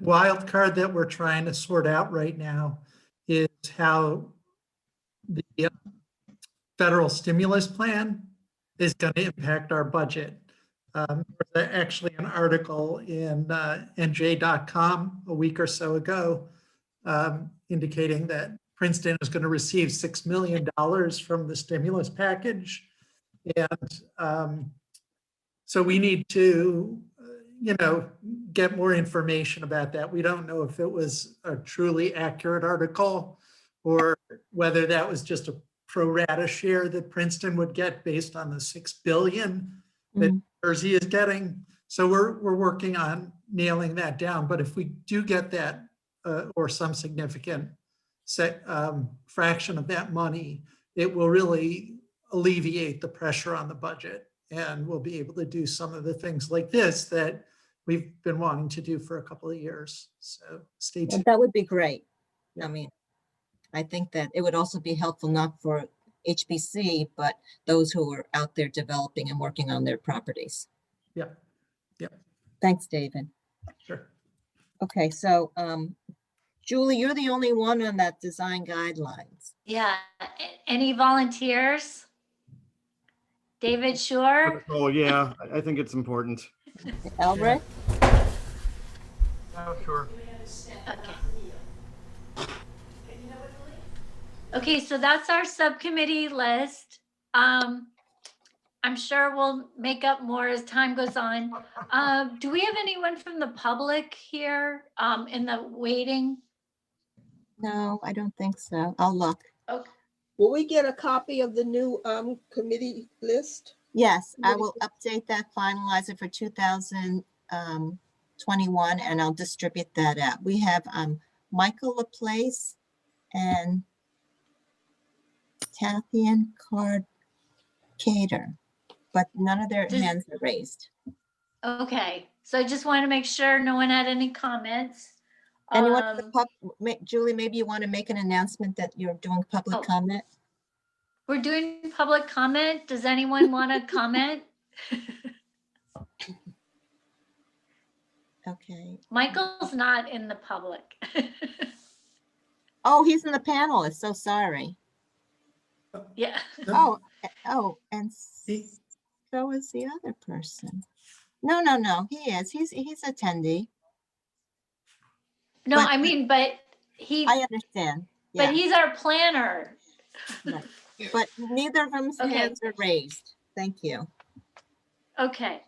wild card that we're trying to sort out right now is how the federal stimulus plan is going to impact our budget. There's actually an article in NJ.com a week or so ago indicating that Princeton is going to receive $6 million from the stimulus package. And so we need to, you know, get more information about that. We don't know if it was a truly accurate article or whether that was just a pro rata share that Princeton would get based on the $6 billion that Jersey is getting. So we're working on nailing that down. But if we do get that or some significant fraction of that money, it will really alleviate the pressure on the budget. And we'll be able to do some of the things like this that we've been wanting to do for a couple of years. So stay tuned. That would be great. I mean, I think that it would also be helpful not for HPC, but those who are out there developing and working on their properties. Yeah. Yeah. Thanks, David. Sure. Okay, so Julie, you're the only one on that design guidelines. Yeah. Any volunteers? David, sure. Oh, yeah, I think it's important. Albrecht? Oh, sure. Okay, so that's our subcommittee list. I'm sure we'll make up more as time goes on. Do we have anyone from the public here in the waiting? No, I don't think so. I'll look. Okay. Will we get a copy of the new committee list? Yes, I will update that, finalize it for 2021, and I'll distribute that out. We have Michael Laplace and Tathian Cater, but none of their hands are raised. Okay, so I just want to make sure no one had any comments. Anyone in the Julie, maybe you want to make an announcement that you're doing public comment? We're doing public comment. Does anyone want to comment? Okay. Michael's not in the public. Oh, he's in the panelist. So sorry. Yeah. Oh, and so is the other person. No, he is. He's attendee. No, But- I mean, but I understand. but Yeah, he's our planner. right. But neither of them's Okay. hands are raised. Thank you. Okay.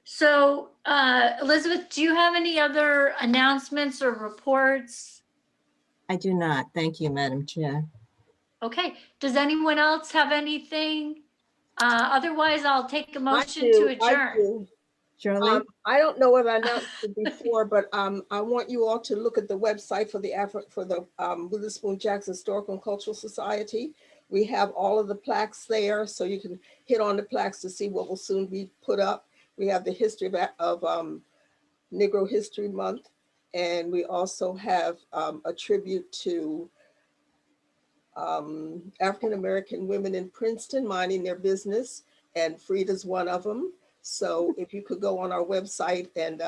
So, Elizabeth, do you have any other announcements or reports? I do not. Thank you, Madam Chair. Okay. Does anyone else have anything? Otherwise, I'll take a motion I to do. adjourn. Shirley? I don't know whether I announced it before, but I want you all to look at the website for the Witherspoon Jackson Historical and Cultural Society. We have all of the plaques there, so you can hit on the plaques to see what will soon be put up. We have the history of Negro History Month, and we also have a tribute to African-American women in Princeton minding their business, and Frida's one of them. So if you could go on our website and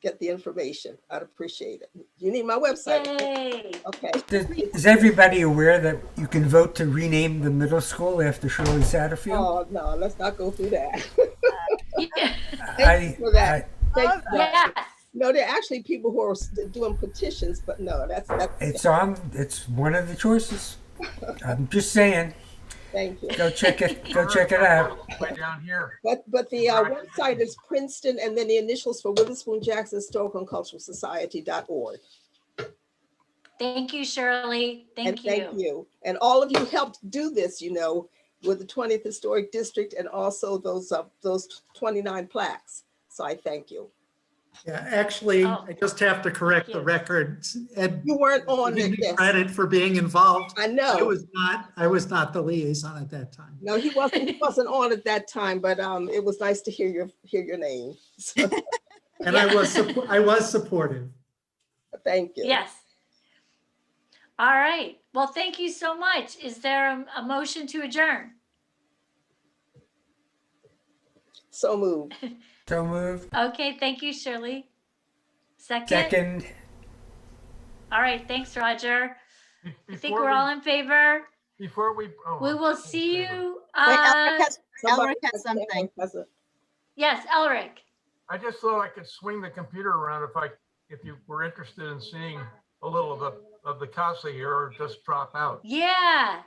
get the information, I'd appreciate it. You need my website. Yay. Okay. Is everybody aware that you can vote to rename the middle school after Shirley Satterfield? Oh, no, let's not go through that. Yeah. Thank you for that. Thank you for that. Yes. No, there are actually people who are doing petitions, but no, that's. It's one of the choices. I'm just saying. Thank you. Go check it out. Way down here. But the website is Princeton and then the initials for Witherspoon Jackson Historical and Cultural Society.org. Thank you, Shirley. Thank you. And all of you helped do this, with the 20th Historic District and also those 29 plaques. So I thank you. Yeah, actually, I just have to correct the record. Ed, You weren't on give it. me Yes. credit for being involved. I know. I was not the liaison at that time. No, he wasn't on at that time, but it was nice to hear your name. So, And I was supportive. thank you. Yes. All right. Well, thank you so much. Is there a motion to adjourn? So moved. So moved. Okay, thank you, Shirley. Second? Second. All right, thanks, Roger. I think Before we're all in favor. Before we. We will see you. Wait, Elric has something. Yes, Elric. I just thought I could swing the computer around if you were interested in seeing a little of the casa here, or just drop out. Yeah.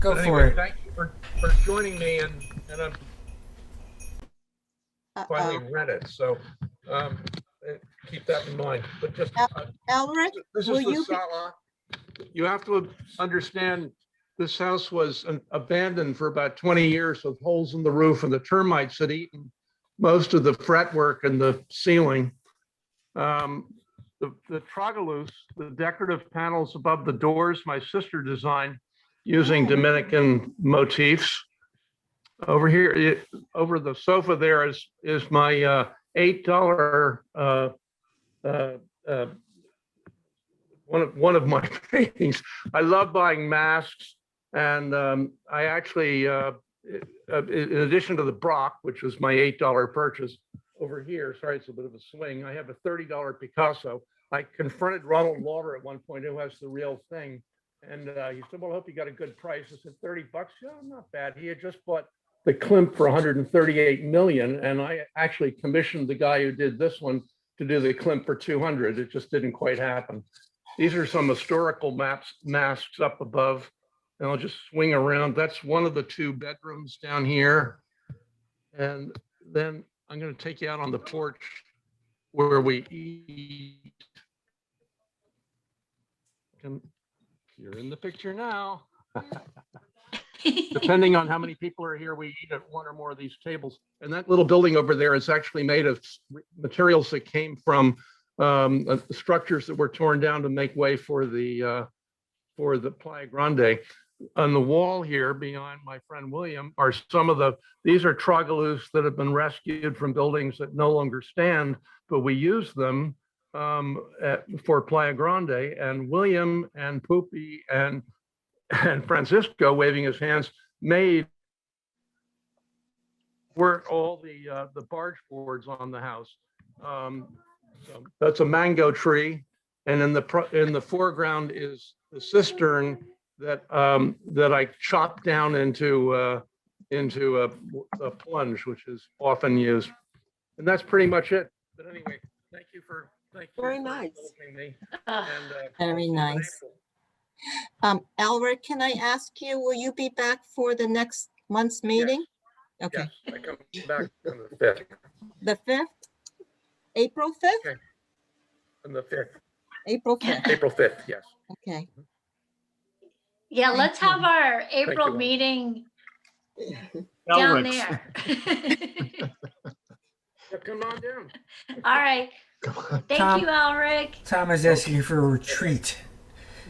Go But for anyway, it. Thank you for joining me, and I'm finally read it. So keep that in mind. But just Elric, this will is the you be- sala. You have to understand this house was abandoned for about 20 years with holes in the roof, and the termites had eaten most of the fretwork and the ceiling. The trogloos, the decorative panels above the doors, my sister designed using Dominican motifs. Over here, over the sofa there is my $8 one of my paintings. I love buying masks, and I actually, in addition to the Brock, which was my $8 purchase, over here, sorry, it's a bit of a swing, I have a $30 Picasso. I confronted Ronald Lauder at one point, who has the real thing. And he said, well, I hope you got a good price. I said, $30? Yeah, not bad. He had just bought the Klimt for 138 million. And I actually commissioned the guy who did this one to do the Klimt for 200. It just didn't quite happen. these are some historical masks up above. And I'll just swing around. That's one of the 2 bedrooms down here. And then I'm going to take you out on the porch where we eat. And you're in the picture now. Depending on how many people are here, we eat at one or more of these tables. And that little building over there is actually made of materials that came from structures that were torn down to make way for the Playa Grande. On the wall here behind my friend William are some of these are troglodytes that have been rescued from buildings that no longer stand, but we use them for Playa Grande. And William and Poopy and Francisco, waving his hands, were all the barge boards on the house. So that's a mango tree, and in the foreground is the cistern that I chopped down into a plunge, which is often used, and that's pretty much it. But anyway, thank you for Very nice. me. Very nice. Alric, can I ask you, will you be back for the next month's meeting? Yes. Okay. Yes, I come back on the 5th. The 5th? April 5th? Okay. On the 5th. April 5th. April 5th, yes. Okay. Yeah, Thank let's you. have our April you all. meeting down Alex. there. Yeah, come on down. All right. Thank Tom- you, Alric. Tom is asking for a retreat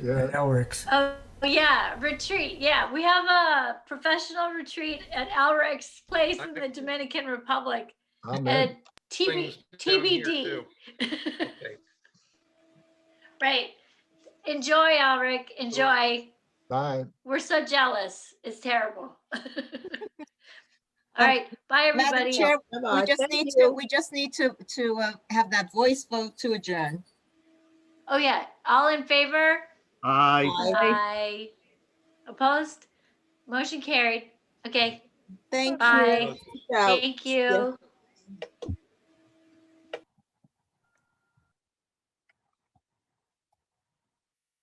Yeah. at Elric's. Oh, yeah, retreat. Yeah, we have a professional retreat at Alric's place in the Dominican Republic. Amen. At Things down here, TBD. too. Okay. Right. Enjoy, Alric. Enjoy. Bye. We're so jealous. It's terrible. All right. Bye, Madam everybody. Chair, Bye-bye. we just need to have that voice vote to adjourn. Oh, yeah. All in favor? Aye. Aye. Opposed? Motion carried. Okay. Thank Bye. you. Out. Thank you.